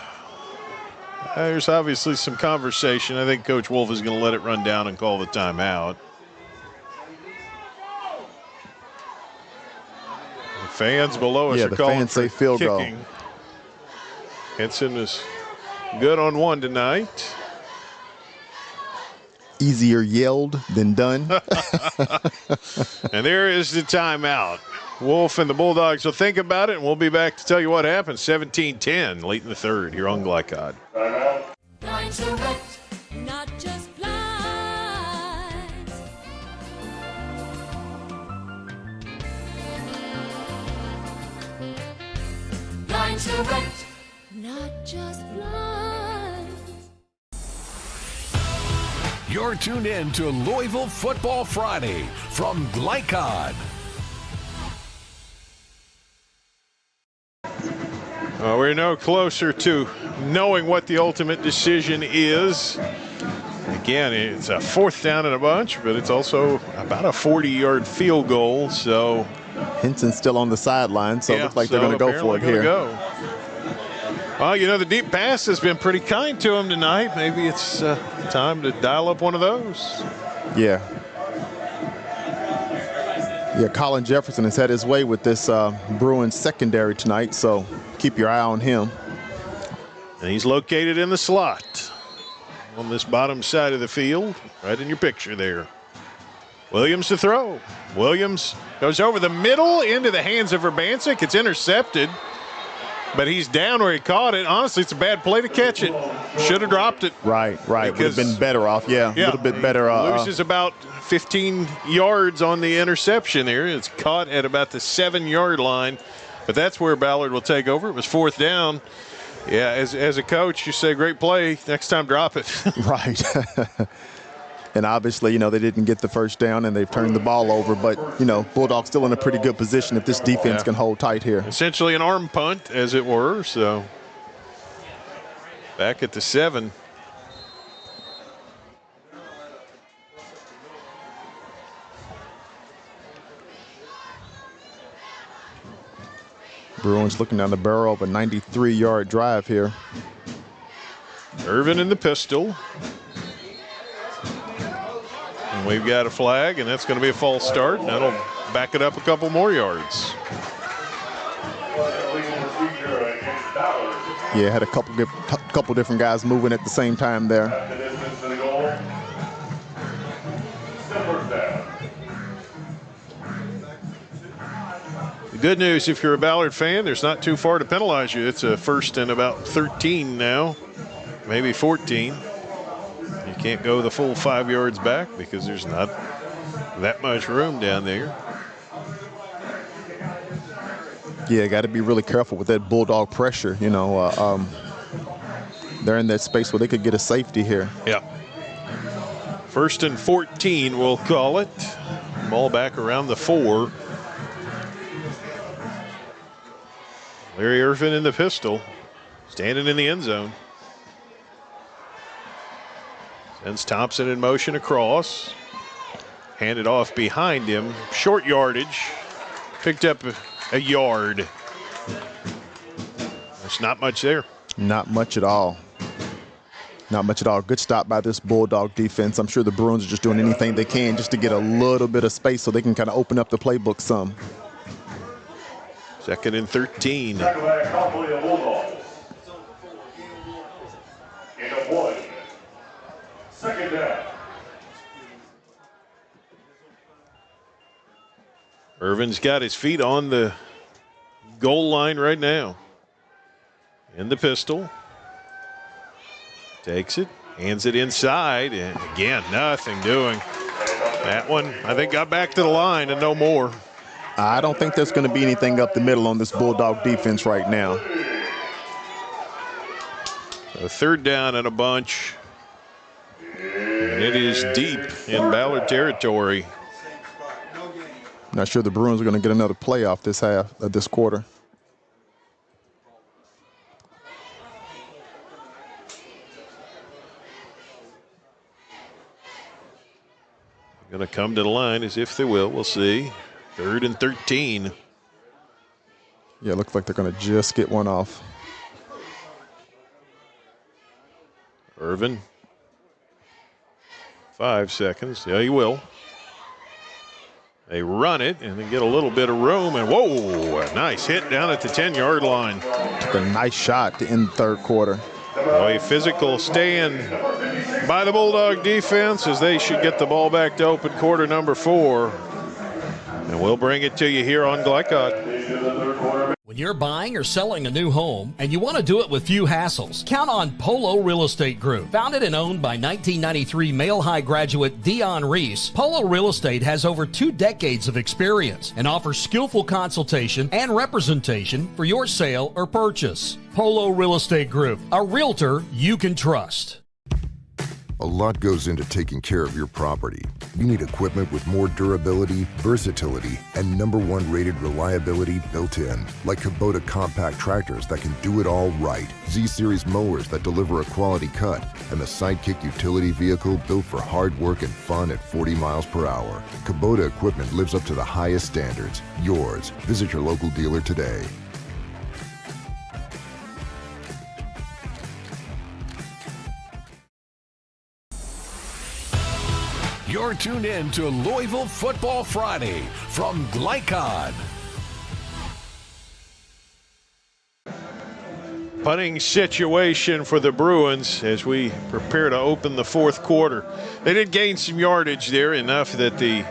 There's obviously some conversation. I think Coach Wolfe is going to let it run down and call the timeout. The fans below us are calling fans say field kicking. Goal. Henson is good on one tonight. Easier yelled than done. And there is the timeout. Wolfe and the Bulldogs will think about it, and we'll be back to tell you what happened. 17-10 late in the 3rd here on Glycod. Lines are wrecked, not just blinds. Lines are wrecked, not just blinds. You're tuned in to Louisville Football Friday from Glycod. We're no closer to knowing what the ultimate decision is. Again, it's a 4th down and a bunch, but it's also about a 40-yard field goal. So Henson's still on the sideline, so it looks like they're going to go for it here. Well, the deep pass has been pretty kind to him tonight. Maybe it's time to dial up one of those. Yeah. Yeah, Colin Jefferson has had his way with this Bruins secondary tonight, so keep your eye on him. And he's located in the slot. on this bottom side of the field, right in your picture there. Williams to throw. Williams goes over the middle into the hands of Urbancic. It's intercepted, but he's down where he caught it. Honestly, it's a bad play to catch it. Should have dropped it. Right. Would have been better off, a little bit better. Loses about 15 yards on the interception here. It's caught at about the 7-yard line, but that's where Ballard will take over. It was 4th down. Yeah, as a coach, you say, great play. Next time, drop it. Right. And obviously, they didn't get the first down and they've turned the ball over. But, Bulldogs still in a pretty good position if this defense can hold tight here. Essentially an arm punt, as it were. So back at the 7. Bruins looking down the barrel of a 93-yard drive here. Irvin in the pistol. And we've got a flag, and that's going to be a false start. That'll back it up a couple more yards. Yeah, had a couple different guys moving at the same time there. The good news, if you're a Ballard fan, there's not too far to penalize you. It's a 1st and about 13 now, maybe 14. You can't go the full 5 yards back because there's not that much room down there. Yeah, got to be really careful with that Bulldog pressure. They're in that space where they could get a safety here. Yeah. 1st and 14, we'll call it. Ball back around the 4. Larry Irvin in the pistol, standing in the end zone. Sends Thompson in motion across. Handed off behind him. Short yardage. Picked up a yard. There's not much there. Not much at all. Not much at all. Good stop by this Bulldog defense. I'm sure the Bruins are just doing anything they can just to get a little bit of space so they can kind of open up the playbook some. 2nd and 13. Second down. Irvin's got his feet on the goal line right now. In the pistol. Takes it, hands it inside, and again, nothing doing. That one, I think, got back to the line and no more. I don't think there's going to be anything up the middle on this Bulldog defense right now. A 3rd down and a bunch. And it is deep in Ballard territory. Not sure the Bruins are going to get another play off this this quarter. Going to come to the line as if they will. We'll see. 3rd and 13. Yeah, it looks like they're going to just get one off. Irvin. 5 seconds. Yeah, he will. They run it and then get a little bit of room. And whoa, a nice hit down at the 10-yard line. Took a nice shot to end the 3rd quarter. A physical stand by the Bulldog defense as they should get the ball back to open quarter number 4. And we'll bring it to you here on Glycod. When you're buying or selling a new home and you want to do it with few hassles, count on Polo Real Estate Group. Founded and owned by 1993 Male High graduate Dion Reese, Polo Real Estate has over 2 decades of experience and offers skillful consultation and representation for your sale or purchase. Polo Real Estate Group, a realtor you can trust. A lot goes into taking care of your property. You need equipment with more durability, versatility, and #1 rated reliability built in, like Kubota compact tractors that can do it all right, Z-Series mowers that deliver a quality cut, and the Sidekick utility vehicle built for hard work and fun at 40 miles per hour. Kubota equipment lives up to the highest standards. Yours. Visit your local dealer today. You're tuned in to Louisville Football Friday from Glycod. punting situation for the Bruins as we prepare to open the fourth quarter. They did gain some yardage there, enough that the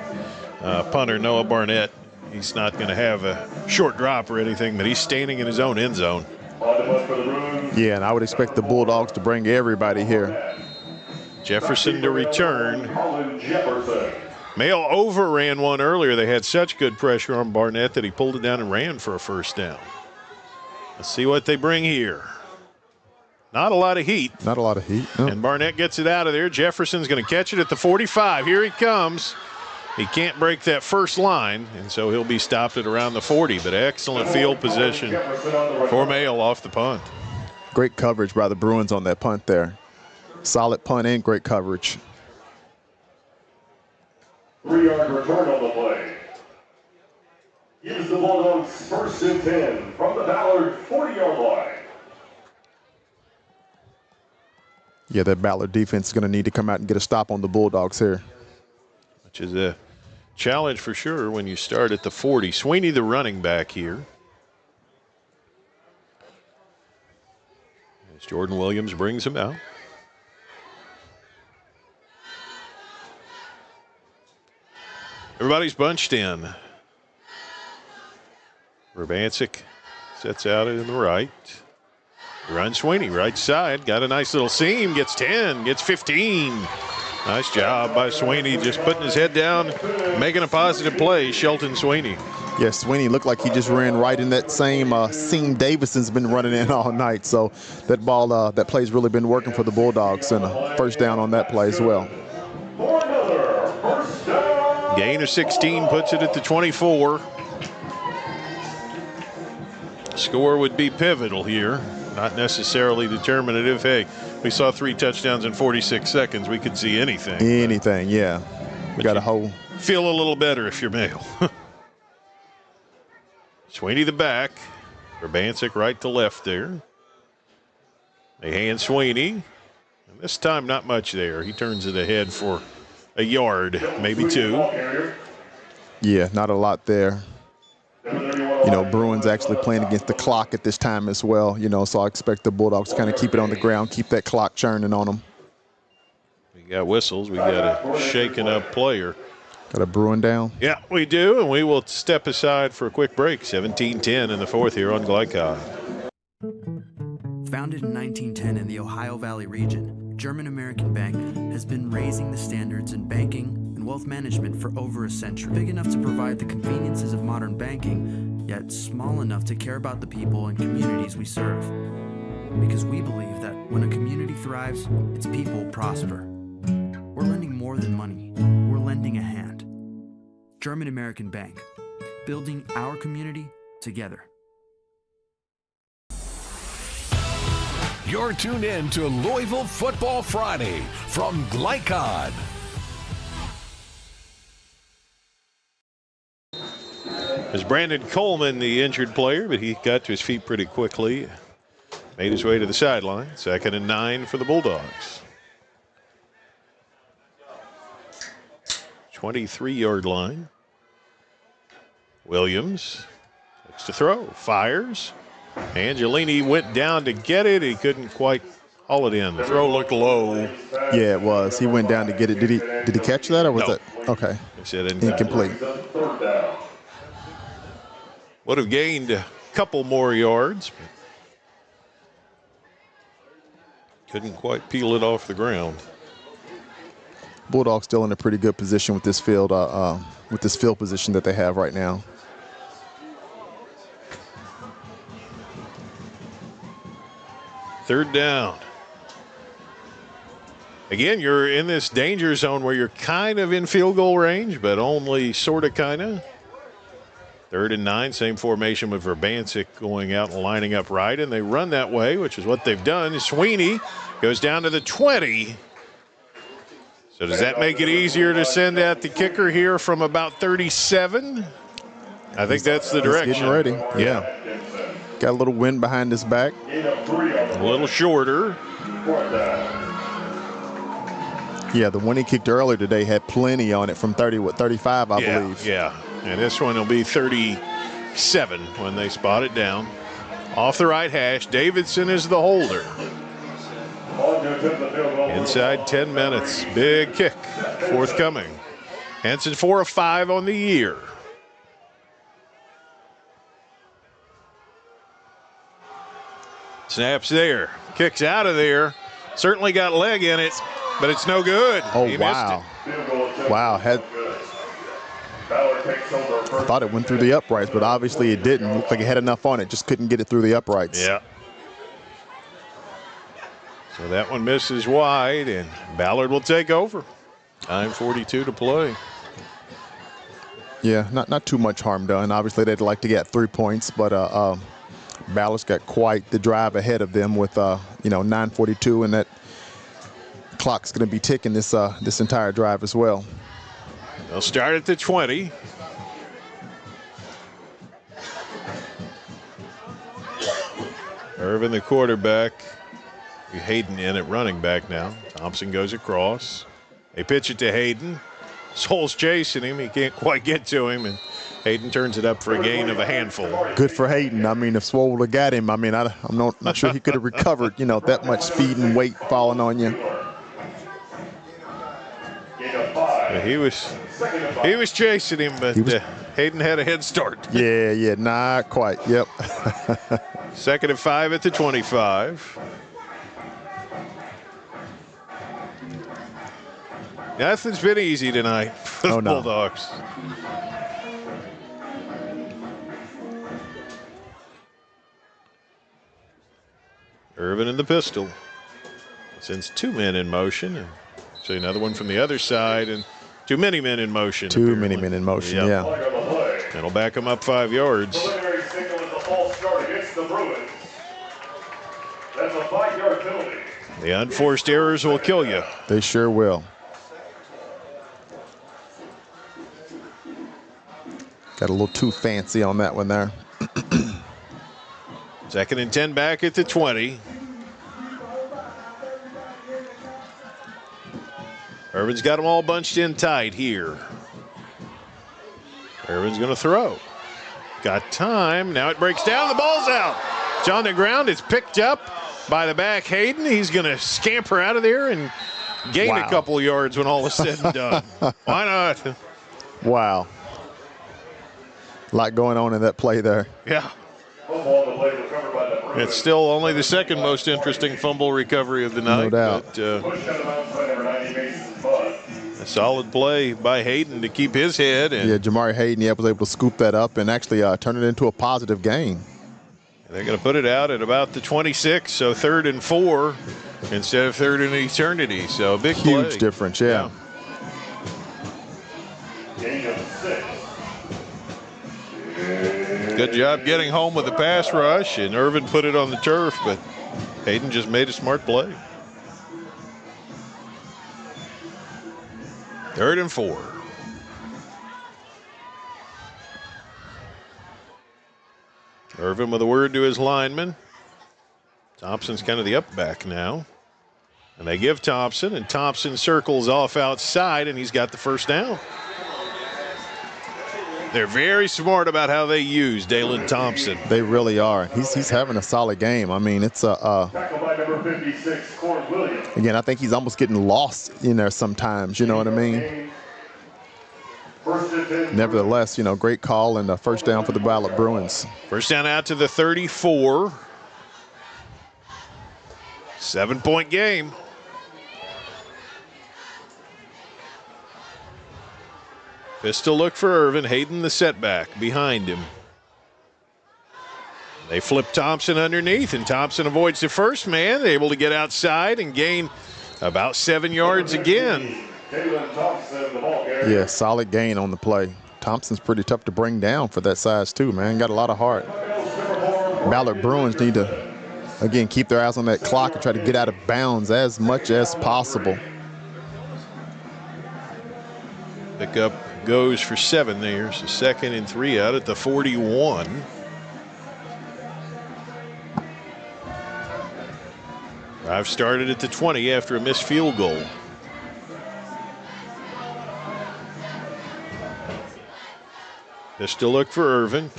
punter, Noah Barnett, he's not going to have a short drop or anything, but he's standing in his own end zone. Yeah, and I would expect the Bulldogs to bring everybody here. Jefferson to return. Mail overran one earlier. They had such good pressure on Barnett that he pulled it down and ran for a first down. Let's see what they bring here. Not a lot of heat. Not a lot of heat. No. And Barnett gets it out of there. Jefferson's going to catch it at the 45. Here he comes. He can't break that first line, and so he'll be stopped at around the 40. But excellent field position for Mail off the punt. Great coverage by the Bruins on that punt there. Solid punt and great coverage. 3-yard return on the play. Gives the Bulldogs 1st and 10 from the Ballard 40-yard line. Yeah, that Ballard defense is going to need to come out and get a stop on the Bulldogs here. Which is a challenge for sure when you start at the 40. Sweeney, the running back here. As Jordan Williams brings him out. Everybody's bunched in. Verbancic sets out in the right. Run Sweeney, right side. Got a nice little seam. Gets 10, gets 15. Nice job by Sweeney, just putting his head down, making a positive play. Shelton Sweeney. Yeah, Sweeney looked like he just ran right in that same seam Davison's been running in all night. So that ball, that play's really been working for the Bulldogs, and a first down on that play as well. Gain of 16 puts it at the 24. Score would be pivotal here, not necessarily determinative. Hey, we saw 3 touchdowns in 46 seconds. We could see anything. Anything, yeah. We got a whole. Feel a little better if you're Mail. Sweeney the back. Urbancic right to left there. They hand Sweeney. And this time not much there. He turns it ahead for a yard, maybe 2. Yeah, not a lot there. You know, Bruins actually playing against the clock at this time as well, you know, so I expect the Bulldogs to kind of keep it on the ground, keep that clock churning on them. We got whistles. We got a shaken up player. Got a Bruin down? Yeah, we do, and we will step aside for a quick break. 17-10 in the fourth here on Glycod. Founded in 1910 in the Ohio Valley region, German American Bank has been raising the standards in banking and wealth management for over a century. Big enough to provide the conveniences of modern banking, yet small enough to care about the people and communities we serve. Because we believe that when a community thrives, its people prosper. We're lending more than money. We're lending a hand. German American Bank, building our community together. You're tuned in to Louisville Football Friday from Glycod. There's Brandon Coleman, the injured player, but he got to his feet pretty quickly. Made his way to the sideline. 2nd and 9 for the Bulldogs. 23-yard line. Williams looks to throw, fires. Angelini went down to get it. He couldn't quite haul it in. The throw looked low. Yeah, it was. He went down to get it. Did he catch that, or was that? Okay. He said incomplete. Would have gained a couple more yards, but couldn't quite peel it off the ground. Bulldogs still in a pretty good position with this field position that they have right now. Third down. Again, you're in this danger zone where you're kind of in field goal range, but only sort of, kind of. 3rd and 9, same formation with Verbancic going out and lining up right, and they run that way, which is what they've done. Sweeney goes down to the 20. So does that make it easier to send out the kicker here from about 37? I think that's the direction. He's getting ready. Yeah. Got a little wind behind his back. A little shorter. Yeah, the one he kicked earlier today had plenty on it from 35, I believe. Yeah, and this one will be 37 when they spot it down. Off the right hash, Davidson is the holder. Inside 10 minutes, big kick forthcoming. Henson 4 of 5 on the year. Snaps there, kicks out of there. Certainly got leg in it, but it's no good. Oh, he wow. missed it. Wow. I thought it went through the uprights, but obviously it didn't. Looked like it had enough on it, just couldn't get it through the uprights. Yeah. So that one misses wide, and Ballard will take over. 9:42 to play. Yeah, not too much harm done. Obviously, they'd like to get 3 points, but Ballard's got quite the drive ahead of them with 9:42, and that clock's going to be ticking this entire drive as well. They'll start at the 20. Irvin, the quarterback. Hayden in at running back now. Thompson goes across. They pitch it to Hayden. Soul's chasing him. He can't quite get to him, and Hayden turns it up for a gain of a handful. Good for Hayden. I mean, if Swole would have got him, I mean, I'm not sure he could have recovered, that much speed and weight falling on you. He was chasing him, but Hayden had a head start. Yeah, not quite. Yep. 2nd and 5 at the 25. Nothing's been easy tonight for the Bulldogs. Irvin in the pistol. Sends 2 men in motion. And so another one from the other side, and too many men in motion. Too many men in motion, yeah. That'll back them up 5 yards. Preliminary signal is a false start against the Bruins. That's a 5-yard penalty. The unforced errors will kill you. They sure will. Got a little too fancy on that one there. 2nd and 10 back at the 20. Irvin's got them all bunched in tight here. Irvin's going to throw. Got time. Now it breaks down. The ball's out. It's on the ground. It's picked up by the back Hayden. He's going to scamper out of there and gain a couple yards when all is said and done. Why not? Wow. A lot going on in that play there. Yeah. It's still only the 2nd most interesting fumble recovery of the night. No doubt. But, a solid play by Hayden to keep his head. And Jamari Hayden was able to scoop that up and actually turn it into a positive gain. They're going to put it out at about the 26, so 3rd and 4 instead of 3rd and eternity. So a big play. Huge difference, yeah. Good job getting home with the pass rush, and Irvin put it on the turf, but Hayden just made a smart play. 3rd and 4. Irvin with a word to his lineman. Thompson's kind of the up back now. And they give Thompson, and Thompson circles off outside, and he's got the first down. They're very smart about how they use Dalen Thompson. They really are. He's having a solid game. I mean, it's Tackle by number 56, Corn Williams. Again, I think he's almost getting lost in there sometimes. You know what I mean? Nevertheless, great call and a first down for the Ballard Bruins. First down out to the 34. 7-point game. Pistol look for Irvin. Hayden the setback behind him. They flip Thompson underneath, and Thompson avoids the first man. Able to get outside and gain about 7 yards again. Yeah, solid gain on the play. Thompson's pretty tough to bring down for that size too, man. Got a lot of heart. Ballard Bruins need to, again, keep their eyes on that clock and try to get out of bounds as much as possible. Pickup goes for 7 there. So 2nd and 3 out at the 41. Drive started at the 20 after a missed field goal. Pistol look for Irvin.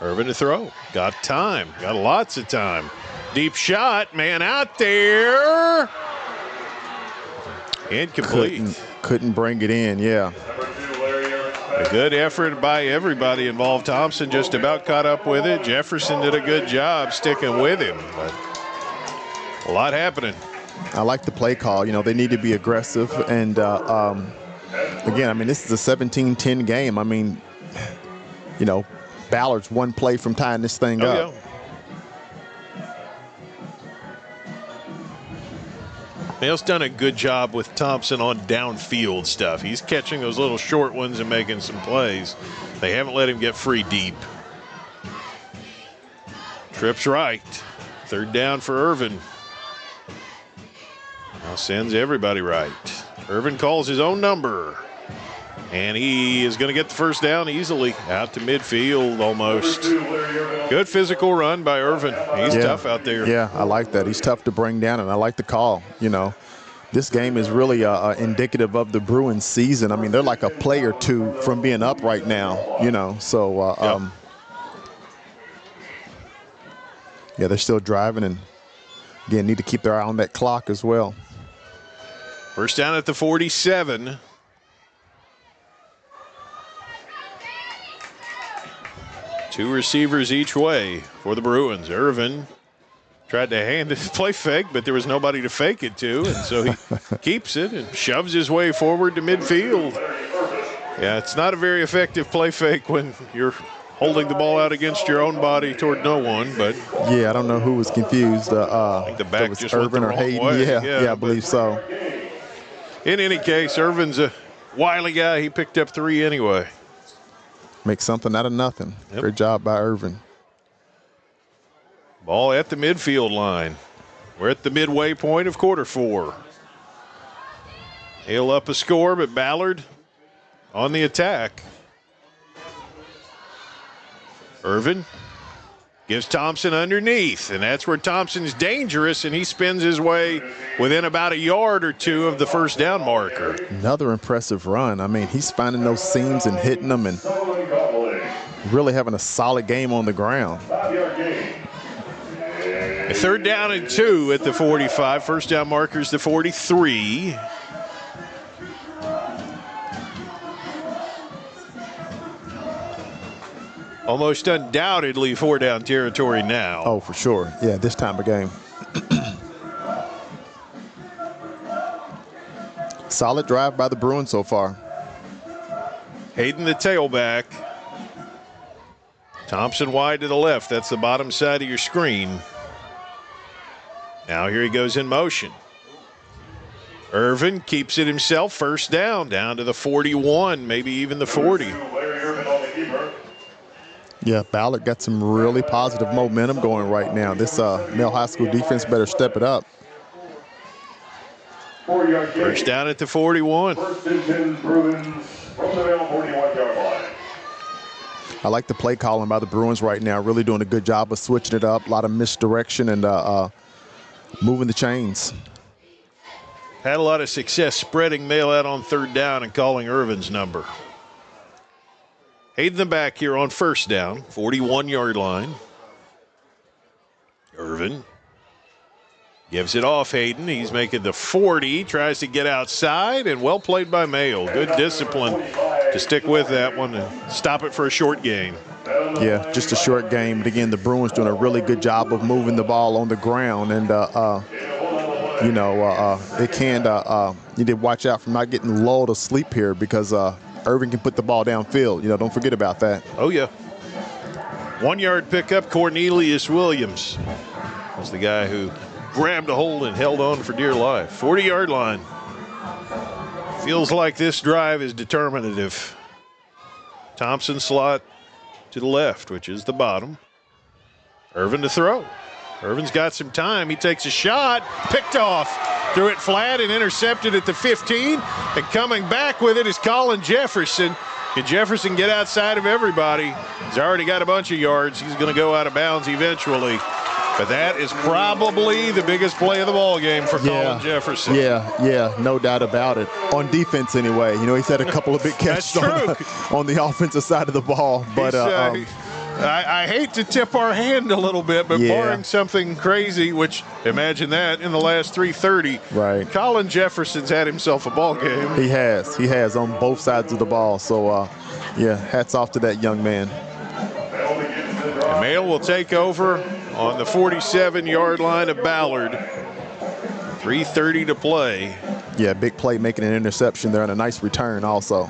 Irvin to throw. Got time. Got lots of time. Deep shot. Man out there. Incomplete. Couldn't bring it in, yeah. A good effort by everybody involved. Thompson just about caught up with it. Jefferson did a good job sticking with him. But a lot happening. I like the play call. You know, they need to be aggressive. And, again, I mean, this is a 17-10 game. I mean, you know, Ballard's one play from tying this thing up. Yeah. Hale's done a good job with Thompson on downfield stuff. He's catching those little short ones and making some plays. They haven't let him get free deep. Trips right. Third down for Irvin. Now sends everybody right. Irvin calls his own number. And he is going to get the first down easily. Out to midfield almost. Good physical run by Irvin. He's tough out there. Yeah, I like that. He's tough to bring down, and I like the call. You know, this game is really indicative of the Bruins season. I mean, they're like a play or two from being up right now, you know. So, yeah, they're still driving and, again, need to keep their eye on that clock as well. First down at the 47. Two receivers each way for the Bruins. Irvin tried to hand it, play fake, but there was nobody to fake it to, and so he keeps it and shoves his way forward to midfield. Yeah, it's not a very effective play fake when you're holding the ball out against your own body toward no one, but yeah, I don't know who was confused. I think the back was just Irvin went or the wrong Hayden. way. Yeah, I believe so. In any case, Irvin's a wily guy. He picked up 3 anyway. Make something out of nothing. Yep. Great job by Irvin. Ball at the midfield line. We're at the midway point of quarter 4. Hale up a score, but Ballard on the attack. Irvin gives Thompson underneath, and that's where Thompson's dangerous, and he spins his way within about a yard or two of the first down marker. Another impressive run. I mean, he's finding those seams and hitting them and really having a solid game on the ground. A third down and 2 at the 45. First down marker's the 43. Almost undoubtedly 4-down territory now. Oh, for sure. Yeah, this time of game. Solid drive by the Bruins so far. Hayden the tailback. Thompson wide to the left. That's the bottom side of your screen. Now here he goes in motion. Irvin keeps it himself. First down to the 41, maybe even the 40. Yeah, Ballard got some really positive momentum going right now. This Male High School defense better step it up. First down at the 41. First and 10 Bruins from the Male 41-yard line. I like the play calling by the Bruins right now. Really doing a good job of switching it up. A lot of misdirection and moving the chains. Had a lot of success spreading Male out on third down and calling Irvin's number. Hayden the back here on first down, 41-yard line. Irvin gives it off Hayden. He's making the 40, tries to get outside, and well played by Male. Good discipline to stick with that one and stop it for a short gain. Yeah, just a short game. But again, the Bruins doing a really good job of moving the ball on the ground. And, you know, they can you did watch out from not getting lulled asleep here because Irvin can put the ball downfield. You know, don't forget about that. Oh, yeah. 1-yard pickup, Cornelius Williams was the guy who grabbed a hold and held on for dear life. 40-yard line. Feels like this drive is determinative. Thompson slot to the left, which is the bottom. Irvin to throw. Irvin's got some time. He takes a shot, picked off, threw it flat and intercepted at the 15. And coming back with it is Colin Jefferson. Can Jefferson get outside of everybody? He's already got a bunch of yards. He's going to go out of bounds eventually. But that is probably the biggest play of the ball game for Colin Jefferson. Yeah, no doubt about it. On defense anyway. You know, he's had a couple of big catches on the offensive side of the ball. But I hate to tip our hand a little bit, but barring something crazy, which imagine that in the last 3:30, right? Colin Jefferson's had himself a ball game. He has on both sides of the ball. So, yeah, hats off to that young man. And Mail will take over on the 47-yard line of Ballard. 3:30 to play. Yeah, big play, making an interception there and a nice return also.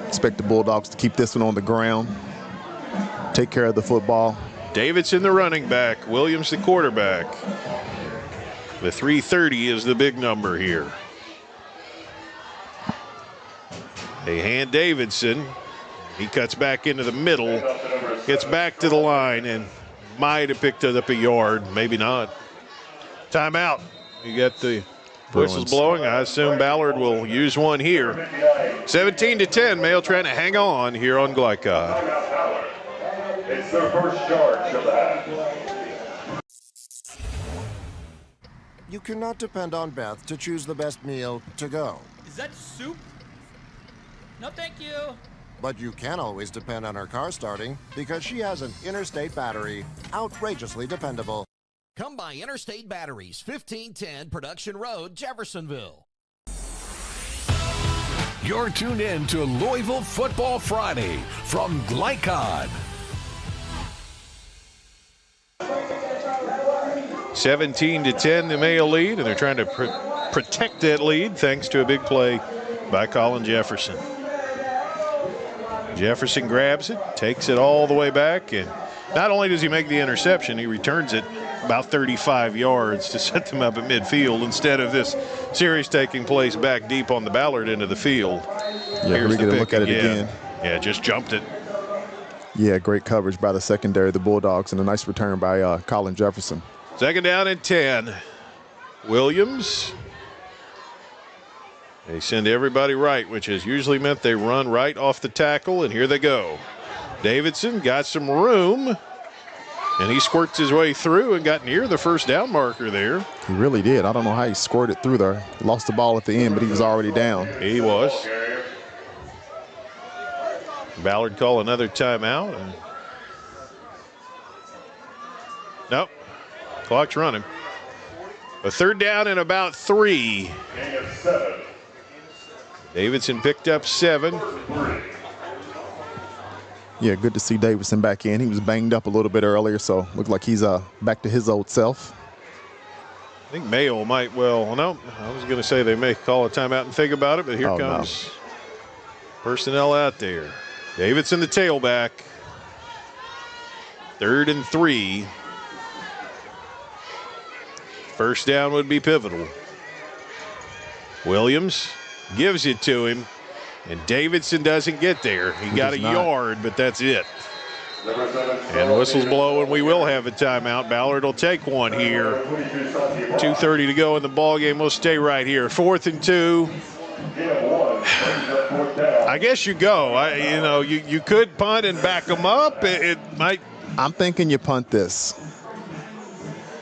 Expect the Bulldogs to keep this one on the ground, take care of the football. Davidson the running back, Williams the quarterback. The 3:30 is the big number here. They hand Davidson. He cuts back into the middle, gets back to the line, and might have picked it up a yard, maybe not. Timeout. You got the whistles blowing. I assume Ballard will use one here. 17-10, Mail trying to hang on here on Glycod. It's their first charge of the half. You cannot depend on Beth to choose the best meal to go. Is that soup? No, thank you. But you can always depend on her car starting because she has an Interstate battery. Outrageously dependable. Come by Interstate Batteries, 1510 Production Road, Jeffersonville. You're tuned in to Louisville Football Friday from Glycod. 17-10, the Mayo lead, and they're trying to protect that lead thanks to a big play by Colin Jefferson. Jefferson grabs it, takes it all the way back, and not only does he make the interception, he returns it about 35 yards to set them up at midfield instead of this series taking place back deep on the Ballard end of the field. Yeah, Here's we the get a pick look at it again. Yeah, just jumped it. Yeah, great coverage by the secondary of the Bulldogs and a nice return by Colin Jefferson. Second down and 10. Williams. They send everybody right, which has usually meant they run right off the tackle, and here they go. Davidson got some room, and he squirts his way through and got near the first down marker there. He really did. I don't know how he squirted through there. Lost the ball at the end, but he was already down. He was. Ballard call another timeout. And nope. Clock's running. A third down and about 3. Davidson picked up 7. Yeah, good to see Davidson back in. He was banged up a little bit earlier, so looked like he's back to his old self. I think Mayo might no, I was going to say they may call a timeout and think about it, but here comes personnel out there. Davidson the tailback. 3rd and 3. First down would be pivotal. Williams gives it to him, and Davidson doesn't get there. He got a yard, but that's it. And whistles blow, and we will have a timeout. Ballard will take one here. 2:30 to go in the ball game. We'll stay right here. 4th and 2. I guess you go. You could punt and back them up. It might. I'm thinking you punt this.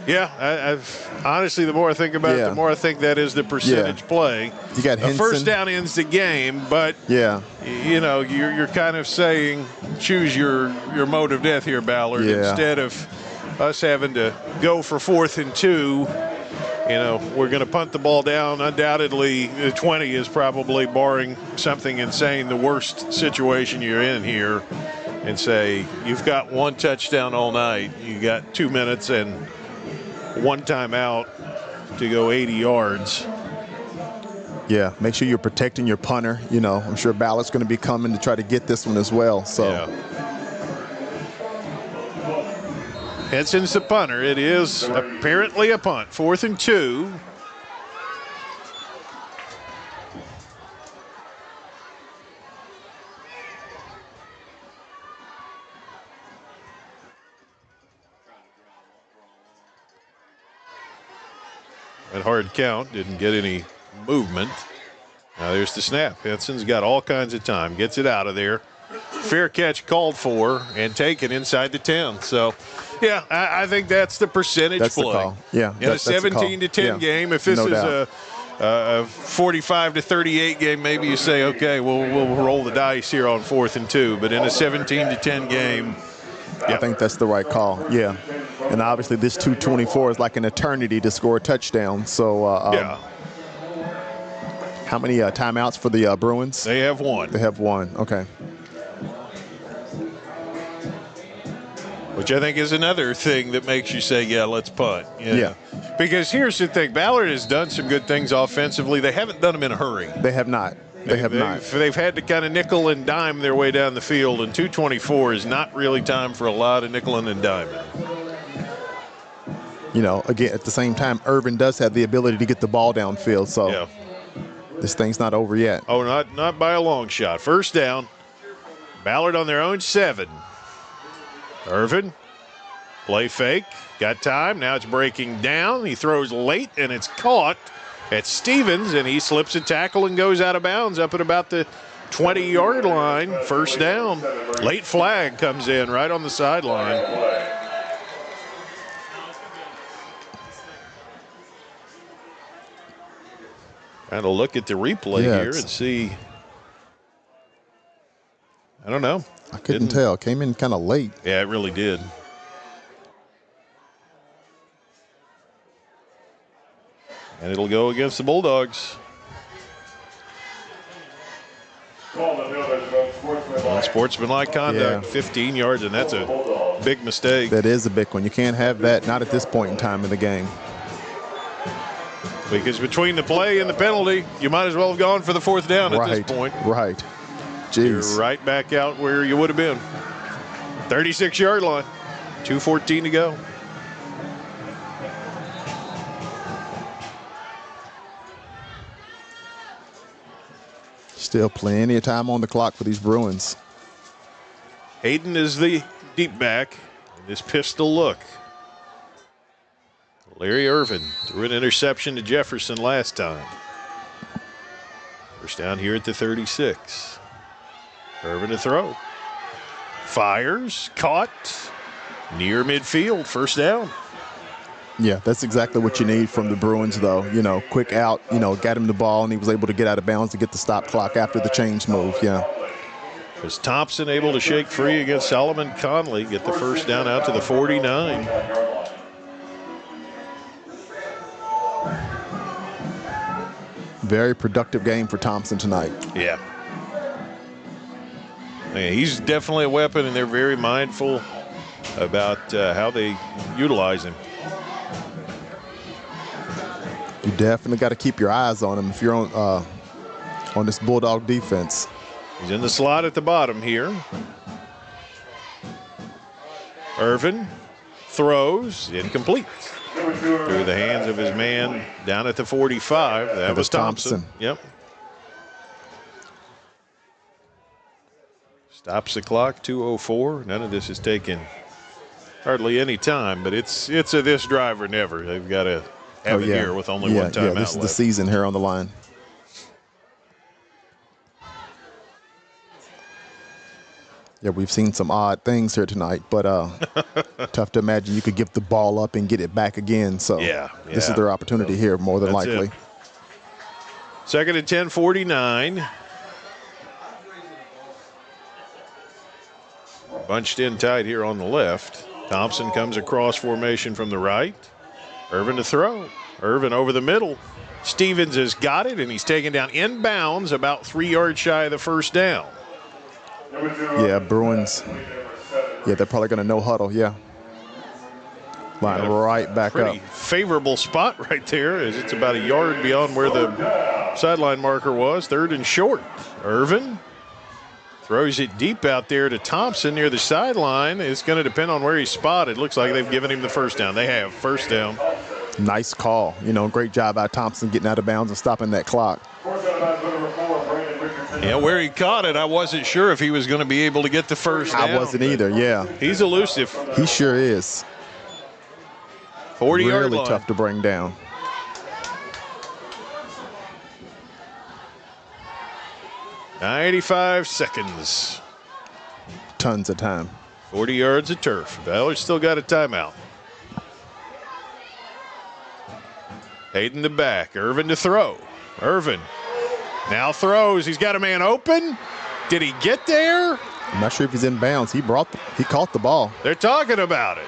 Yeah, I've honestly, the more I think about it, the more I think that is the percentage play. You got Henson. First down ends the game, but you're kind of saying choose your mode of death here, Ballard, instead of us having to go for 4th and 2. We're going to punt the ball down. Undoubtedly, the 20 is probably, barring something insane, the worst situation you're in here, and say you've got 1 touchdown all night. You got 2 minutes and 1 timeout to go 80 yards. Yeah, make sure you're protecting your punter. I'm sure Ballard's going to be coming to try to get this one as well. So, Henson's the punter. It is apparently a punt. 4th and 2. At hard count, didn't get any movement. Now there's the snap. Henson's got all kinds of time. Gets it out of there. Fair catch called for and taken inside the 10. So, yeah, I think that's the percentage play. The call. Yeah, in a 17-10 game, if this is a 45-38 game, maybe you say, okay, we'll roll the dice here on 4th and 2. But in a 17-10 game, I think that's the right call. Yeah, and obviously this 2:24 is like an eternity to score a touchdown. So yeah. How many timeouts for the Bruins? They have one. They have one. Okay. Which I think is another thing that makes you say, yeah, let's punt. Yeah. Because here's the thing. Ballard has done some good things offensively. They haven't done them in a hurry. They have not. They've had to kind of nickel and dime their way down the field, and 2:24 is not really time for a lot of nickeling and diming. You know, again, at the same time, Irvin does have the ability to get the ball downfield, so this thing's not over yet. Oh, not by a long shot. First down. Ballard on their own 7. Irvin, play fake, got time. Now it's breaking down. He throws late, and it's caught at Stevens, and he slips a tackle and goes out of bounds up at about the 20-yard line. First down. Late flag comes in right on the sideline. Kind of look at the replay here and see. I don't know. I couldn't tell. Came in kind of late. Yeah, it really did. And it'll go against the Bulldogs. Unsportsmanlike conduct, 15 yards, and that's a big mistake. That is a big one. You can't have that, not at this point in time in the game. Because between the play and the penalty, you might as well have gone for the 4th down at this point. Right. Jeez. You're right back out where you would have been. 36-yard line, 2:14 to go. Still plenty of time on the clock for these Bruins. Hayden is the deep back in this pistol look. Larry Irvin threw an interception to Jefferson last time. First down here at the 36. Irvin to throw. Fires, caught, near midfield, first down. Yeah, that's exactly what you need from the Bruins, though. You know, quick out, got him the ball, and he was able to get out of bounds to get the stop clock after the change move, Was Thompson able to shake free against Solomon Conley, get the first down out to the 49. Very productive game for Thompson tonight. Yeah. He's definitely a weapon, and they're very mindful about how they utilize him. You definitely got to keep your eyes on him if you're on this Bulldog defense. He's in the slot at the bottom here. Irvin throws, incomplete. Through the hands of his man down at the 45. That was Thompson. Yep. Stops the clock, 2:04. None of this is taken hardly any time, but it's a this drive or never. They've got to have it here with only one timeout left. This is the season here on the line. Yeah, we've seen some odd things here tonight, but tough to imagine you could give the ball up and get it back again. So this is their opportunity here, more than likely. It. Second and 10, 49. Bunched in tight here on the left. Thompson comes across formation from the right. Irvin to throw. Irvin over the middle. Stevens has got it, and he's taken down inbounds about 3 yards shy of the first down. Yeah, Bruins. Yeah, they're probably going to no huddle. Yeah. Line right back up. Favorable spot right there, as it's about a yard beyond where the sideline marker was. 3rd and short. Irvin throws it deep out there to Thompson near the sideline. It's going to depend on where he's spotted. Looks like they've given him the first down. They have first down. Nice call. Great job by Thompson getting out of bounds and stopping that clock. Yeah, where he caught it, I wasn't sure if he was going to be able to get the first down. I wasn't either, yeah. He's elusive. He sure is. 40-yard line. Really tough to bring down. .95 seconds. Tons of time. 40 yards of turf. Ballard still got a timeout. Hayden the back. Irvin to throw. Irvin now throws. He's got a man open. Did he get there? I'm not sure if he's in bounds. He caught the ball. They're talking about it.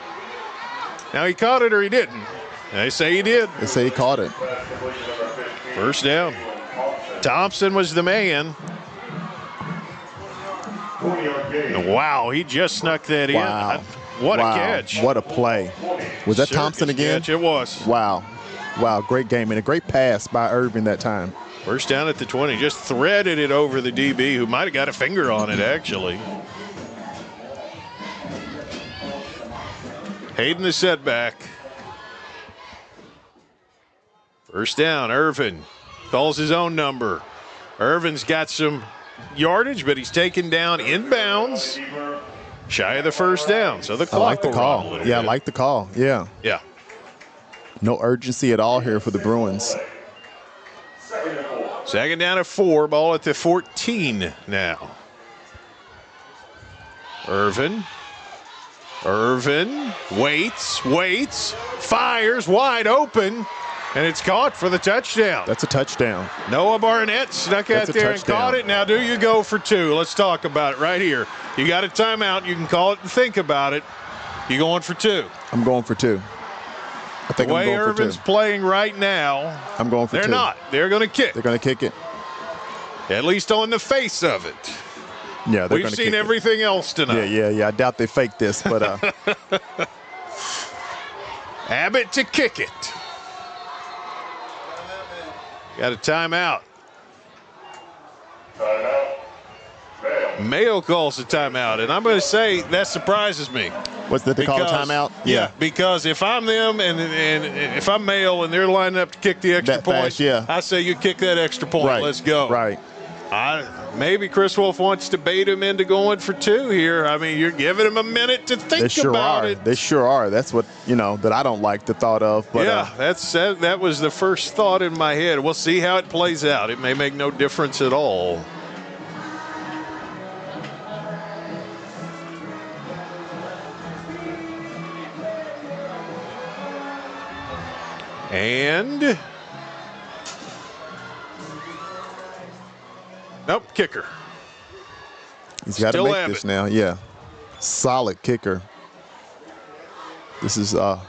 Now he caught it or he didn't. They say he did. They say he caught it. First down. Thompson was the man. Wow, he just snuck that in. What a catch. What a play. Was that Thompson again? Catch, it was. Wow. Wow, great game and a great pass by Irvin that time. First down at the 20. Just threaded it over the DB, who might have got a finger on it, actually. Hayden the setback. First down, Irvin calls his own number. Irvin's got some yardage, but he's taken down inbounds, shy of the first down. So the clock I like the will call. run a little Yeah, I bit. like the call. Yeah. Yeah. No urgency at all here for the Bruins. Second down at 4, ball at the 14 now. Irvin waits, fires wide open, and it's caught for the touchdown. That's a touchdown. Noah Barnett snuck out there and caught it. Now, do you go for 2? Let's talk about it right here. You got a timeout. You can call it and think about it. You going for 2? I'm going for 2. I think the I'm way going Irvin's for 2. playing right now, I'm going for 2. They're not. They're going to kick. They're going to kick it. At least on the face of it. Yeah, we've seen everything else tonight. Yeah. I doubt they faked this, but Abbott to kick it. Got a timeout. Mayo calls a timeout, and I'm going to say that surprises me. What's that? They call a timeout? Yeah, because if I'm them and if I'm Mayo and they're lining up to kick the extra point, I say you kick that extra point. Right. Let's go. Right. Maybe Chris Wolfe wants to bait him into going for 2 here. I mean, you're giving him a minute to think about it. They sure are. That's what, that I don't like the thought of. But yeah, that was the first thought in my head. We'll see how it plays out. It may make no difference at all. And nope, kicker. He's got to Still make Abbott. this now. Yeah, solid kicker. This is a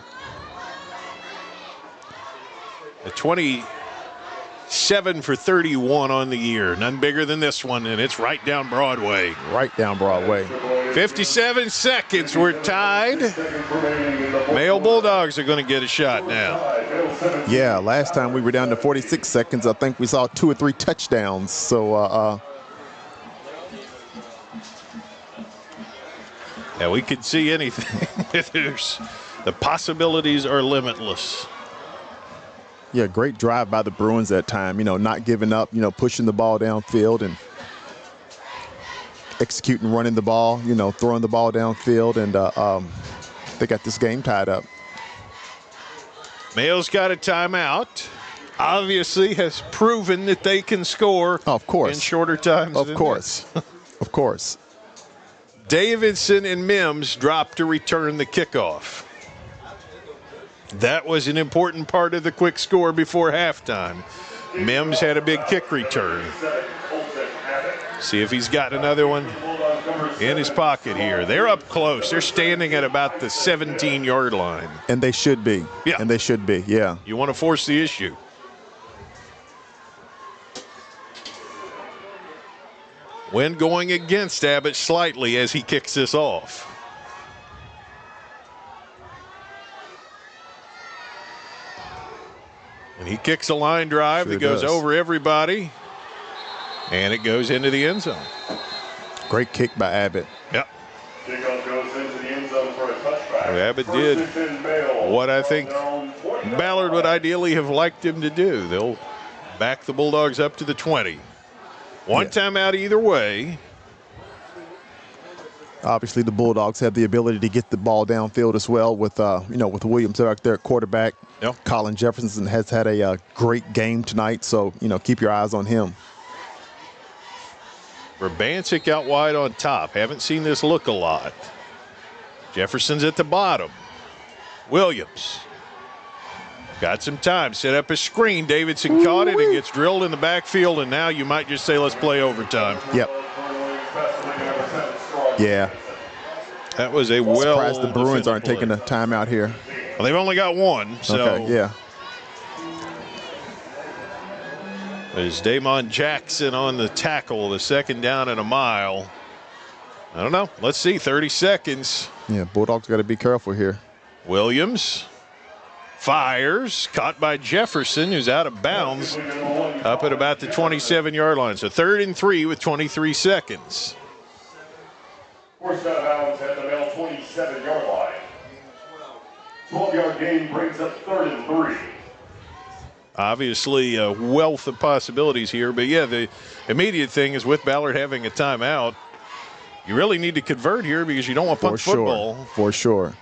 27 for 31 on the year. None bigger than this one, and it's right down Broadway. Right down Broadway. 57 seconds. We're tied. Male Bulldogs are going to get a shot now. Yeah, last time we were down to 46 seconds. I think we saw 2 or 3 touchdowns. So, yeah, we could see anything. The possibilities are limitless. Yeah, great drive by the Bruins that time. Not giving up. Pushing the ball downfield and executing, running the ball. Throwing the ball downfield, and they got this game tied up. Mayo's got a timeout. Obviously has proven that they can score in shorter times. Of course. Of course. Davidson and Mims dropped to return the kickoff. That was an important part of the quick score before halftime. Mims had a big kick return. See if he's got another one in his pocket here. They're up close. They're standing at about the 17-yard line. And they should be. Yeah. And they should be, yeah. You want to force the issue. Wind going against Abbott slightly as he kicks this off. And he kicks a line drive that goes over everybody. And it goes into the end zone. Great kick by Abbott. Yep. Kickoff goes into the end zone for a touchback. Abbott did what I think Ballard would ideally have liked him to do. They'll back the Bulldogs up to the 20. One timeout either way. Obviously, the Bulldogs have the ability to get the ball downfield as well with, with Williams back there at quarterback. Yep. Colin Jefferson has had a great game tonight, so, keep your eyes on him. Urbancic out wide on top. Haven't seen this look a lot. Jefferson's at the bottom. Williams Got some time. Set up a screen. Davidson caught it and gets drilled in the backfield, and now you might just say, let's play overtime. Yep. Yeah. That was a surprised the Bruins aren't taking a timeout here. Well, they've only got one, so. Okay, yeah. There's Damon Jackson on the tackle, the second down and a mile. I don't know. Let's see, 30 seconds. Yeah, Bulldogs got to be careful here. Williams fires, caught by Jefferson, who's out of bounds, up at about the 27-yard line. So 3rd and 3 with 23 seconds. Forced out of bounds at the Male 27-yard line. 12-yard gain brings up 3rd and 3. Obviously, a wealth of possibilities here. But, yeah, the immediate thing is with Ballard having a timeout, you really need to convert here because you don't want to punt football. For sure.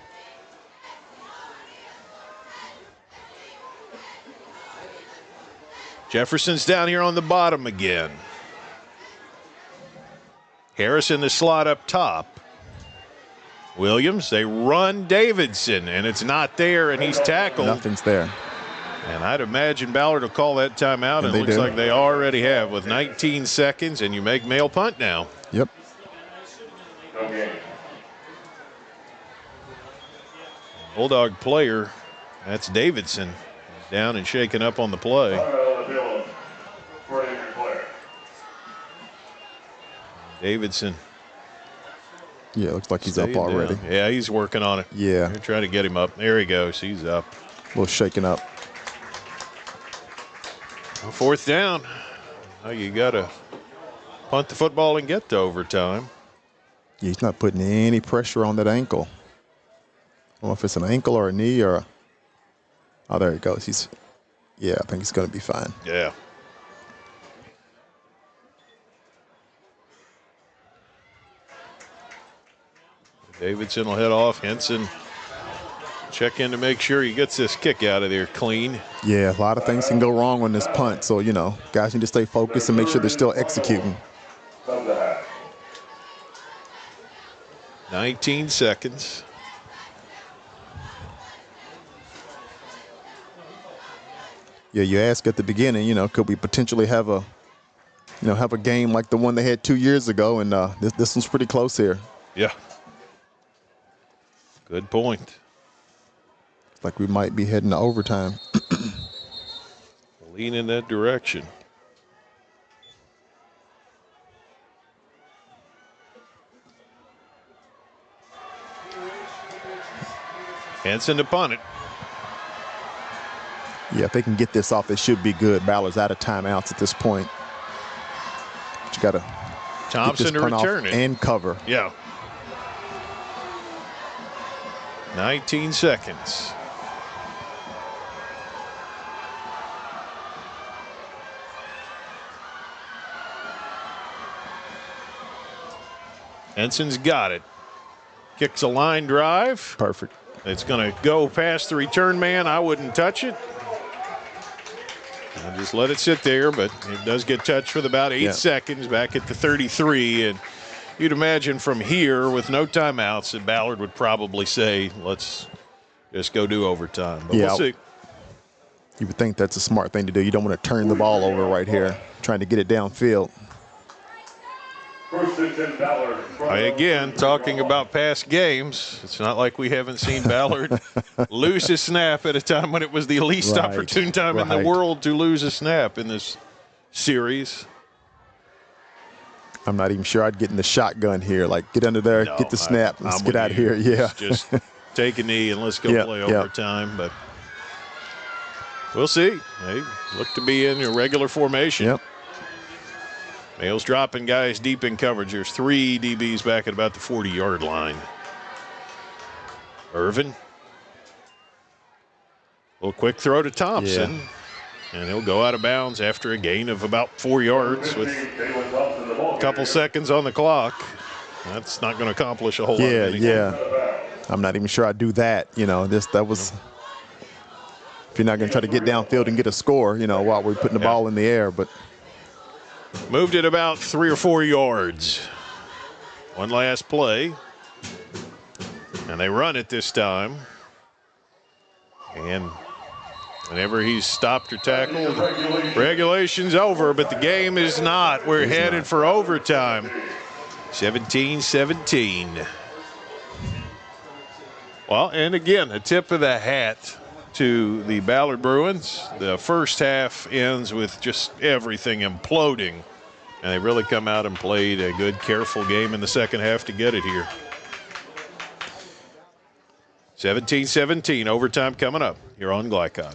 Jefferson's down here on the bottom again. Harris in the slot up top. Williams, they run Davidson, and it's not there, and he's tackled. Nothing's there. And I'd imagine Ballard will call that timeout, and it looks like they already have with 19 seconds, and you make Male punt now. Yep. Bulldog player, that's Davidson, down and shaken up on the play. Davidson. Yeah, looks like he's up already. Down. Yeah, he's working on it. Yeah. They're trying to get him up. There he goes. He's up. A little shaken up. 4th down. Now you got to punt the football and get to overtime. Yeah, he's not putting any pressure on that ankle. I don't know if it's an ankle or a knee or a, oh, there he goes. Yeah, I think he's going to be fine. Yeah. Davidson will head off. Henson check in to make sure he gets this kick out of there clean. Yeah, a lot of things can go wrong on this punt. So, you know, guys need to stay focused and make sure they're still executing. 19 seconds. Yeah, you asked at the beginning, you know, could we potentially have a, you know, have a game like the one they had 2 years ago? And this one's pretty close here. Yeah. Good point. Like we might be heading to overtime. Lean in that direction. Henson to punt it. Yeah, if they can get this off, they should be good. Ballard's out of timeouts at this point. But you got to Thompson to return it and cover. Yeah. 19 seconds. Henson's got it. Kicks a line drive. Perfect. It's going to go past the return man. I wouldn't touch it. I'll just let it sit there, but it does get touched for about 8 seconds back at the 33. And you'd imagine from here with no timeouts that Ballard would probably say, let's just go do overtime. But we'll see. You would think that's a smart thing to do. You don't want to turn the ball over right here, trying to get it downfield. Again, talking about past games, it's not like we haven't seen Ballard lose a snap at a time when it was the least opportune time in the world to lose a snap in this series. I'm not even sure I'd get in the shotgun here. Like, get under there, get the snap, let's get out of here. Yeah. Just take a knee and let's go play overtime. But we'll see. They look to be in a regular formation. Yep. Male's dropping guys deep in coverage. There's 3 DBs back at about the 40-yard line. Irvin. A little quick throw to Thompson. Yeah. And he'll go out of bounds after a gain of about 4 yards with a couple seconds on the clock. That's not going to accomplish a whole lot of anything. Yeah. I'm not even sure I'd do that. You know, that was, if you're not going to try to get downfield and get a score, you know, while we're putting the ball in the air. But moved it about 3 or 4 yards. One last play. And they run it this time. And Whenever he's stopped or tackled, regulation's over, but the game is not. We're headed for overtime. 17-17. Well, and again, a tip of the hat to the Ballard Bruins. The first half ends with just everything imploding, and they really come out and played a good, careful game in the second half to get it here. 17-17, overtime coming up here on Glycon.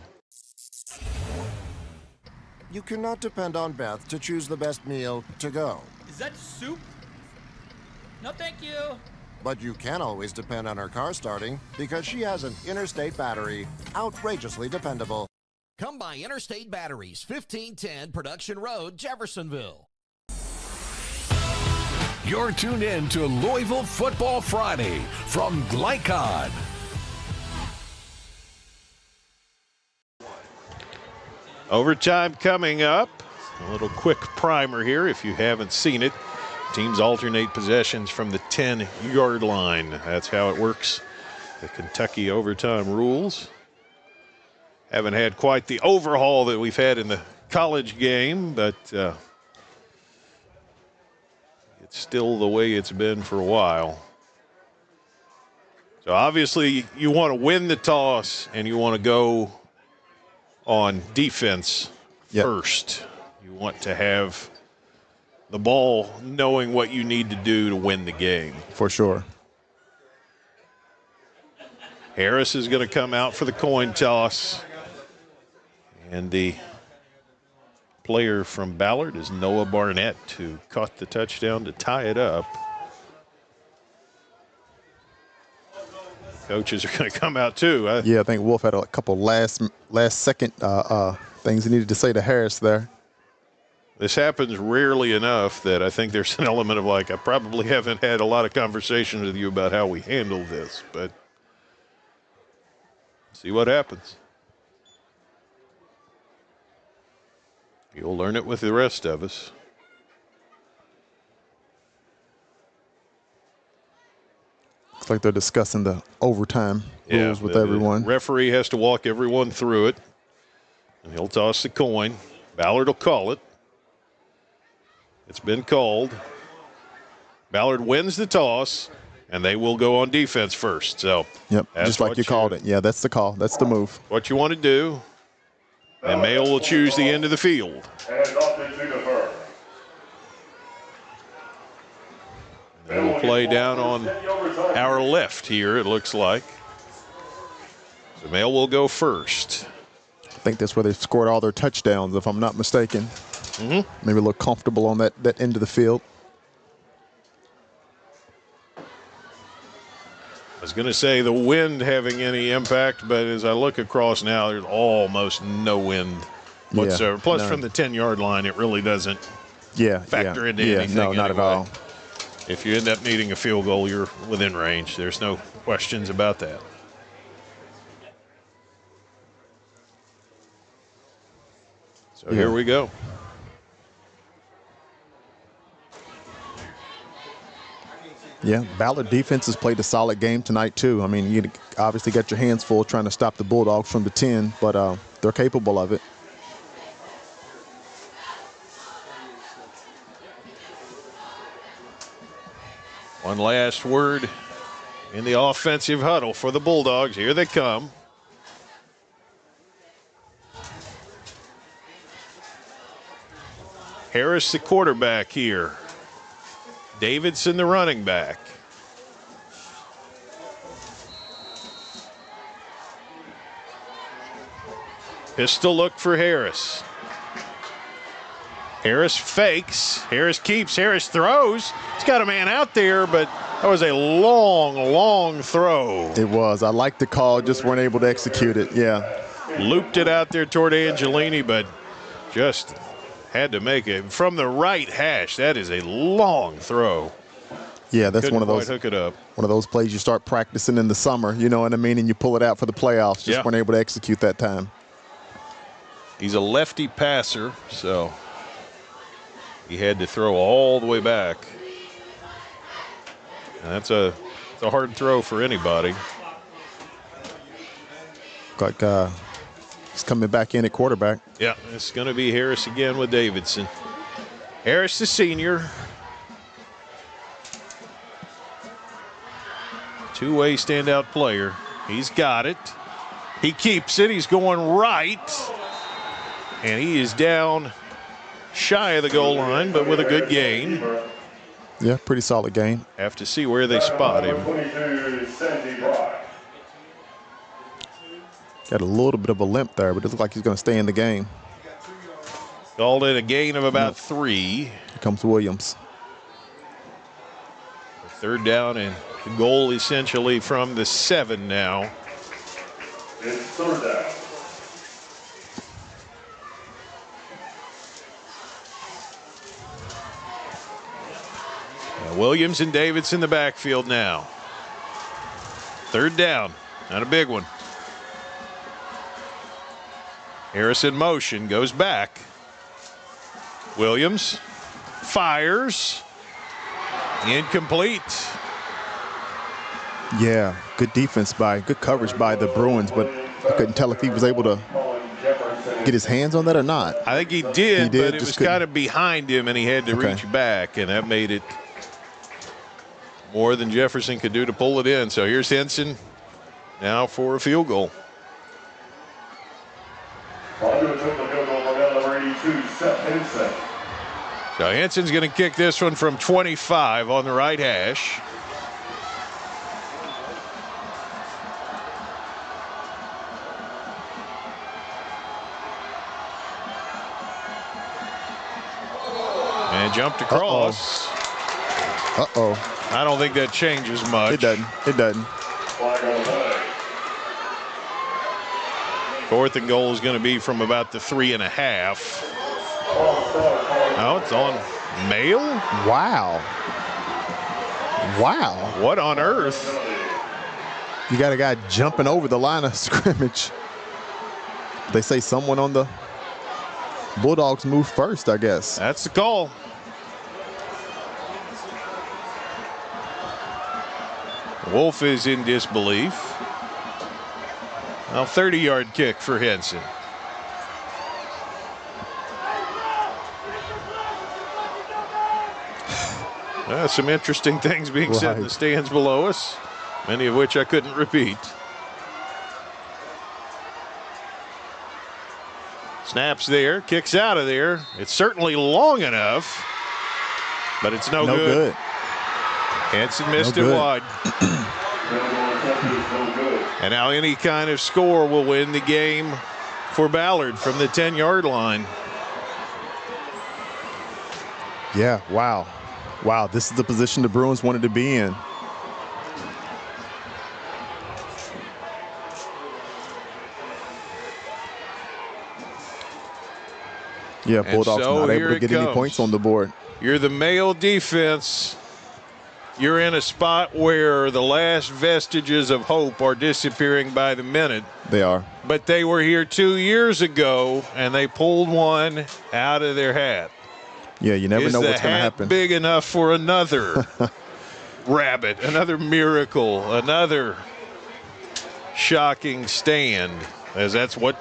You cannot depend on Beth to choose the best meal to go. Is that soup? No, thank you. But you can always depend on her car starting because she has an Interstate battery, outrageously dependable. Come by Interstate Batteries, 1510 Production Road, Jeffersonville. You're tuned in to Louisville Football Friday from Glycon. Overtime coming up. A little quick primer here if you haven't seen it. Teams alternate possessions from the 10-yard line. That's how it works. The Kentucky overtime rules. Haven't had quite the overhaul that we've had in the college game, but it's still the way it's been for a while. So obviously you want to win the toss and you want to go on defense first. You want to have the ball knowing what you need to do to win the game. For sure. Harris is going to come out for the coin toss. And the player from Ballard is Noah Barnett, who caught the touchdown to tie it up. Coaches are going to come out too. Yeah, I think Wolfe had a couple last second things he needed to say to Harris there. This happens rarely enough that I think there's an element of like, I probably haven't had a lot of conversations with you about how we handle this, but see what happens. You'll learn it with the rest of us. Looks like they're discussing the overtime rules with everyone. The referee has to walk everyone through it, and he'll toss the coin. Ballard will call it. It's been called. Ballard wins the toss, and they will go on defense first. So, yep, just like you called it. Yeah, that's the call. That's the move. What you want to do, and Mail will choose the end of the field. And we'll play down on our left here, it looks like. So Mail will go first. I think that's where they've scored all their touchdowns, if I'm not mistaken. Mm-hmm. Maybe a little comfortable on that end of the field. I was going to say the wind having any impact, but as I look across now, there's almost no wind whatsoever. Yeah, Plus, from the 10-yard line, it really doesn't factor into anything. No, not at all. If you end up needing a field goal, you're within range. There's no questions about that. So here we go. Yeah, Ballard defense has played a solid game tonight, too. I mean, you obviously got your hands full trying to stop the Bulldogs from the 10, but they're capable of it. One last word in the offensive huddle for the Bulldogs. Here they come. Harris, the quarterback here. Davidson, the running back. Pistol look for Harris. Harris fakes. Harris keeps. Harris throws. He's got a man out there, but that was a long, long throw. It was. I like the call, just weren't able to execute it. Yeah. Looped it out there toward Angelini, but just had to make it. From the right hash, that is a long throw. Yeah, that's one of those. Hook it up. One of those plays you start practicing in the summer, you know what I mean, and you pull it out for the playoffs. Just weren't able to execute that time. He's a lefty passer, so he had to throw all the way back. And that's a hard throw for anybody. Like He's coming back in at quarterback. Yeah, it's going to be Harris again with Davidson. Harris, the senior. Two-way standout player. He's got it. He keeps it. He's going right. And he is down shy of the goal line, but with a good gain. Yeah, pretty solid game. Have to see where they spot him. Got a little bit of a limp there, but it looks like he's going to stay in the game. Called it a gain of about 3. Here comes Williams. Third down and the goal essentially from the 7 now. It's third down. Williams and Davis in the backfield now. Third down, not a big one. Harris in motion, goes back. Williams fires. Incomplete. Yeah, good defense good coverage by the Bruins, but I couldn't tell if he was able to get his hands on that or not. I think he did, but it was kind of behind him and he had to reach back, and that made it more than Jefferson could do to pull it in. So here's Henson now for a field goal. So Henson's going to kick this one from 25 on the right hash. And jumped across. Uh-oh. I don't think that changes much. It doesn't. It doesn't. Fourth and goal is going to be from about the 3.5. Oh, it's on Mail? Wow. Wow. What on earth? You got a guy jumping over the line of scrimmage. They say someone on the Bulldogs move first, I guess. That's the call. Wolfe is in disbelief. Now 30-yard kick for Henson. Some interesting things being said in the stands below us, many of which I couldn't repeat. Snaps there, kicks out of there. It's certainly long enough, but it's no good. Henson missed it wide. And now any kind of score will win the game for Ballard from the 10-yard line. Yeah, wow. Wow, this is the position the Bruins wanted to be in. Yeah, Bulldogs not able to get any points on the board. You're the Mayo defense. You're in a spot where the last vestiges of hope are disappearing by the minute. They are. But they were here 2 years ago, and they pulled one out of their hat. Yeah, you never know what's going to happen. Is the hat big enough for another rabbit, another miracle, another shocking stand? As that's what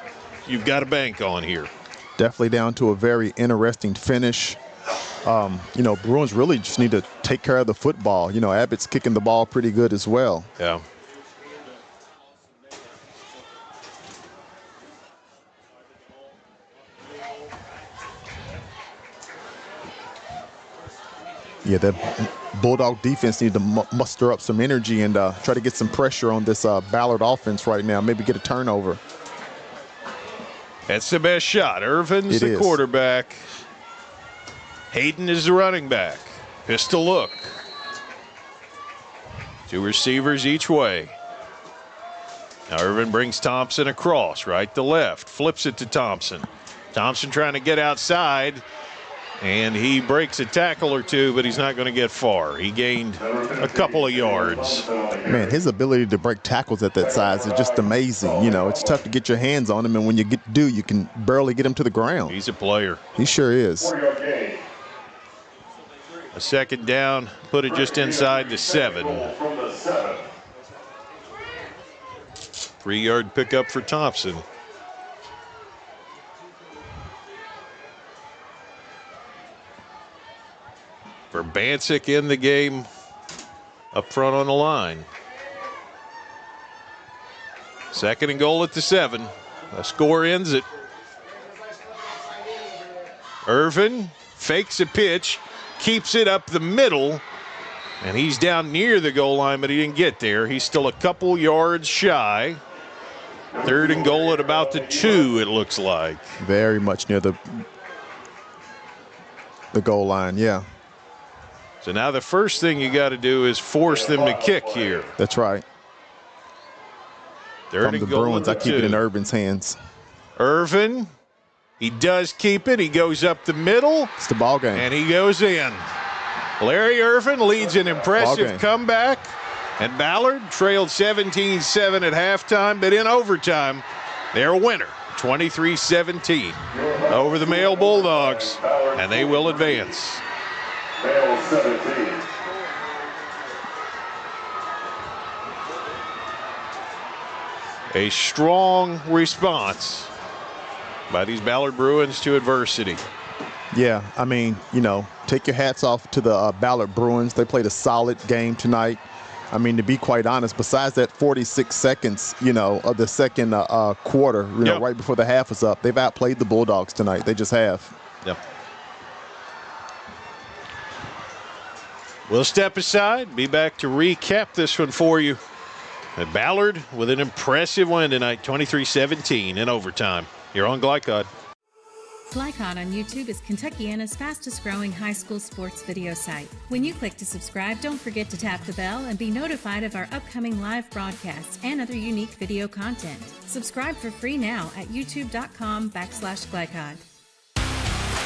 you've got to bank on here. Definitely down to a very interesting finish. You know, Bruins really just need to take care of the football. You know, Abbott's kicking the ball pretty good as well. Yeah. Yeah, that Bulldog defense need to muster up some energy and try to get some pressure on this Ballard offense right now. Maybe get a turnover. That's the best shot. Irvin's the quarterback. Hayden is the running back. Pistol look. Two receivers each way. Now Irvin brings Thompson across, right to left. Flips it to Thompson. Thompson trying to get outside. And he breaks a tackle or two, but he's not going to get far. He gained a couple of yards. Man, his ability to break tackles at that size is just amazing. You know, it's tough to get your hands on him, and when you do, you can barely get him to the ground. He's a player. He sure is. A second down, put it just inside the 7. 3-yard pickup for Thompson. Verbancic in the game up front on the line. 2nd and goal at the 7. The score ends it. Irvin fakes a pitch, keeps it up the middle, and he's down near the goal line, but he didn't get there. He's still a couple yards shy. 3rd and goal at about the 2, it looks like. Very much near the goal line, yeah. So now the first thing you got to do is force them to kick here. That's right. 3rd From and the goal Bruins, I at the keep it 2. in Irvin's hands. Irvin, he does keep it. He goes up the middle. It's the ball game. And he goes in. Larry Irvin leads an impressive comeback. And Ballard trailed 17-7 at halftime, but in overtime, they're a winner, 23-17 over the Male Bulldogs, and they will advance. Male 17. A strong response by these Ballard Bruins to adversity. Yeah, I mean, you know, take your hats off to the Ballard Bruins. They played a solid game tonight. I mean, to be quite honest, besides that 46 seconds, you know, of the second quarter, you know, right before the half was up, they've outplayed the Bulldogs tonight. They just have. Yep. We'll step aside, be back to recap this one for you. And Ballard with an impressive win tonight, 23-17 in overtime. You're on Glycod. Glycod on YouTube is Kentuckiana's fastest growing high school sports video site. When you click to subscribe, don't forget to tap the bell and be notified of our upcoming live broadcasts and other unique video content. Subscribe for free now at youtube.com/Glycod.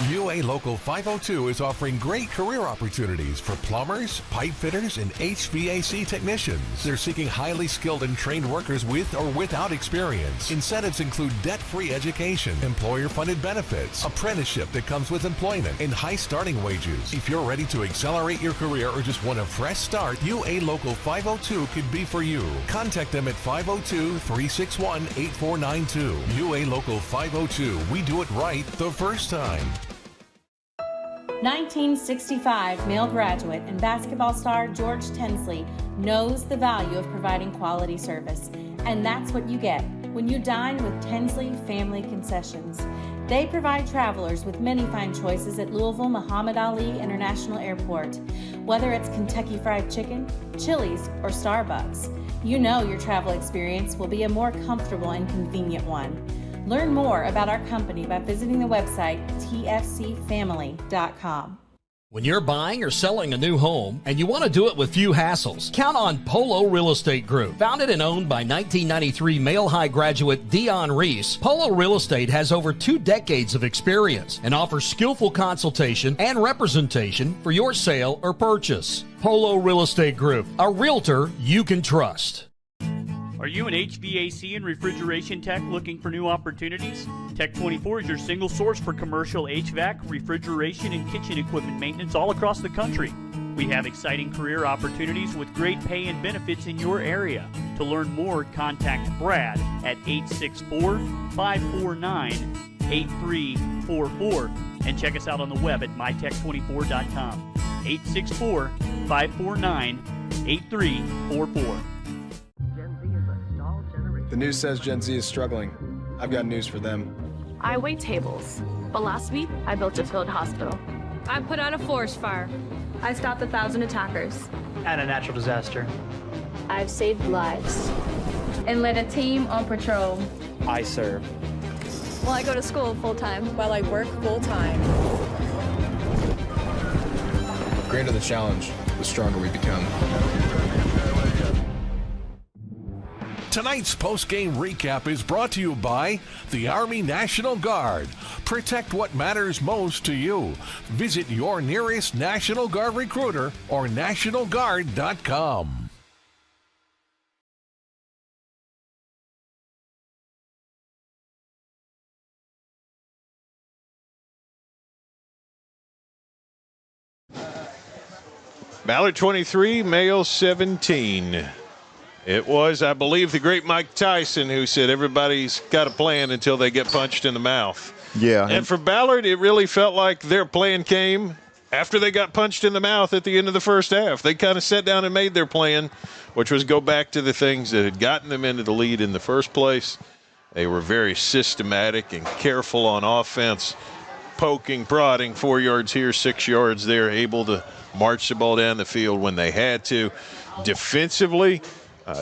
UA Local 502 is offering great career opportunities for plumbers, pipe fitters, and HVAC technicians. They're seeking highly skilled and trained workers with or without experience. Incentives include debt-free education, employer-funded benefits, apprenticeship that comes with employment, and high starting wages. If you're ready to accelerate your career or just want a fresh start, UA Local 502 could be for you. Contact them at 502-361-8492. UA Local 502. We do it right the first time. 1965 male graduate and basketball star George Tensley knows the value of providing quality service. And that's what you get when you dine with Tensley Family Concessions. They provide travelers with many fine choices at Louisville Muhammad Ali International Airport. Whether it's Kentucky Fried Chicken, Chili's, or Starbucks, you know your travel experience will be a more comfortable and convenient one. Learn more about our company by visiting the website tfcfamily.com. When you're buying or selling a new home and you want to do it with few hassles, count on Polo Real Estate Group. Founded and owned by 1993 Male High graduate Dion Reese, Polo Real Estate has over 2 decades of experience and offers skillful consultation and representation for your sale or purchase. Polo Real Estate Group, a realtor you can trust. Are you an HVAC and refrigeration tech looking for new opportunities? Tech 24 is your single source for commercial HVAC, refrigeration, and kitchen equipment maintenance all across the country. We have exciting career opportunities with great pay and benefits in your area. To learn more, contact Brad at 864-549-8344 and check us out on the web at mytech24.com. 864-549-8344. The news says Gen Z is struggling. I've got news for them. I wait tables, but last week I built a field hospital. I put out a forest fire. I stopped 1,000 attackers. And a natural disaster. I've saved lives. And led a team on patrol. I serve. Well, I go to school full-time. While I work full-time. The greater the challenge, the stronger we become. Tonight's post-game recap is brought to you by the Army National Guard. Protect what matters most to you. Visit your nearest National Guard recruiter or nationalguard.com. Ballard 23, Mayo 17. It was, I believe, the great Mike Tyson who said everybody's got a plan until they get punched in the mouth. Yeah. And for Ballard, it really felt like their plan came after they got punched in the mouth at the end of the first half. They kind of sat down and made their plan, which was go back to the things that had gotten them into the lead in the first place. They were very systematic and careful on offense, poking, prodding, 4 yards here, 6 yards there, able to march the ball down the field when they had to. Defensively,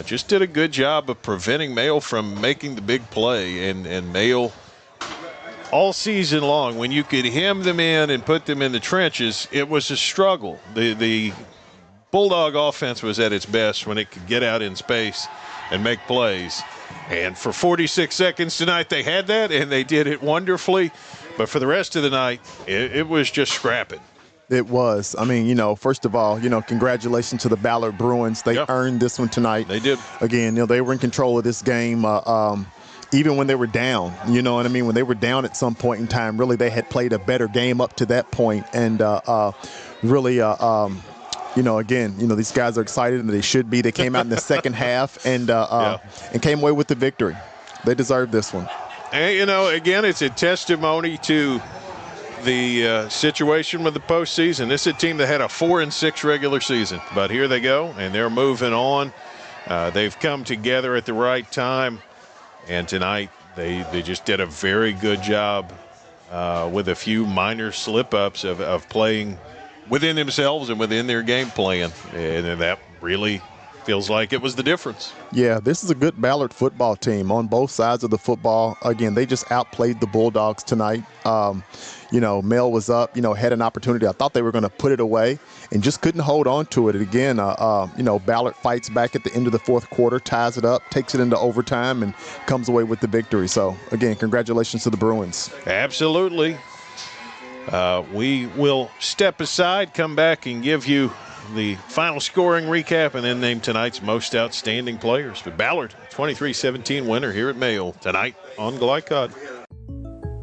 just did a good job of preventing Mail from making the big play. And Mail, all season long, when you could hem them in and put them in the trenches, it was a struggle. The Bulldog offense was at its best when it could get out in space and make plays. And for 46 seconds tonight, they had that, and they did it wonderfully. But for the rest of the night, it was just scrapping. It was. I mean, first of all, congratulations to the Ballard Bruins. They earned this one tonight. They did. Again, they were in control of this game. Even when they were down, you know what I mean? When they were down at some point in time, really they had played a better game up to that point. And really, again, these guys are excited, and they should be. They came out in the second half and came away with the victory. They deserve this one. And, again, it's a testimony to the situation with the postseason. This is a team that had a 4-6 regular season, but here they go, and they're moving on. They've come together at the right time. And tonight, they just did a very good job with a few minor slip-ups of playing within themselves and within their game plan. And that really feels like it was the difference. Yeah, this is a good Ballard football team on both sides of the football. Again, they just outplayed the Bulldogs tonight. Mel was up, had an opportunity. I thought they were going to put it away and just couldn't hold on to it. And again, Ballard fights back at the end of the fourth quarter, ties it up, takes it into overtime, and comes away with the victory. So, again, congratulations to the Bruins. Absolutely. We will step aside, come back, and give you the final scoring recap, and then name tonight's most outstanding players. But Ballard, 23-17 winner here at Mayo tonight on Glycod.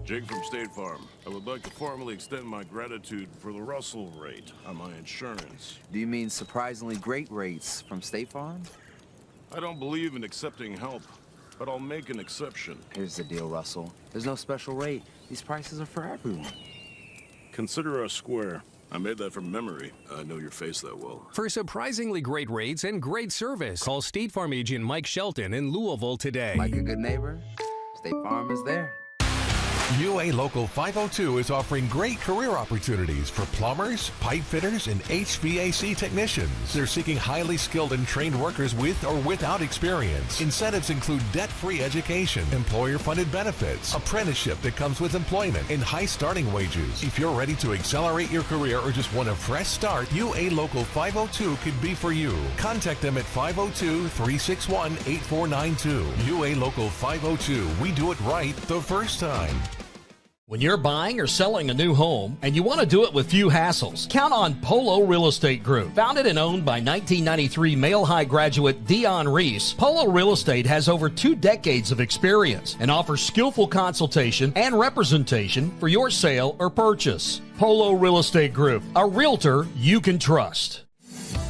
Jake from State Farm. I would like to formally extend my gratitude for the Russell rate on my insurance. Do you mean surprisingly great rates from State Farm? I don't believe in accepting help, but I'll make an exception. Here's the deal, Russell. There's no special rate. These prices are for everyone. Consider us square. I made that from memory. I know your face that well. For surprisingly great rates and great service, call State Farm agent Mike Shelton in Louisville today. Like a good neighbor, State Farm is there. UA Local 502 is offering great career opportunities for plumbers, pipe fitters, and HVAC technicians. They're seeking highly skilled and trained workers with or without experience. Incentives include debt-free education, employer-funded benefits, apprenticeship that comes with employment, and high starting wages. If you're ready to accelerate your career or just want a fresh start, UA Local 502 could be for you. Contact them at 502-361-8492. UA Local 502. We do it right the first time. When you're buying or selling a new home and you want to do it with few hassles, count on Polo Real Estate Group. Founded and owned by 1993 Male High graduate Dion Reese, Polo Real Estate has over 2 decades of experience and offers skillful consultation and representation for your sale or purchase. Polo Real Estate Group, a realtor you can trust.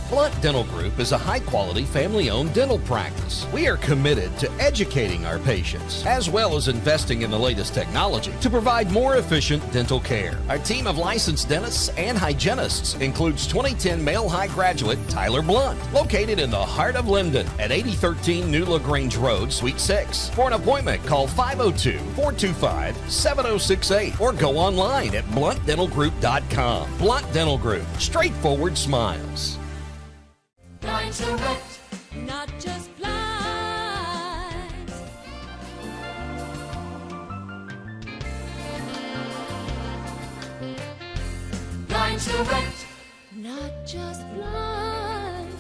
Blunt Dental Group is a high-quality, family-owned dental practice. We are committed to educating our patients, as well as investing in the latest technology to provide more efficient dental care. Our team of licensed dentists and hygienists includes 2010 Male High graduate Tyler Blunt, located in the heart of Linden at 8013 New LaGrange Road, Suite 6. For an appointment, call 502-425-7068 or go online at bluntdentalgroup.com. Blunt Dental Group, straightforward smiles. Blinds Direct, not just blinds. Blinds Direct, not just blinds.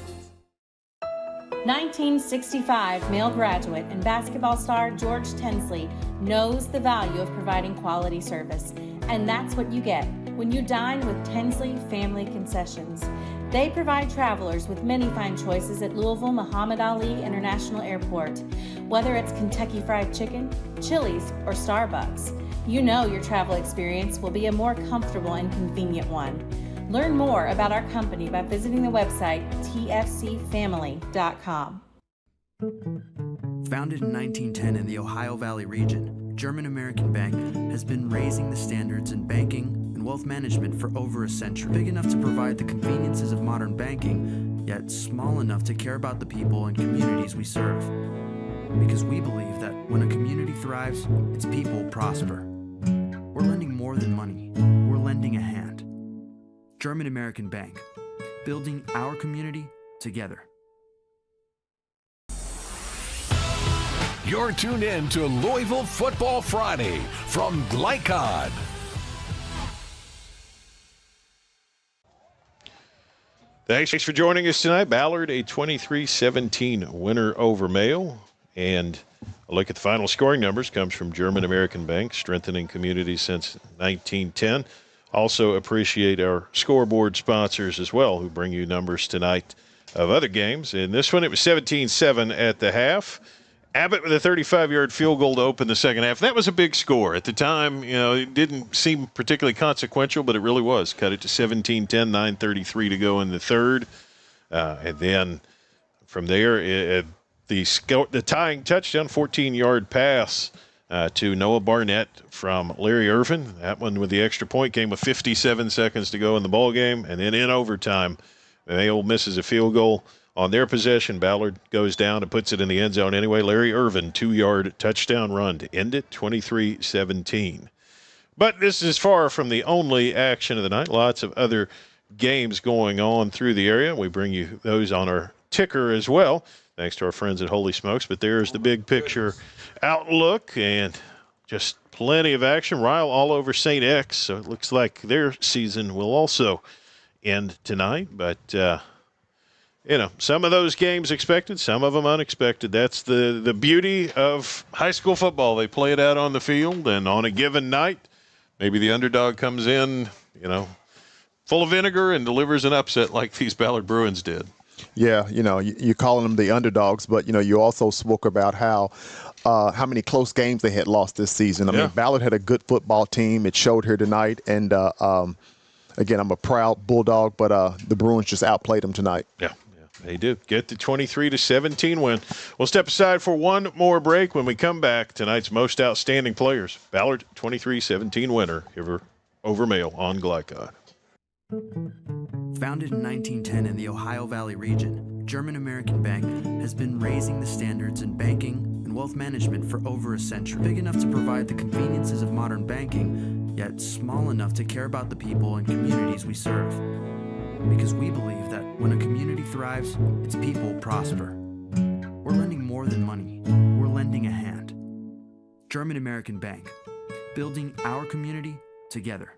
1965 male graduate and basketball star George Tensley knows the value of providing quality service. And that's what you get when you dine with Tensley Family Concessions. They provide travelers with many fine choices at Louisville Muhammad Ali International Airport. Whether it's Kentucky Fried Chicken, Chili's, or Starbucks, you know your travel experience will be a more comfortable and convenient one. Learn more about our company by visiting the website tfcfamily.com. Founded in 1910 in the Ohio Valley region, German American Bank has been raising the standards in banking and wealth management for over a century. Big enough to provide the conveniences of modern banking, yet small enough to care about the people and communities we serve. Because we believe that when a community thrives, its people prosper. We're lending more than money. We're lending a hand. German American Bank, building our community together. You're tuned in to Louisville Football Friday from Glycod. Thanks for joining us tonight. Ballard, a 23-17 winner over Mayo. And a look at the final scoring numbers comes from German American Bank, strengthening communities since 1910. Also appreciate our scoreboard sponsors as well, who bring you numbers tonight of other games. In this one, it was 17-7 at the half. Abbott with a 35-yard field goal to open the second half. That was a big score. At the time, it didn't seem particularly consequential, but it really was. Cut it to 17-10, 9:33 to go in the third. And then from there, the tying touchdown, 14-yard pass to Noah Barnett from Larry Irvin. That one with the extra point came with 57 seconds to go in the ball game. And then in overtime, Mayo misses a field goal on their possession. Ballard goes down and puts it in the end zone anyway. Larry Irvin, 2-yard touchdown run to end it, 23-17. But this is far from the only action of the night. Lots of other games going on through the area. We bring you those on our ticker as well, thanks to our friends at Holy Smokes. But there's the big picture outlook, and just plenty of action. Ryle all over St. X, so it looks like their season will also end tonight. But, some of those games expected, some of them unexpected. That's the beauty of high school football. They play it out on the field, and on a given night, maybe the underdog comes in, full of vinegar and delivers an upset like these Ballard Bruins did. Yeah, you're calling them the underdogs, but, you also spoke about how many close games they had lost this season. I mean, Ballard had a good football team. It showed here tonight. And, again, I'm a proud Bulldog, but the Bruins just outplayed them tonight. Yeah, they did. Get the 23-17 win. We'll step aside for one more break. When we come back, tonight's most outstanding players. Ballard, 23-17 winner over Mayo on Glycod. Founded in 1910 in the Ohio Valley region, German American Bank has been raising the standards in banking and wealth management for over a century. Big enough to provide the conveniences of modern banking, yet small enough to care about the people and communities we serve. Because we believe that when a community thrives, its people prosper. We're lending more than money. We're lending a hand. German American Bank, building our community together.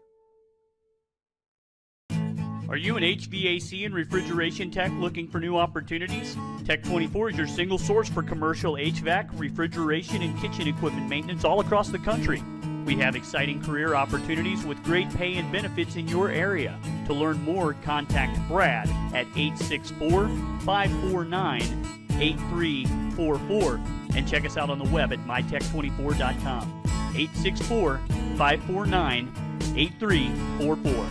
Are you an HVAC and refrigeration tech looking for new opportunities? Tech 24 is your single source for commercial HVAC, refrigeration, and kitchen equipment maintenance all across the country. We have exciting career opportunities with great pay and benefits in your area. To learn more, contact Brad at 864-549-8344 and check us out on the web at mytech24.com. 864-549-8344.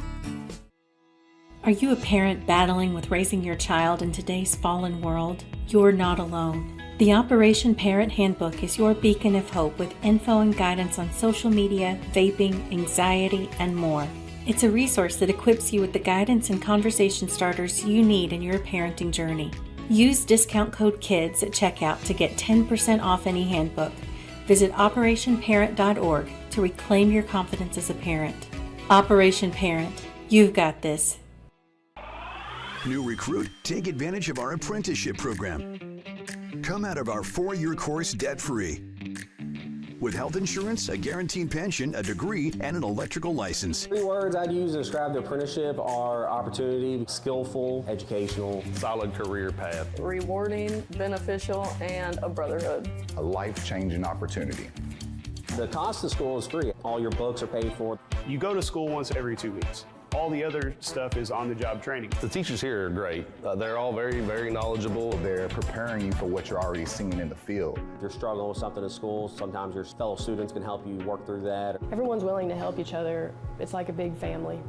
Are you a parent battling with raising your child in today's fallen world? You're not alone. The Operation Parent Handbook is your beacon of hope with info and guidance on social media, vaping, anxiety, and more. It's a resource that equips you with the guidance and conversation starters you need in your parenting journey. Use discount code KIDS at checkout to get 10% off any handbook. Visit operationparent.org to reclaim your confidence as a parent. Operation Parent, you've got this. New recruit, take advantage of our apprenticeship program. Come out of our 4-year course debt-free. With health insurance, a guaranteed pension, a degree, and an electrical license. 3 words I'd use to describe the apprenticeship are opportunity, skillful, educational, solid career path, rewarding, beneficial, and a brotherhood. A life-changing opportunity. The cost of school is free. All your books are paid for. You go to school once every 2 weeks. All the other stuff is on-the-job training. The teachers here are great. They're all very, very knowledgeable. They're preparing you for what you're already seeing in the field. If you're struggling with something at school, sometimes your fellow students can help you work through that. Everyone's willing to help each other. It's like a big family.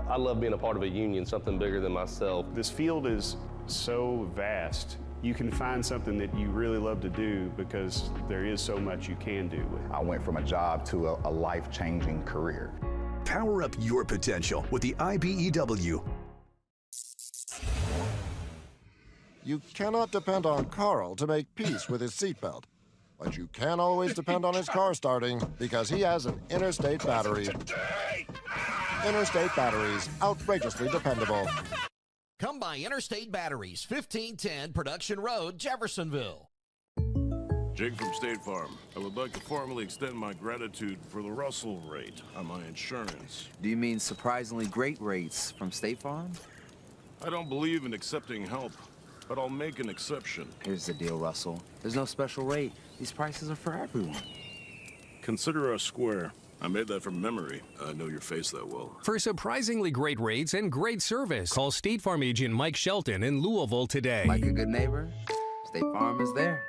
I love being a part of a union, something bigger than myself. This field is so vast. You can find something that you really love to do because there is so much you can do with it. I went from a job to a life-changing career. Power up your potential with the IBEW. You cannot depend on Carl to make peace with his seatbelt, but you can always depend on his car starting because he has an Interstate battery. Interstate batteries, outrageously dependable. Come by Interstate Batteries, 1510 Production Road, Jeffersonville. Jake from State Farm. I would like to formally extend my gratitude for the Russell rate on my insurance. Do you mean surprisingly great rates from State Farm? I don't believe in accepting help, but I'll make an exception. Here's the deal, Russell. There's no special rate. These prices are for everyone. Consider us square. I made that from memory. I know your face that well. For surprisingly great rates and great service, call State Farm agent Mike Shelton in Louisville today. Like a good neighbor, State Farm is there.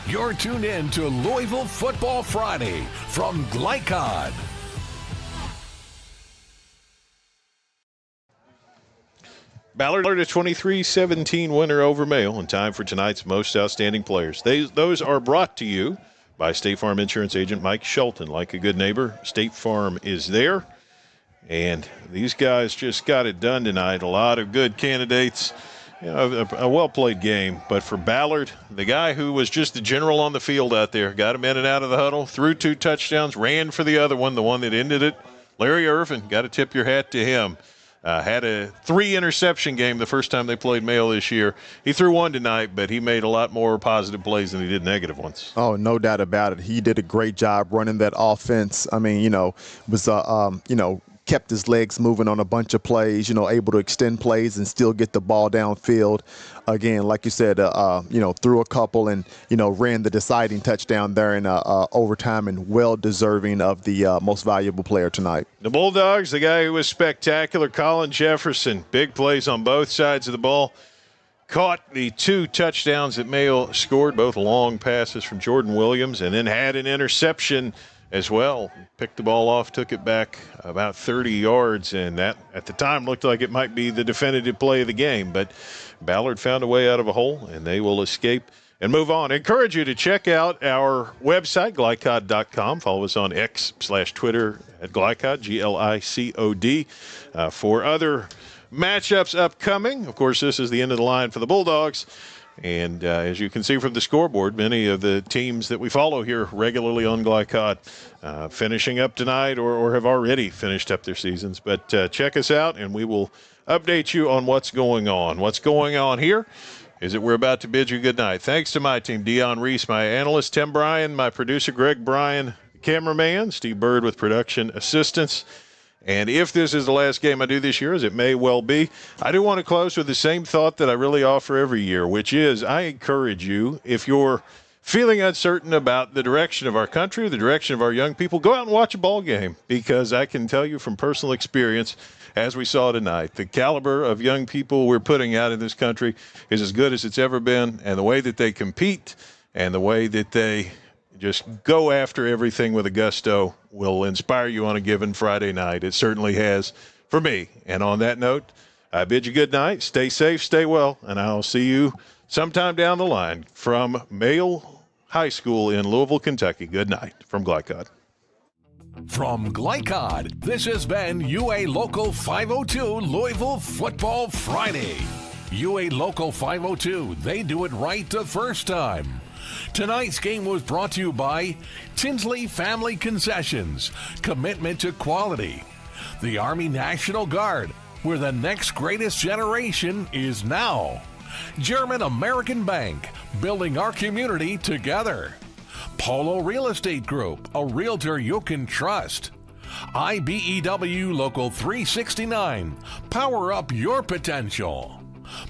You're tuned in to Louisville Football Friday from Glycod. Ballard a 23-17 winner over Mail in time for tonight's most outstanding players. Those are brought to you by State Farm Insurance agent Mike Shelton. Like a good neighbor, State Farm is there. And these guys just got it done tonight. A lot of good candidates. You know, a well-played game. But for Ballard, the guy who was just the general on the field out there, got him in and out of the huddle, threw 2 touchdowns, ran for the other one, the one that ended it. Larry Irvin, got to tip your hat to him. Had a 3-interception game the first time they played Mail this year. He threw 1 tonight, but he made a lot more positive plays than he did negative ones. Oh, no doubt about it. He did a great job running that offense. I mean, was kept his legs moving on a bunch of plays, able to extend plays and still get the ball downfield. Again, like you said, threw a couple and, ran the deciding touchdown there in overtime and well-deserving of the most valuable player tonight. The Bulldogs, the guy who was spectacular, Colin Jefferson, big plays on both sides of the ball. Caught the 2 touchdowns that Mayo scored, both long passes from Jordan Williams, and then had an interception as well. Picked the ball off, took it back about 30 yards, and that at the time looked like it might be the definitive play of the game. But Ballard found a way out of a hole, and they will escape and move on. I encourage you to check out our website, glycod.com. Follow us on X/Twitter at Glycod, Glicod, for other matchups upcoming. Of course, this is the end of the line for the Bulldogs. And as you can see from the scoreboard, many of the teams that we follow here regularly on Glycod finishing up tonight or have already finished up their seasons. But check us out, and we will update you on what's going on. What's going on here is that we're about to bid you good night. Thanks to my team, Dion Reese, my analyst, Tim Bryan, my producer, Greg Bryan, cameraman, Steve Bird with production assistance. And if this is the last game I do this year, as it may well be, I do want to close with the same thought that I really offer every year, which is I encourage you, if you're feeling uncertain about the direction of our country, the direction of our young people, go out and watch a ball game, because I can tell you from personal experience, as we saw tonight, the caliber of young people we're putting out in this country is as good as it's ever been, and the way that they compete and the way that they just go after everything with a gusto will inspire you on a given Friday night. It certainly has for me. And on that note, I bid you good night. Stay safe, stay well, and I'll see you sometime down the line from Mayo High School in Louisville, Kentucky. Good night from Glycod. From Glycod, this has been UA Local 502 Louisville Football Friday. UA Local 502, they do it right the first time. Tonight's game was brought to you by Tinsley Family Concessions, commitment to quality. The Army National Guard, where the next greatest generation is now. German American Bank, building our community together. Polo Real Estate Group, a realtor you can trust. IBEW Local 369, power up your potential.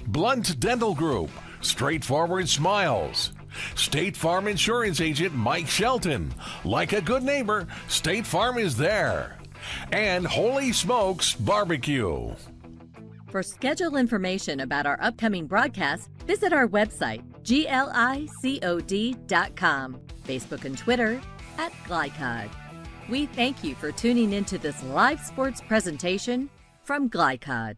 Blunt Dental Group, straightforward smiles. State Farm Insurance Agent Mike Shelton. Like a good neighbor, State Farm is there. And Holy Smokes Barbecue. For schedule information about our upcoming broadcasts, visit our website, glicod.com, Facebook and Twitter @Glycod. We thank you for tuning into this live sports presentation from Glycod.